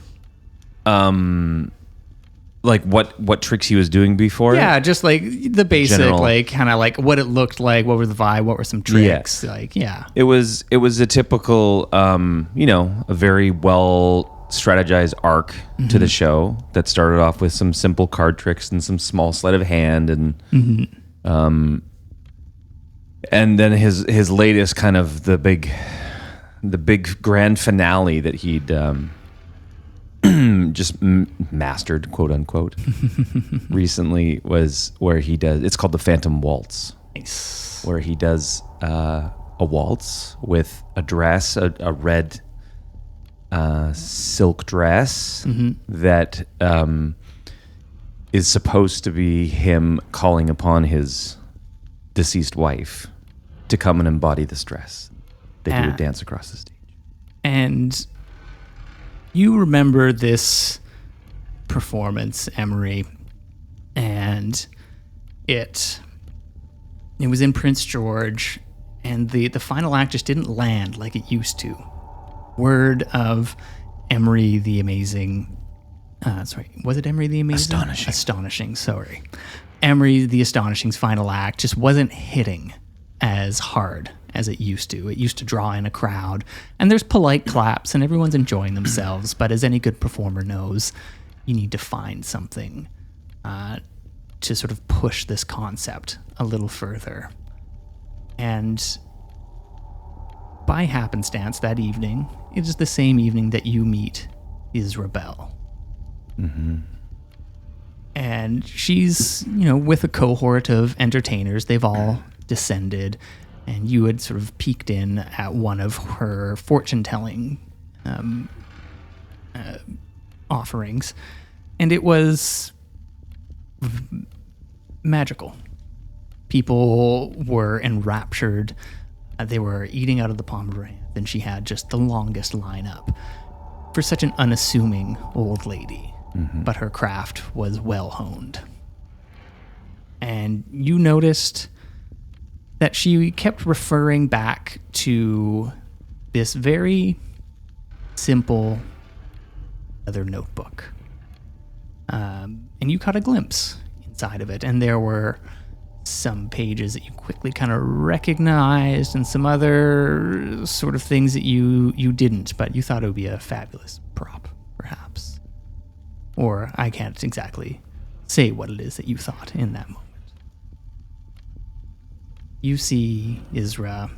Like what tricks he was doing before? Yeah, just like the basic, General. like kind of like what it looked like, what was the vibe, what were some tricks, like It was a typical, a very well strategized arc to the show that started off with some simple card tricks and some small sleight of hand, and then his latest kind of the big grand finale that he'd just mastered, quote unquote, recently was where he does. It's called the Phantom Waltz. nice. Where he does a waltz with a dress, a red silk dress that is supposed to be him calling upon his deceased wife to come and embody this dress. They do a dance across the stage. And you remember this performance, Emery, and it was in Prince George, and the final act just didn't land like it used to. Word of Emery the Amazing. Was it Emery the Amazing? Astonishing, sorry. Emery the Astonishing's final act just wasn't hitting as hard as it used to. It used to draw in a crowd, and there's polite claps, and everyone's enjoying themselves. But as any good performer knows, you need to find something to sort of push this concept a little further. And by happenstance, that evening, it is the same evening that you meet Isabel. And she's, with a cohort of entertainers. They've all descended, and you had sort of peeked in at one of her fortune-telling offerings, and it was magical. People were enraptured. They were eating out of the palm of her hand, and she had just the longest lineup for such an unassuming old lady. But her craft was well honed. And you noticed that she kept referring back to this very simple leather notebook. And you caught a glimpse inside of it, and there were some pages that you quickly kind of recognized and some other sort of things that you didn't, but you thought it would be a fabulous prop, perhaps. Or I can't exactly say what it is that you thought in that moment. You see Isra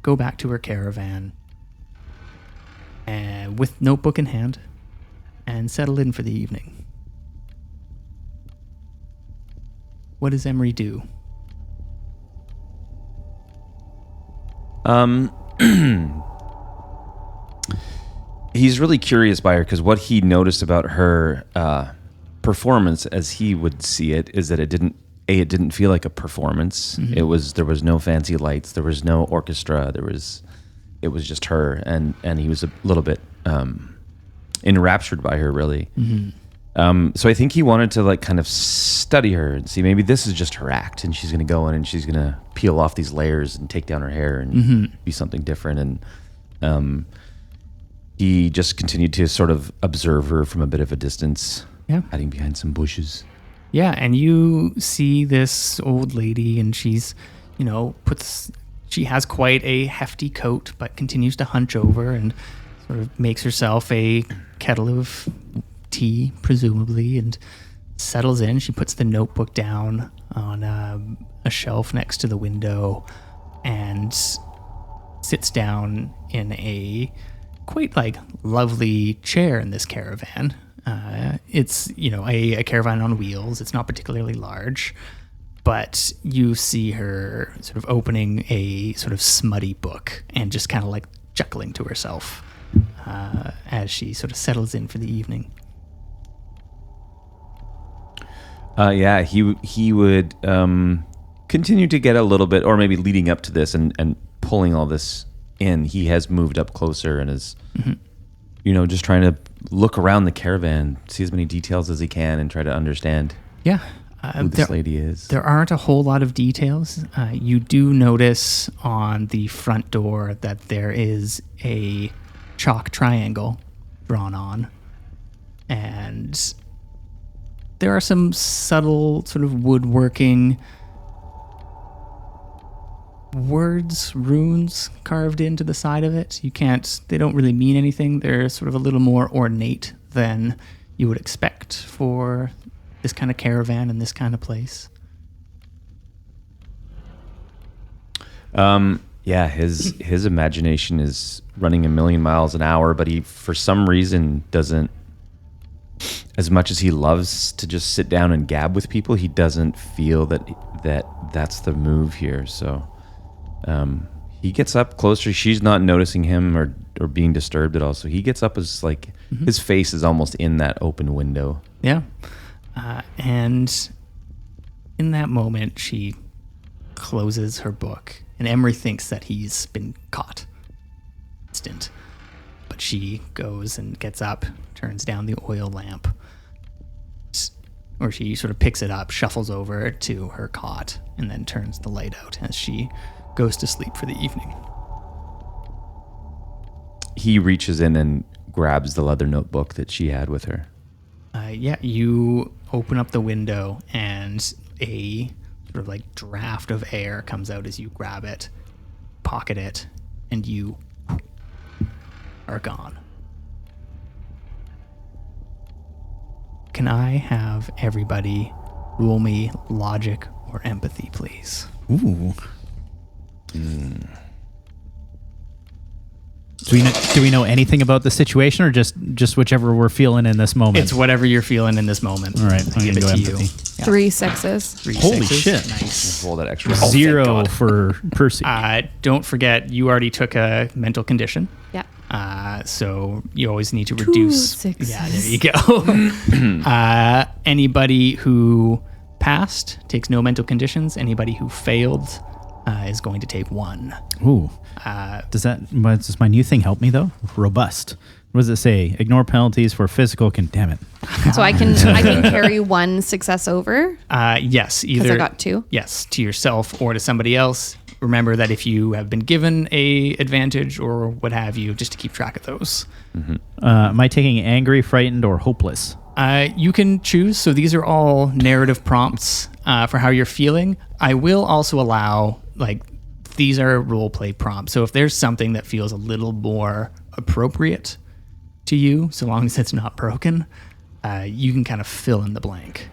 go back to her caravan and with notebook in hand and settle in for the evening. What does Emery do? He's really curious by her because what he noticed about her performance, as he would see it, is that it didn't feel like a performance. There was no fancy lights, there was no orchestra, it was just her, and he was a little bit enraptured by her, really. So I think he wanted to kind of study her and see maybe this is just her act, and she's going to go in and she's going to peel off these layers and take down her hair and be something different. And he just continued to sort of observe her from a bit of a distance, Yeah. hiding behind some bushes. Yeah, and you see this old lady, and she's, she has quite a hefty coat, but continues to hunch over and sort of makes herself a kettle of tea, presumably, and settles in. She puts the notebook down on a shelf next to the window and sits down in a quite lovely chair in this caravan. It's a caravan on wheels. It's not particularly large, but you see her sort of opening a sort of smutty book and just kind of chuckling to herself as she sort of settles in for the evening. He would continue to get a little bit, or maybe leading up to this and pulling all this in, he has moved up closer and is, just trying to look around the caravan, see as many details as he can, and try to understand who this lady is. There aren't a whole lot of details. You do notice on the front door that there is a chalk triangle drawn on, and there are some subtle sort of woodworking words, runes carved into the side of it. They don't really mean anything. They're sort of a little more ornate than you would expect for this kind of caravan and this kind of place. His imagination is running a million miles an hour, but he, for some reason, doesn't, as much as he loves to just sit down and gab with people, he doesn't feel that's the move here. So he gets up closer. She's not noticing him or being disturbed at all. So he gets up as his face is almost in that open window. Yeah. And in that moment, she closes her book, and Emery thinks that he's been caught. Instant. But she goes and gets up, turns down the oil lamp, or she sort of picks it up, shuffles over to her cot, and then turns the light out as she goes to sleep for the evening. He reaches in and grabs the leather notebook that she had with her. You open up the window, and a sort of draft of air comes out as you grab it, pocket it, and you are gone. Can I have everybody roll me logic or empathy, please? Ooh. Do we know anything about the situation, or just whichever we're feeling in this moment? It's whatever you're feeling in this moment. All right, I'll give it to you. empathy. Yeah. 3 sixes. 3 Holy sixes. shit. Nice. Roll that extra. 0 for Percy. Don't forget, you already took a mental condition. Yeah. So you always need to 2 reduce. sixes. Yeah, there you go. Anybody who passed takes no mental conditions. Anybody who failed is going to take 1. Ooh. Does my new thing help me though? Robust. What does it say? Ignore penalties for physical damn it. So I can carry 1 success over Yes, because either I got 2. yes to yourself or to somebody else. Remember that if you have been given a advantage or what have you, just to keep track of those. Am I taking angry, frightened, or hopeless? You can choose. So these are all narrative prompts for how you're feeling. I will also allow, these are role play prompts. So if there's something that feels a little more appropriate to you, so long as it's not broken, you can kind of fill in the blank.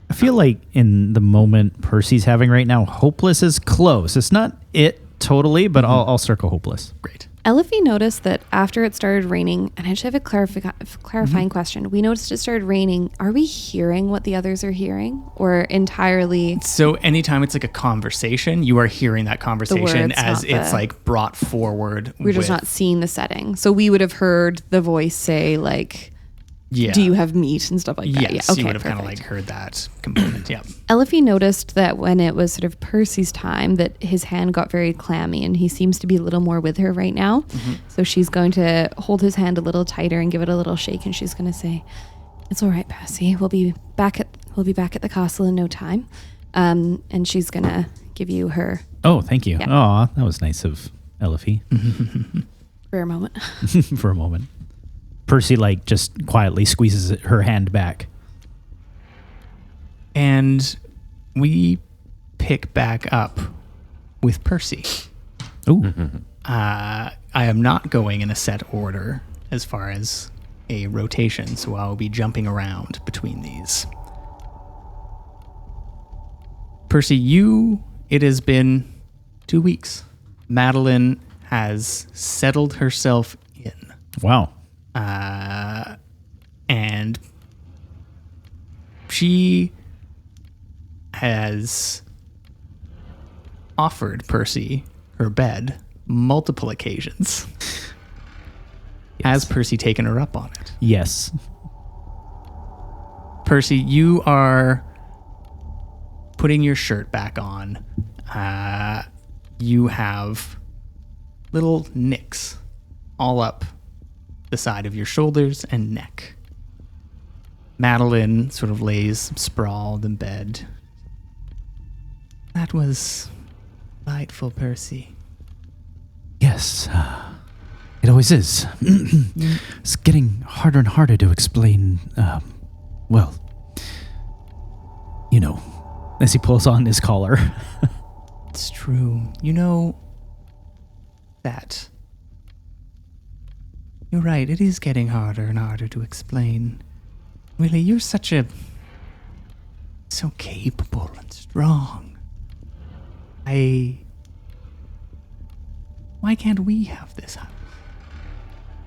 I feel like in the moment Percy's having right now, hopeless is close. It's not it totally, but I'll circle hopeless. Great. Elofe noticed that after it started raining, and I just have a clarifying question. We noticed it started raining. Are we hearing what the others are hearing, or entirely? So anytime it's a conversation, you are hearing that conversation words, as not it's brought forward. We're just not seeing the setting. So we would have heard the voice say yeah. do you have meat and stuff like that? Yes, Yeah. Okay, you would have kind of perfect. heard that component. Yeah. Elofe noticed that when it was sort of Percy's time, that his hand got very clammy, and he seems to be a little more with her right now. Mm-hmm. So she's going to hold his hand a little tighter and give it a little shake, and she's going to say, "It's all right, Percy. We'll be back at the castle in no time." And she's going to give you her Oh, thank you. Yeah. Oh, that was nice of Elofe for a moment. for a moment. Percy like just quietly squeezes her hand back. And we pick back up with Percy. Ooh. I am not going in a set order as far as a rotation, so I'll be jumping around between these. Percy, it has been 2 weeks. Madeline has settled herself in. Wow. And she has offered Percy her bed multiple occasions. Has Percy taken her up on it? Yes. Percy, you are putting your shirt back on. You have little nicks all up the side of your shoulders and neck. Madeline sort of lays sprawled in bed. That was delightful, Percy. Yes. It always is. It's getting harder and harder to explain, well, you know, as he pulls on his collar. It's true. You know that. You're right, it is getting harder and harder to explain. Really, you're so capable and strong. Why can't we have this house?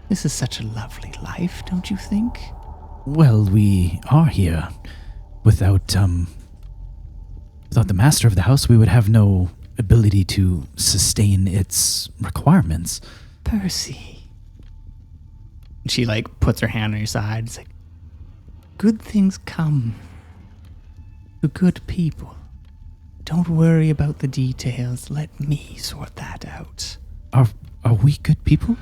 This is such a lovely life, don't you think? Well, we are here. Without the master of the house, we would have no ability to sustain its requirements. Percy. She puts her hand on your side. It's like, good things come to good people. Don't worry about the details. Let me sort that out. Are we good people?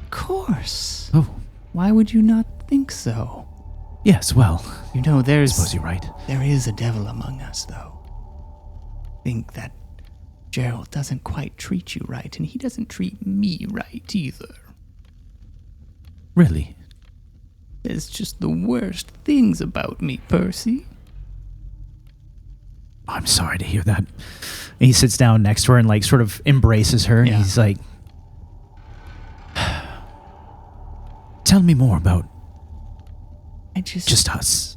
Of course. Oh. Why would you not think so? Yes, well, You know, I suppose you're right. there is a devil among us, though. Think that Gerald doesn't quite treat you right, and he doesn't treat me right either. Really? There's just the worst things about me, Percy. I'm sorry to hear that. And he sits down next to her and sort of embraces her. And Yeah. he's like, tell me more about just us.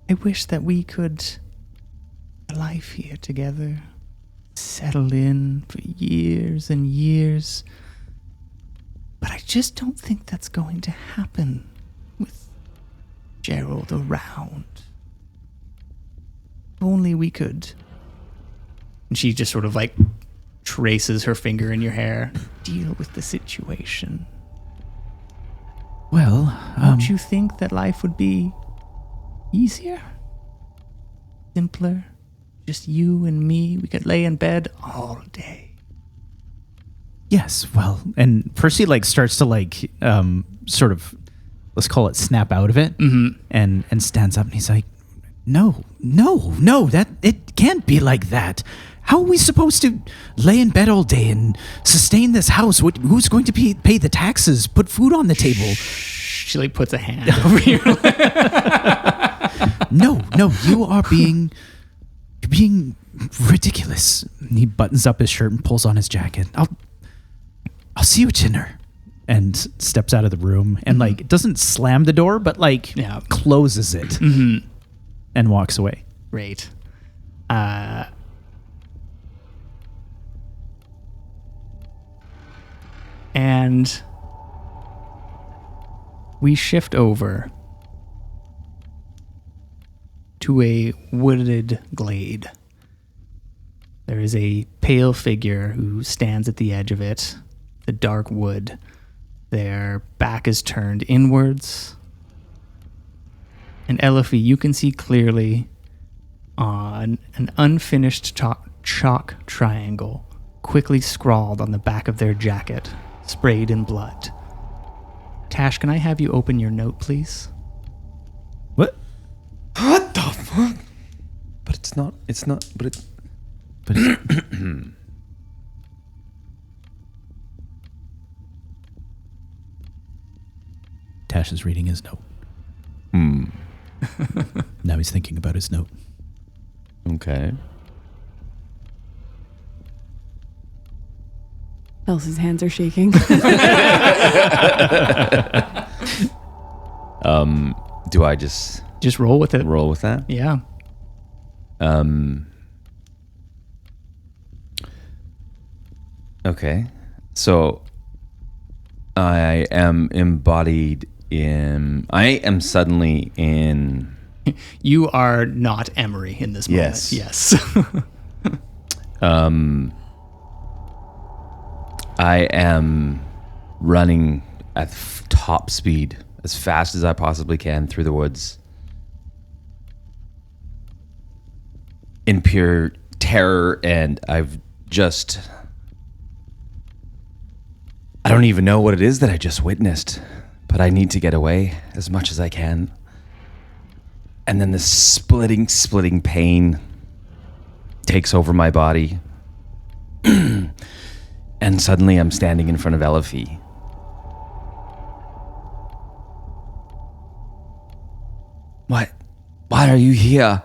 I wish that we could have a life here together, settle in for years and years. But I just don't think that's going to happen with Gerald around. If only we could. And she just sort of traces her finger in your hair. Deal with the situation. Well, Don't you think that life would be easier? Simpler? Just you and me? We could lay in bed all day. yes, well, and Percy starts to sort of, let's call it snap out of it, and stands up and he's like, no, that it can't be like that. How are we supposed to lay in bed all day and sustain this house? Who's going to pay the taxes, put food on the table? She puts a hand over your No, you are being ridiculous. And he buttons up his shirt and pulls on his jacket. I'll see you at dinner. And steps out of the room and doesn't slam the door, but closes it and walks away. Great. And we shift over to a wooded glade. There is a pale figure who stands at the edge of it, the dark wood. Their back is turned inwards. And Elofe, you can see clearly on an unfinished chalk triangle, quickly scrawled on the back of their jacket, sprayed in blood. Tash, can I have you open your note, please? What? What the fuck? But it's not, but it's... Flash is reading his note. Now he's thinking about his note. Okay. Elsie's hands are shaking. Do I just Just roll with it. roll with that? Yeah. Okay. So I am suddenly in. You are not Emery in this moment. Yes. Yes. I am running at top speed as fast as I possibly can through the woods in pure terror, and I don't even know what it is that I just witnessed, but I need to get away as much as I can. And then this splitting pain takes over my body. And suddenly I'm standing in front of Elofe. What? Why are you here?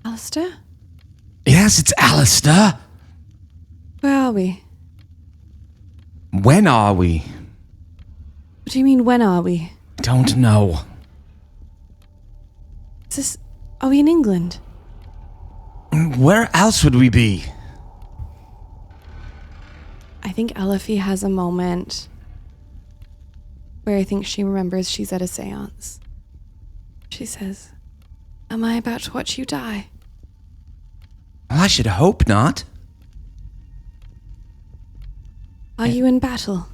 Alistair? Yes, it's Alistair. Where are we? When are we? What do you mean, when are we? Don't know. Are we in England? Where else would we be? I think Elofe has a moment where I think she remembers she's at a seance. She says, "Am I about to watch you die?" Well, I should hope not. Are you in battle?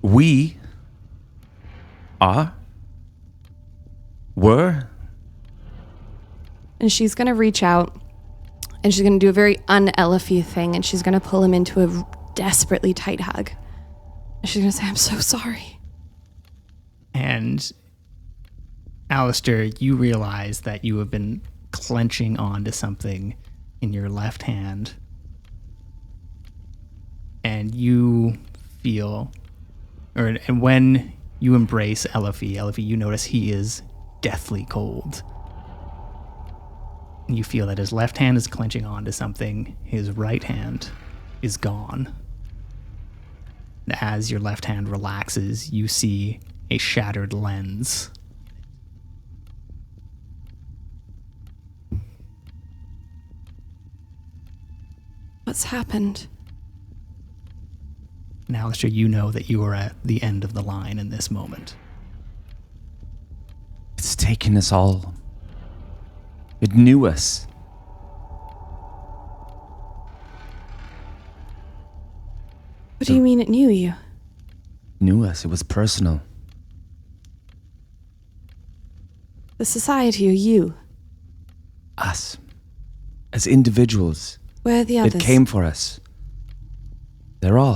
We were. And she's going to reach out and she's going to do a very un-Elofe thing, and she's going to pull him into a desperately tight hug. And she's going to say, "I'm so sorry." And Alistair, you realize that you have been clenching onto something in your left hand. And you feel, and when you embrace Elofe, you notice he is deathly cold. You feel that his left hand is clenching onto something, his right hand is gone. As your left hand relaxes, you see a shattered lens. What's happened? And Alistair, you know that you are at the end of the line in this moment. It's taken us all. It knew us. What do you mean it knew you? Knew us. It was personal. The society or you? Us. As individuals. Where are the others? It came for us. They're all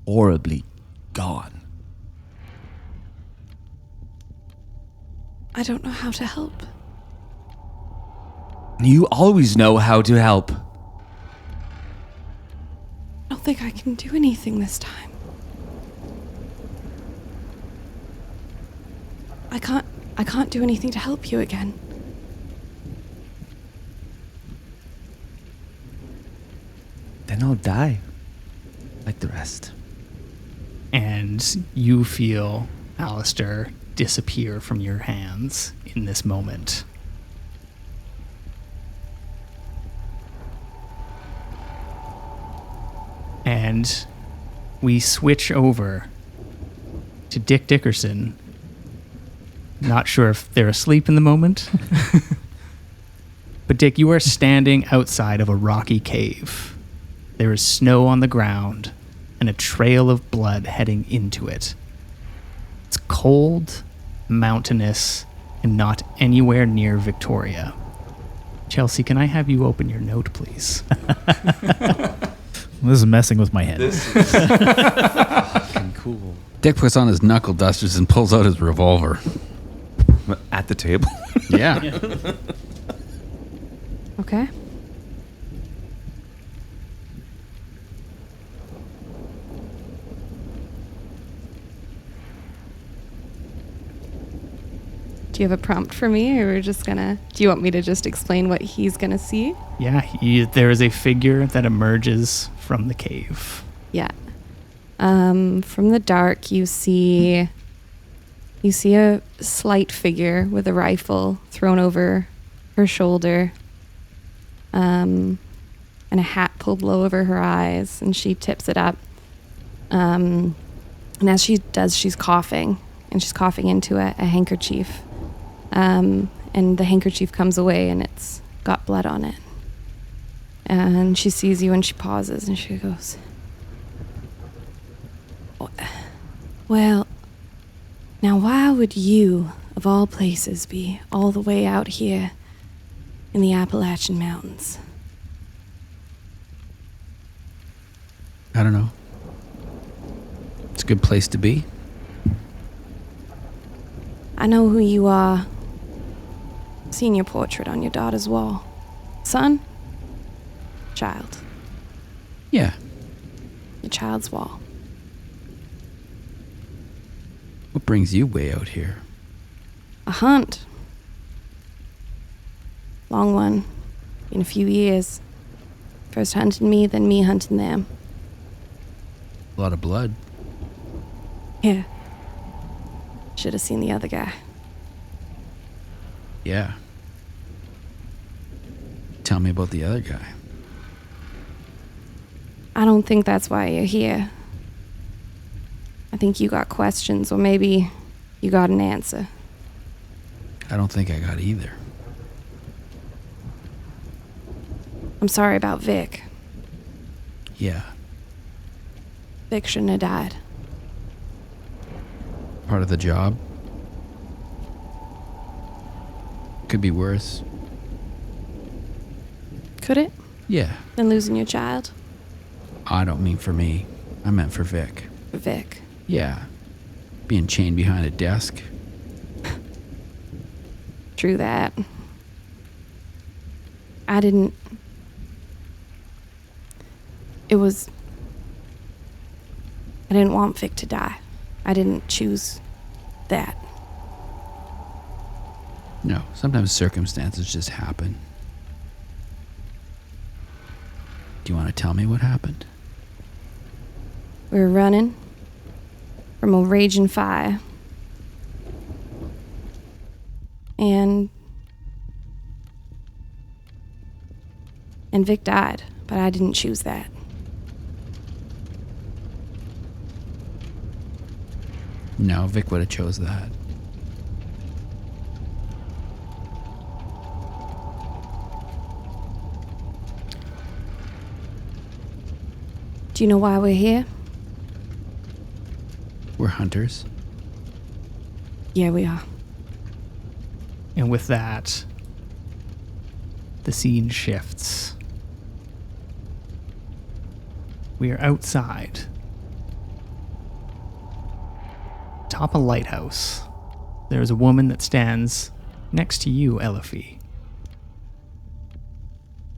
horribly gone. I don't know how to help. You always know how to help. I don't think I can do anything this time. I can't do anything to help you again. Then I'll die. Like the rest. And you feel Alistair disappear from your hands in this moment. And we switch over to Dick Dickerson. Not sure if they're asleep in the moment. But Dick, you are standing outside of a rocky cave. There is snow on the ground and a trail of blood heading into it. It's cold, mountainous, and not anywhere near Victoria. Chelsea, can I have you open your note, please? This is messing with my head. This is fucking cool. Dick puts on his knuckle dusters and pulls out his revolver. At the table. Yeah. Okay. you have a prompt for me, or we're just gonna? Do you want me to just explain what he's gonna see? Yeah, there is a figure that emerges from the cave. Yeah. From the dark, you see a slight figure with a rifle thrown over her shoulder, and a hat pulled low over her eyes, and she tips it up. And as she does, she's coughing, and she's coughing into a handkerchief. And the handkerchief comes away, and it's got blood on it. And she sees you, and she pauses, and she goes, "Well, now why would you, of all places, be all the way out here in the Appalachian Mountains?" I don't know. It's a good place to be. I know who you are. Seen your portrait on your daughter's wall. Son? Child. Yeah. Your child's wall. What brings you way out here? A hunt. Long one. In a few years. First hunting me, then me hunting them. A lot of blood. Yeah. Should have seen the other guy. Yeah. Tell me about the other guy. I don't think that's why you're here. I think you got questions, or maybe you got an answer. I don't think I got either. I'm sorry about Vic. Yeah. Vic shouldn't have died. Part of the job. Could be worse. Could it? Yeah. Than losing your child? I don't mean for me. I meant for Vic. For Vic. Yeah. Being chained behind a desk. True that. I didn't... I didn't want Vic to die. I didn't choose that. No, sometimes circumstances just happen. Do you want to tell me what happened? We were running from a raging fire. And Vic died, but I didn't choose that. No, Vic would have chose that. Do you know why we're here? We're hunters. Yeah, we are. And with that, the scene shifts. We are outside. Atop a lighthouse. There is a woman that stands next to you, Elofe.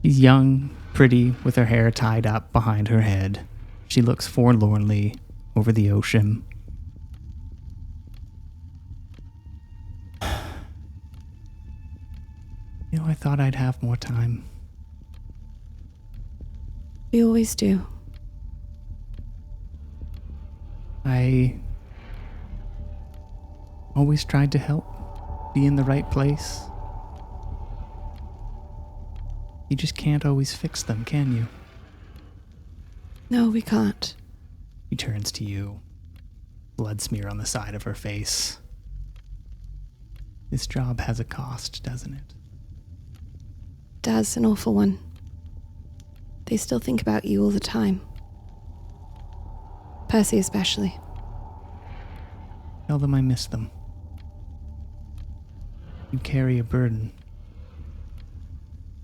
She's young, pretty, with her hair tied up behind her head. She looks forlornly over the ocean. You know, I thought I'd have more time. We always do. I always tried to help, be in the right place. You just can't always fix them, can you? No, we can't. She turns to you. Blood smear on the side of her face. This job has a cost, doesn't it? Does, an awful one. They still think about you all the time. Percy especially. Tell them I miss them. You carry a burden.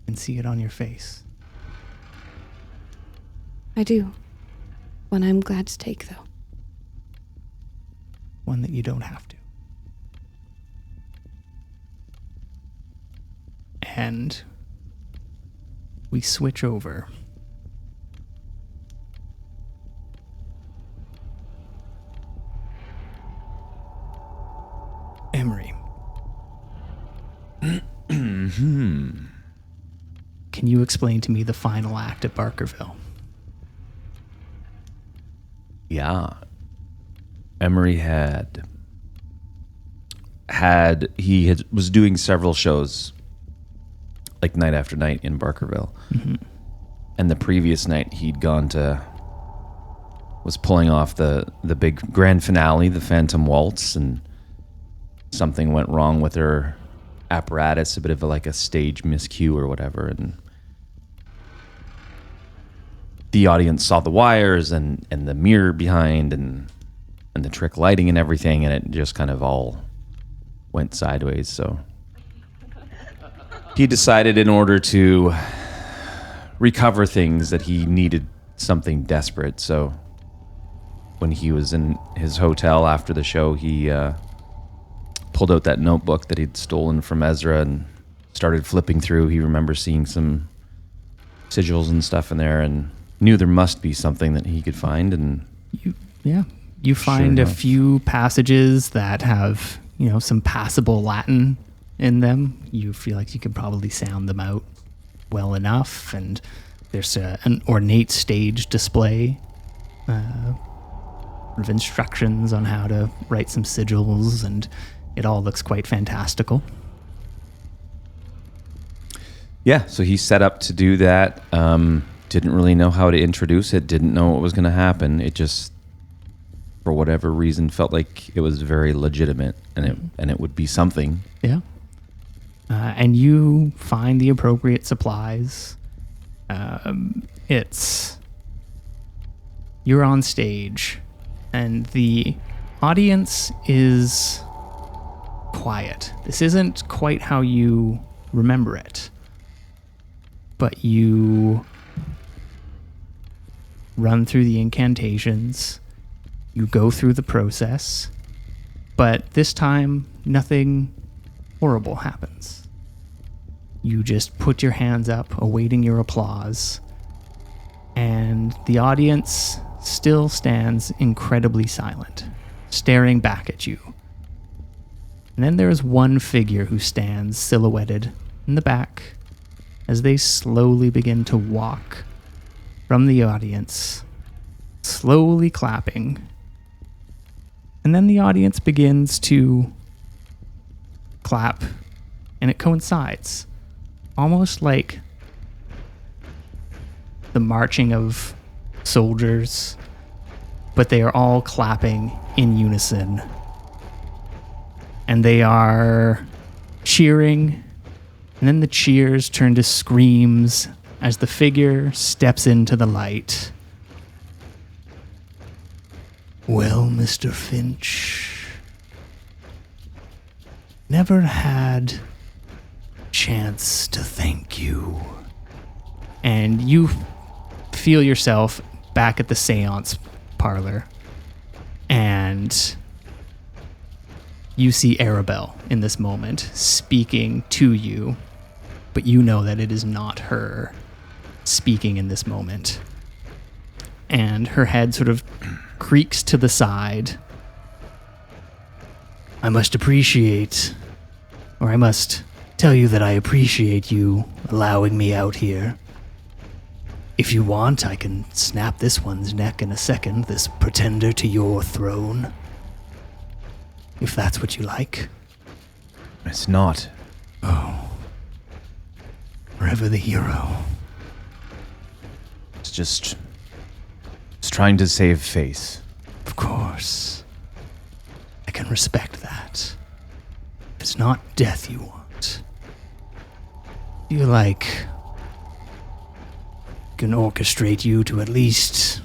And see it on your face. I do. One I'm glad to take, though. One that you don't have to. And we switch over. Emery, can you explain to me the final act at Barkerville? Yeah. Emery was doing several shows, like night after night in Barkerville. Mm-hmm. And the previous night was pulling off the big grand finale, the Phantom Waltz, and something went wrong with her apparatus, a bit of like a stage miscue or whatever, and the audience saw the wires and the mirror behind and the trick lighting and everything, and it just kind of all went sideways. So he decided, in order to recover things, that he needed something desperate. So when he was in his hotel after the show, he pulled out that notebook that he'd stolen from Ezra and started flipping through. He remembers seeing some sigils and stuff in there and knew there must be something that he could find. And you find a few passages that have, some passable Latin in them. You feel like you could probably sound them out well enough, and there's an ornate stage display of instructions on how to write some sigils, and it all looks quite fantastical. Yeah, so he set up to do that. Didn't really know how to introduce it, didn't know what was going to happen. It just, for whatever reason, felt like it was very legitimate, and it would be something. Yeah. And you find the appropriate supplies. You're on stage, and the audience is quiet. This isn't quite how you remember it, but you run through the incantations, you go through the process, but this time nothing horrible happens. You just put your hands up, awaiting your applause, and the audience still stands incredibly silent, staring back at you. And then there is one figure who stands silhouetted in the back as they slowly begin to walk from the audience, slowly clapping. And then the audience begins to clap, and it coincides, almost like the marching of soldiers, but they are all clapping in unison. And they are cheering, and then the cheers turn to screams as the figure steps into the light. Well, Mr. Finch, never had chance to thank you. And you feel yourself back at the seance parlor, and you see Arabelle in this moment speaking to you, but you know that it is not her speaking in this moment. And her head sort of creaks to the side. I must tell you that I appreciate you allowing me out here. If you want, I can snap this one's neck in a second, this pretender to your throne. If that's what you like. It's not. Oh. Forever the hero. It's trying to save face. Of course. I can respect that. If it's not death you want, do you like... can orchestrate you to at least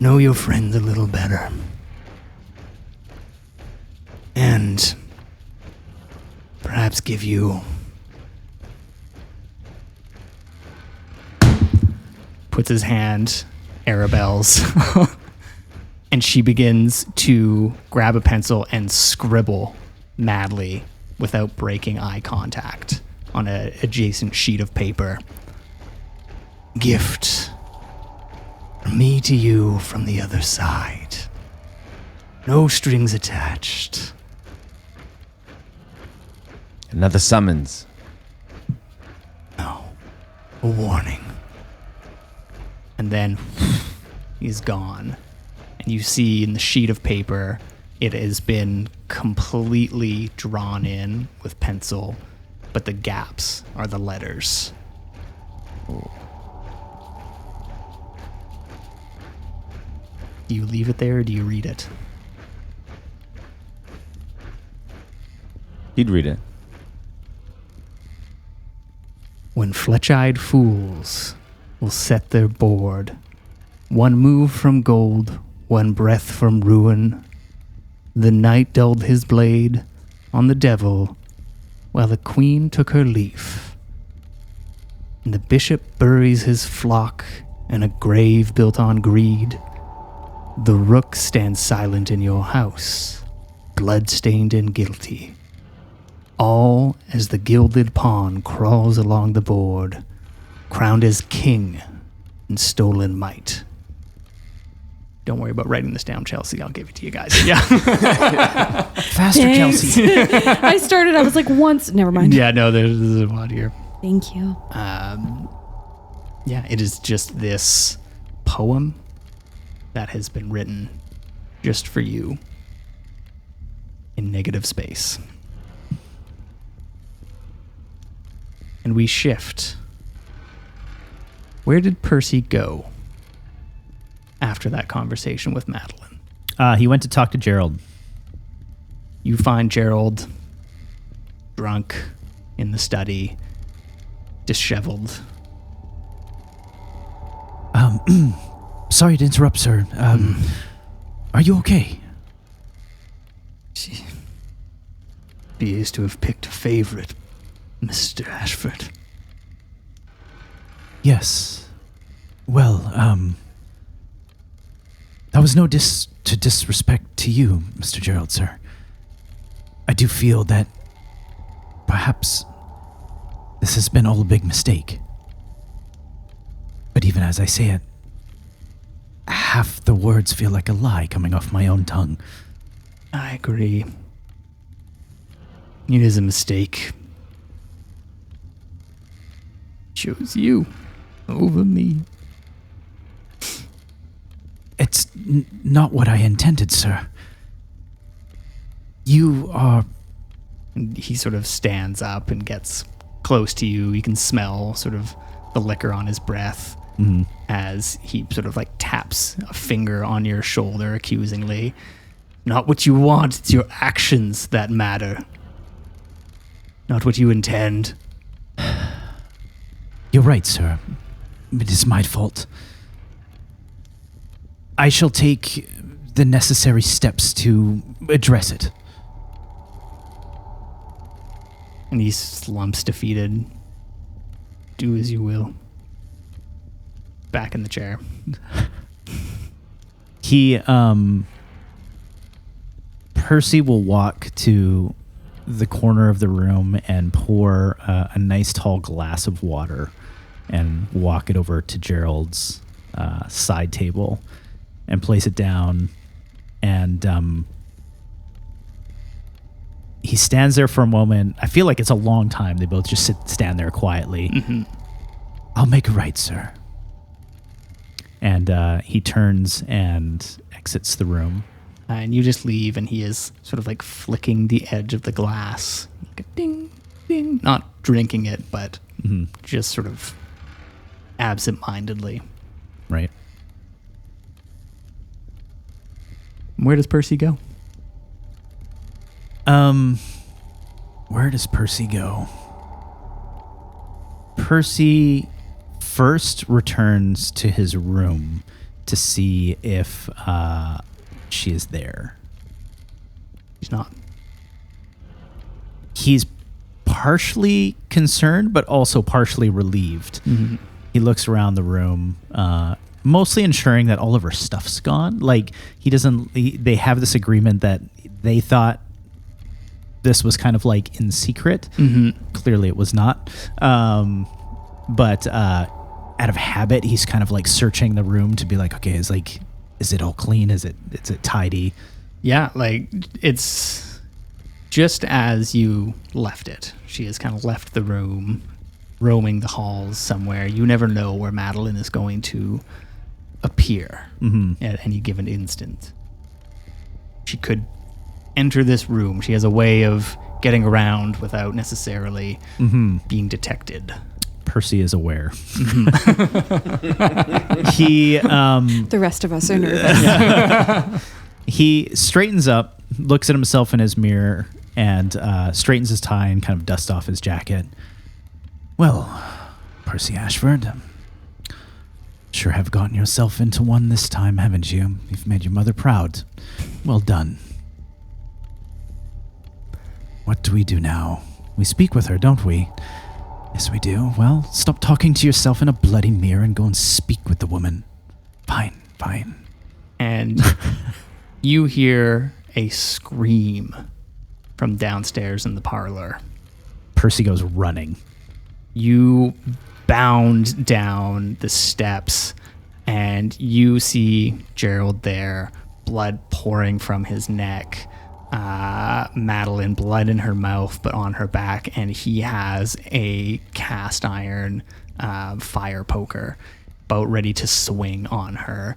know your friends a little better. And perhaps give you... puts his hand, Arabelle's, and she begins to grab a pencil and scribble madly without breaking eye contact on an adjacent sheet of paper. Gift from me to you from the other side. No strings attached. Another summons. No. a warning. And then he's gone. And you see in the sheet of paper, it has been completely drawn in with pencil, but the gaps are the letters. Do you leave it there or do you read it? He'd read it. When fletch-eyed fools will set their board, one move from gold, one breath from ruin, the knight dulled his blade on the devil, while the queen took her leaf. And the bishop buries his flock in a grave built on greed. The rook stands silent in your house, blood-stained and guilty. All as the gilded pawn crawls along the board, crowned as king in stolen might. Don't worry about writing this down, Chelsea. I'll give it to you guys. Yeah. Faster, Thanks. Chelsea. I started, I was like, once. Never mind. Yeah, no, there's a lot here. Thank you. Yeah, it is just this poem that has been written just for you in negative space. And we shift. Where did Percy go after that conversation with Madeline? He went to talk to Gerald. You find Gerald drunk in the study, disheveled. Sorry to interrupt, sir. Are you okay? She appears to have picked a favorite, Mr. Ashford. Yes. Well, that was no disrespect to you, Mr. Gerald, sir. I do feel that perhaps this has been all a big mistake. But even as I say it, half the words feel like a lie coming off my own tongue. I agree. It is a mistake. Chose you over me. It's not what I intended, sir. You are... And he sort of stands up and gets close to you. You can smell sort of the liquor on his breath as he sort of like taps a finger on your shoulder accusingly. Not what you want, it's your actions that matter. Not what you intend. You're right, sir. It is my fault. I shall take the necessary steps to address it. And he slumps defeated. Do as you will. Back in the chair. Percy will walk to the corner of the room and pour a nice tall glass of water and walk it over to Gerald's side table and place it down. And he stands there for a moment. I feel like it's a long time. They both just stand there quietly. Mm-hmm. I'll make it right, sir. And he turns and exits the room. And you just leave, and he is sort of like flicking the edge of the glass. Like a ding, ding. Not drinking it, but just sort of absent-mindedly. Right. Where does Percy go? Where does Percy go? Percy first returns to his room to see if she is there. He's not. He's partially concerned, but also partially relieved. Mm-hmm. He looks around the room, mostly ensuring that all of her stuff's gone. Like, they have this agreement that they thought this was kind of like in secret. Mm-hmm. Clearly it was not. But out of habit, he's kind of like searching the room to be like, okay, is it all clean? Is it tidy? Yeah, like it's just as you left it. She has kind of left the room roaming the halls somewhere. You never know where Madeline is going to appear at any given instant. She could enter this room. She has a way of getting around without necessarily being detected. Percy is aware. The rest of us are nervous. He straightens up, looks at himself in his mirror, and straightens his tie and kind of dusts off his jacket. Well, Percy Ashford, sure have gotten yourself into one this time, haven't you? You've made your mother proud. Well done. What do we do now? We speak with her, don't we? Yes, we do. Well, stop talking to yourself in a bloody mirror and go and speak with the woman. Fine. And you hear a scream from downstairs in the parlor. Percy goes running. You bound down the steps and you see Gerald there, blood pouring from his neck. Madeline, blood in her mouth, but on her back, and he has a cast iron fire poker about ready to swing on her.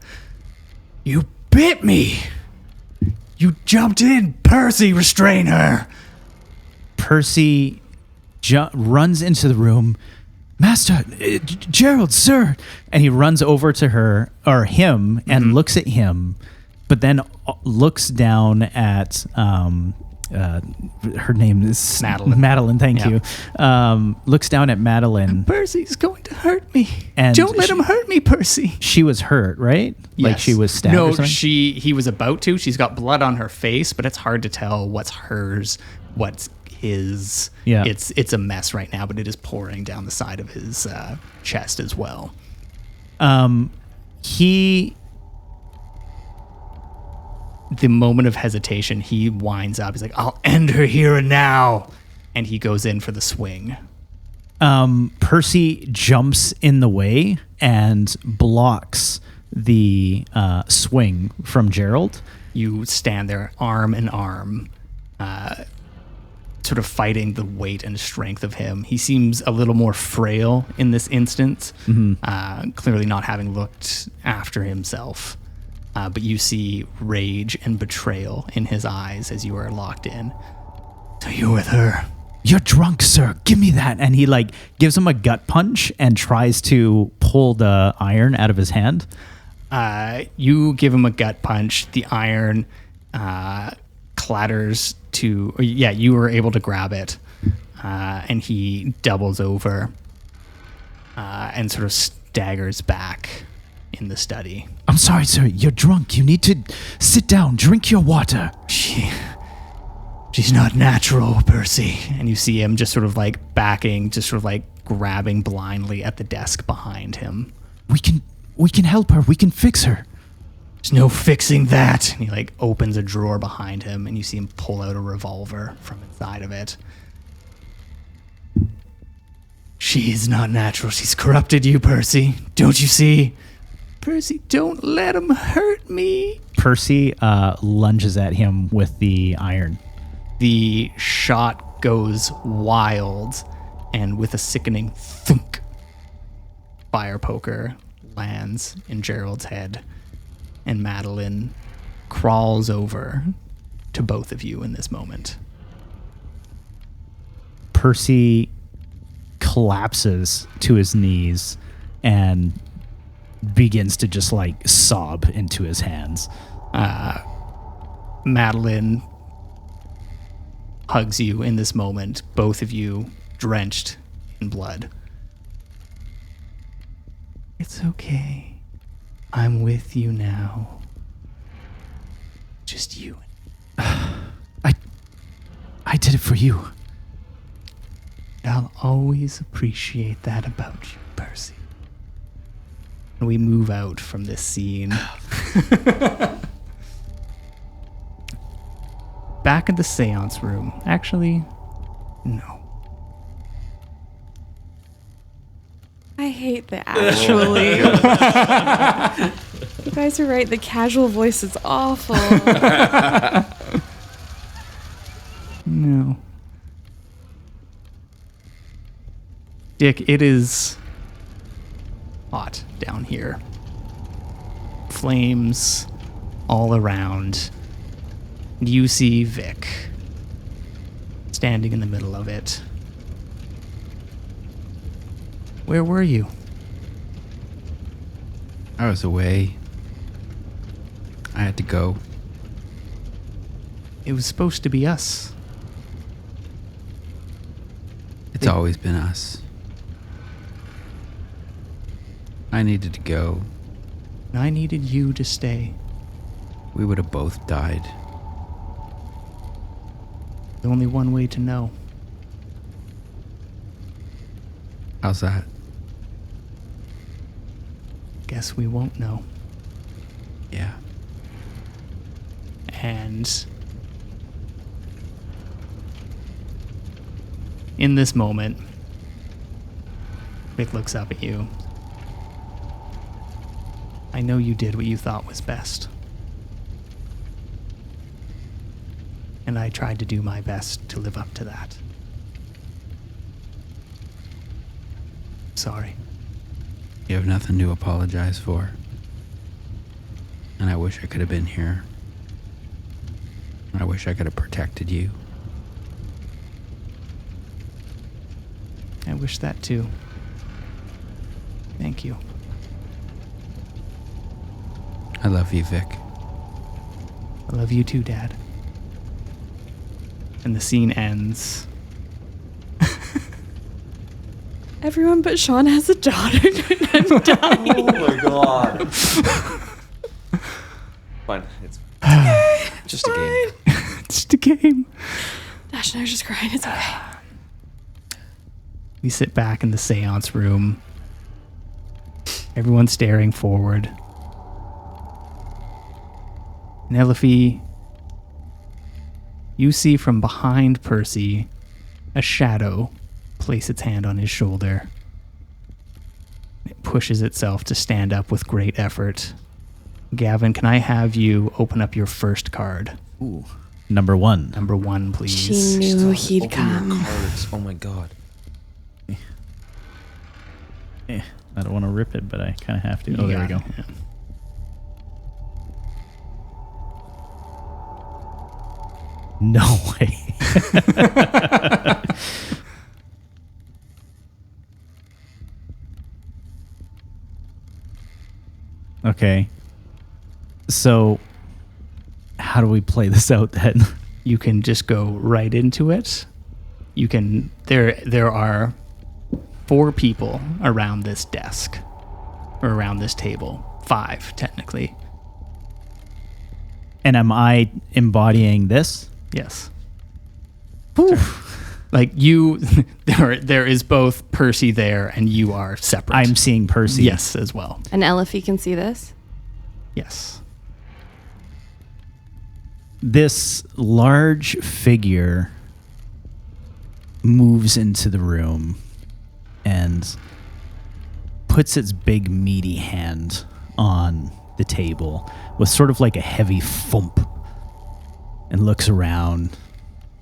You bit me! You jumped in! Percy, restrain her! Percy runs into the room. Master, Gerald, sir! And he runs over to him, and looks at him, but then looks down at her name is Madeline. Madeline, thank you. Looks down at Madeline. Percy's going to hurt me. And don't let him hurt me, Percy. She was hurt, right? Like Yes. she was stabbed or No, something? he was about to. She's got blood on her face, but it's hard to tell what's hers, what's his. Yeah. It's a mess right now, but it is pouring down the side of his chest as well. The moment of hesitation, he winds up. He's like, I'll end her here and now. And he goes in for the swing. Percy jumps in the way and blocks the swing from Gerald. You stand there arm in arm, sort of fighting the weight and strength of him. He seems a little more frail in this instance, clearly not having looked after himself. But you see rage and betrayal in his eyes as you are locked in. So you're with her. You're drunk, sir. Give me that. And he gives him a gut punch and tries to pull the iron out of his hand. You give him a gut punch. The iron clatters to... you were able to grab it. And he doubles over and sort of staggers back in the study. I'm sorry, sir. You're drunk. You need to sit down. Drink your water. She's not natural, Percy. And you see him just sort of backing, just sort of grabbing blindly at the desk behind him. We can help her. We can fix her. There's no fixing that. And he opens a drawer behind him, and you see him pull out a revolver from inside of it. She's not natural. She's corrupted you, Percy. Don't you see? Percy, don't let him hurt me. Percy lunges at him with the iron. The shot goes wild, and with a sickening thunk, fire poker lands in Gerald's head, and Madeline crawls over to both of you in this moment. Percy collapses to his knees and begins to just sob into his hands. Madeline hugs you in this moment, both of you drenched in blood. It's okay. I'm with you now. Just you. I did it for you. I'll always appreciate that about you, Percy. And we move out from this scene. Back at the seance room. Actually, no. I hate the actually. You guys are right. The casual voice is awful. No. Dick, it is hot down here. Flames all around. You see Vic standing in the middle of it. Where were you? I was away. I had to go. It was supposed to be us. It's always been us. I needed to go. I needed you to stay. We would have both died. There's only one way to know. How's that? Guess we won't know. Yeah. And in this moment, Vic looks up at you. I know you did what you thought was best. And I tried to do my best to live up to that. Sorry. You have nothing to apologize for. And I wish I could have been here. I wish I could have protected you. I wish that too. Thank you. I love you, Vic. I love you too, Dad. And the scene ends. Everyone but Sean has a daughter. I'm dying. Oh my god. Fine. It's just a game. It's just a game. Dash and I are just crying. It's okay. We sit back in the seance room. Everyone's staring forward. And Elofe, you see from behind Percy a shadow place its hand on his shoulder. It pushes itself to stand up with great effort. Gavin, can I have you open up your first card? Ooh. Number 1. Number 1, please. She knew he'd Open come. your cards. Oh my god. I don't want to rip it, but I kind of have to. Oh, there we go. Yeah. No way. Okay. So, how do we play this out then? You can just go right into it. You can there are 4 people around this desk or around this table. 5 technically. And am I embodying this? Yes. Like you there is both Percy there and you are separate. I'm seeing Percy. Yes, as well. And Elofe can see this. Yes. This large figure moves into the room and puts its big meaty hand on the table with sort of like a heavy thump and looks around.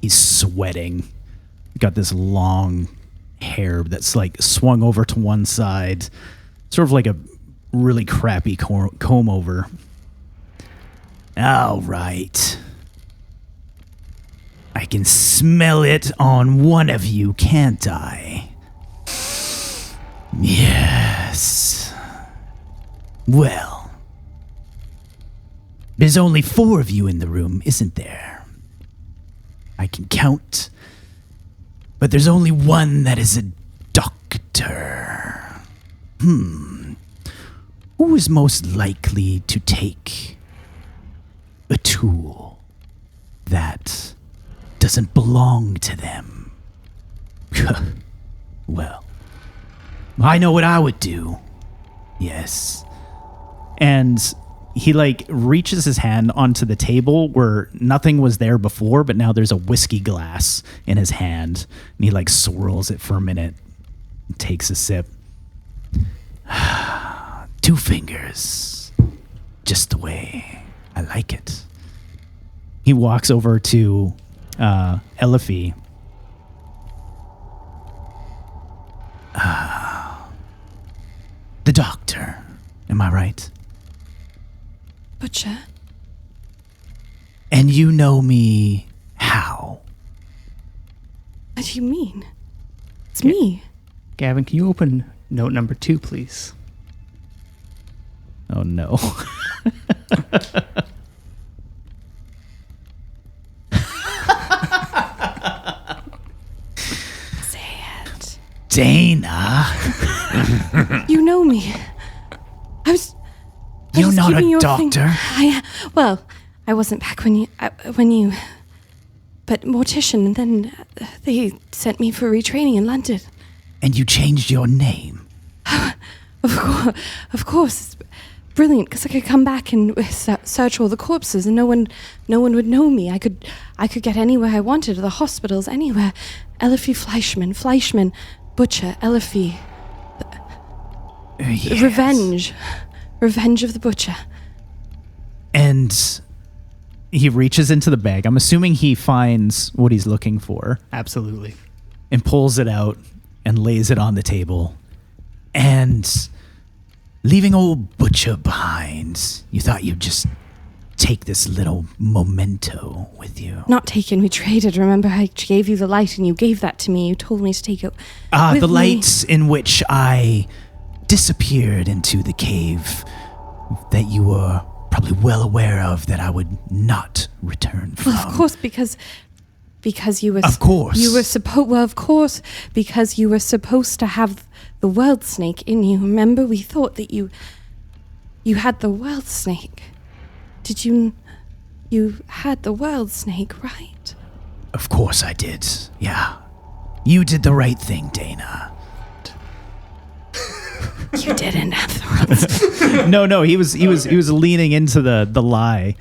He's sweating. Got this long hair that's like swung over to one side, sort of like a really crappy comb over. All right. I can smell it on one of you, can't I? Yes. Well, there's only 4 of you in the room, isn't there? I can count, but there's only one that is a doctor. Who is most likely to take a tool that doesn't belong to them? Well, I know what I would do. Yes. And he like reaches his hand onto the table where nothing was there before, but now there's a whiskey glass in his hand. And he like swirls it for a minute and takes a sip. 2 fingers. Just the way I like it. He walks over to Elofe. The doctor. Am I right? Butcher? And you know me how? What do you mean? It's me. Gavin, can you open note number 2, please? Oh, no. Say it. Dana. You know me. I was You're not keeping a your thing- doctor. Well, I wasn't back when you, but mortician, and then they sent me for retraining in London. And you changed your name. Of course, it's brilliant because I could come back and search all the corpses, and no one would know me. I could get anywhere I wanted, to the hospitals, anywhere. Elofe Fleischman, Butcher, Elofe. Yes. Revenge of the Butcher. And he reaches into the bag. I'm assuming he finds what he's looking for Absolutely. and pulls it out and lays it on the table. And leaving old Butcher behind, you thought you'd just take this little memento with you. Not taken, we traded. Remember, I gave you the light and you gave that to me. You told me to take it. The with me. lights in which I disappeared into the cave that you were probably well aware of that I would not return from. Well, of course, because you were. Of course. You were supposed. Well, of course, because you were supposed to have the world snake in you. Remember, we thought that you had the world snake. Did you? You had the world snake, right? Of course I did. Yeah. You did the right thing, Dana. You didn't have the world. No, he was leaning into the lie.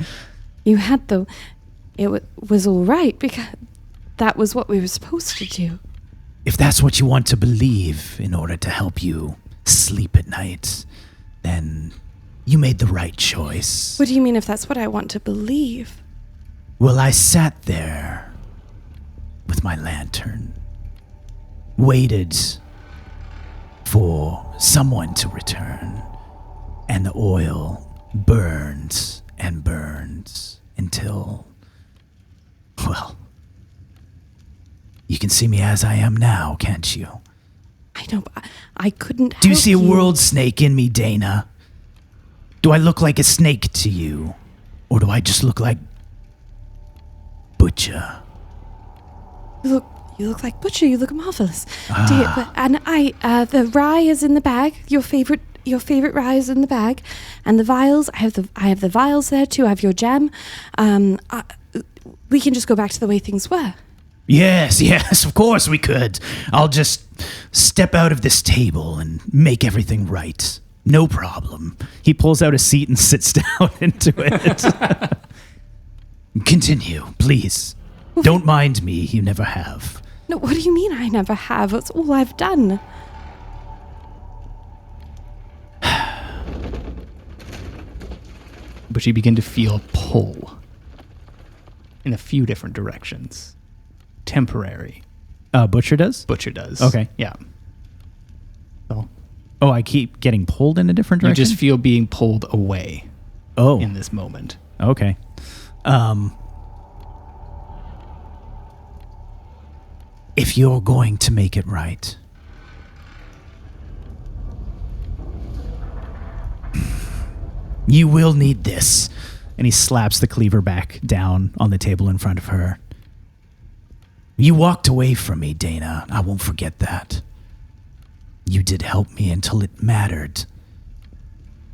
You had the. It was all right because that was what we were supposed to do. If that's what you want to believe in order to help you sleep at night, then you made the right choice. What do you mean if that's what I want to believe? Well, I sat there with my lantern, waited for someone to return, and the oil burns and burns until, well, you can see me as I am now, can't you? I know, but I couldn't help Do you see a you. world snake in me, Dana? Do I look like a snake to you? Or do I just look like Butcher? You look like Butcher. You look marvelous. The rye is in the bag. Your favorite rye is in the bag, and the vials. I have the vials there too. I have your gem. We can just go back to the way things were. Yes, of course we could. I'll just step out of this table and make everything right. No problem. He pulls out a seat and sits down into it. Continue, please. Don't mind me. You never have. No, what do you mean I never have? It's all I've done. But you begin to feel a pull in a few different directions. Temporary. Butcher does? Butcher does. Okay. Yeah. So Oh, I keep getting pulled in a different you direction? just feel being pulled away Oh, in this moment. okay. If you're going to make it right, you will need this. And he slaps the cleaver back down on the table in front of her. You walked away from me, Dana. I won't forget that. You did help me until it mattered.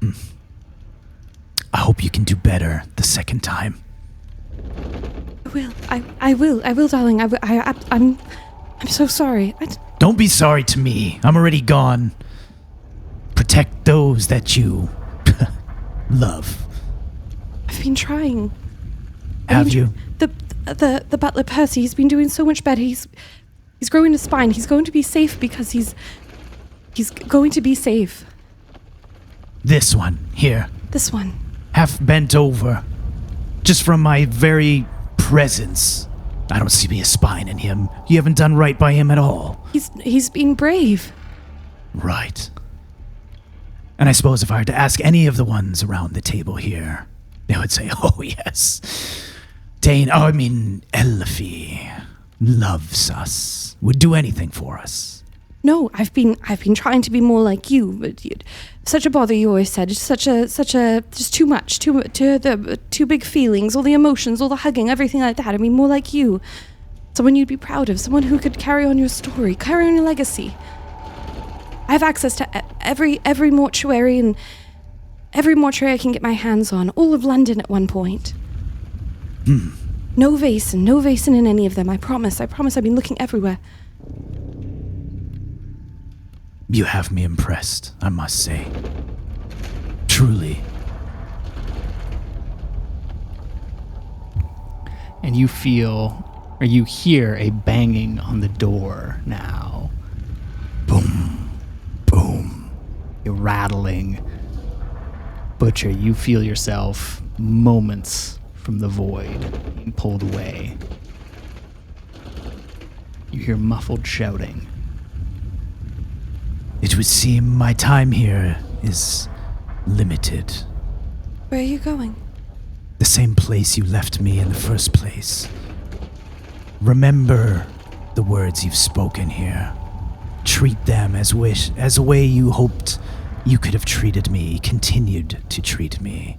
I hope you can do better the second time. I will, darling. I'm so sorry. Don't be sorry to me. I'm already gone. Protect those that you love. I've been trying. Have you? The butler Percy, he's been doing so much better. He's growing a spine. He's going to be safe because he's going to be safe. This one, here. This one. Half bent over. Just from my very presence. I don't see a spine in him. You haven't done right by him at all. He's been brave. Right. And I suppose if I were to ask any of the ones around the table here, they would say, oh, yes. Elofe loves us, would do anything for us. No, I've been trying to be more like you, but such a bother. You always said such a just too much, too big feelings, all the emotions, all the hugging, everything like that. I mean, more like you, someone you'd be proud of, someone who could carry on your story, carry on your legacy. I have access to every mortuary and every mortuary I can get my hands on, all of London at one point. No Vaesen in any of them. I promise. I've been looking everywhere. You have me impressed, I must say. Truly. And you hear a banging on the door now. Boom, boom. A rattling. Butcher, you feel yourself moments from the void being pulled away. You hear muffled shouting. It would seem my time here is limited. Where are you going? The same place you left me in the first place. Remember the words you've spoken here. Treat them as a way you hoped you could have treated me, continued to treat me.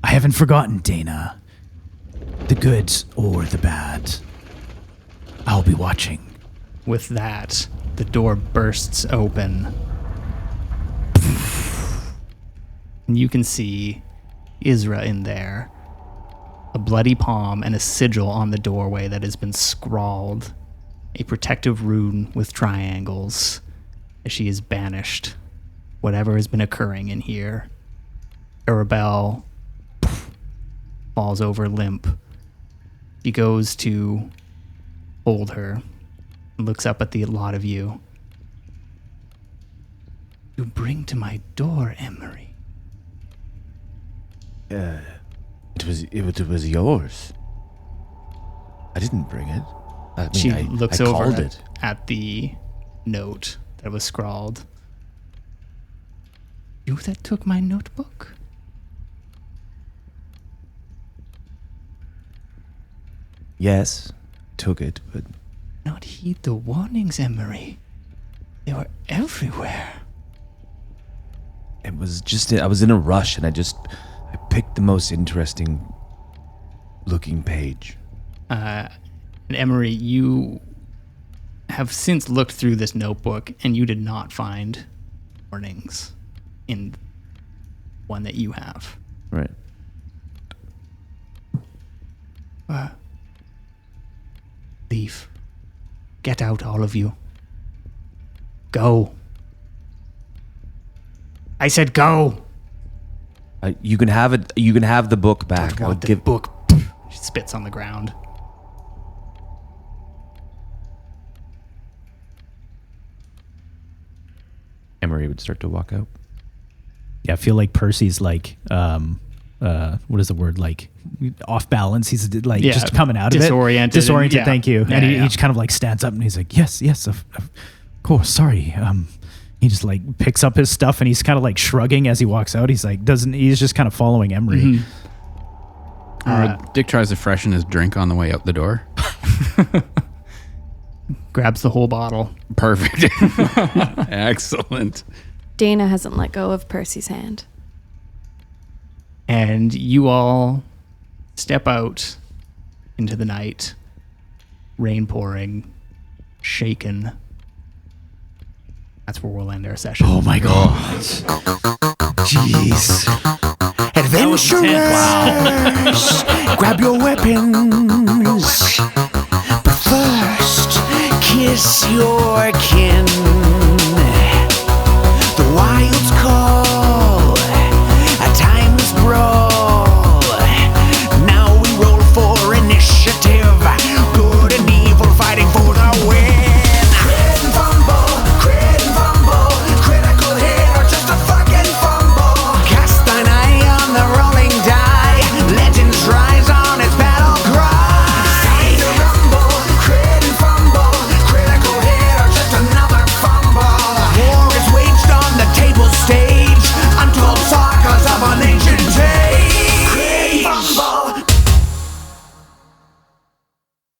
I haven't forgotten, Dana. The good or the bad. I'll be watching. With that, the door bursts open. And you can see Isra in there. A bloody palm and a sigil on the doorway that has been scrawled. A protective rune with triangles. As she is banished. Whatever has been occurring in here. Arabelle falls over limp. He goes to hold her. Looks up at the lot of you. You bring to my door, Emery. It was yours. I didn't bring it. She looks over called it. at the note that was scrawled. You that took my notebook? Yes, took it, but Not heed the warnings, Emery. They were everywhere. it was just I was in a rush and I picked the most interesting looking page. And Emery, you have since looked through this notebook and you did not find warnings in one that you have. Right. Leave. Get out, all of you. Go. I said go. You can have it. You can have the book back. I want the book. She spits on the ground. Emery would start to walk out. Yeah, I feel like Percy's like, what is the word? Like off balance. He's like just coming out of disoriented. it. Disoriented. Yeah. Thank you. Yeah, And he yeah. just kind of like stands up and he's like, yes, of course. Sorry. He just like picks up his stuff and he's kind of like shrugging as he walks out. He's like, he's just kind of following Emery. Dick tries to freshen his drink on the way out the door. Grabs the whole bottle. Perfect. Excellent. Dana hasn't let go of Percy's hand. And you all step out into the night. Rain pouring. Shaken. That's where we'll end our session. Oh my God. Jeez. Adventurers, grab your weapons. But first, kiss your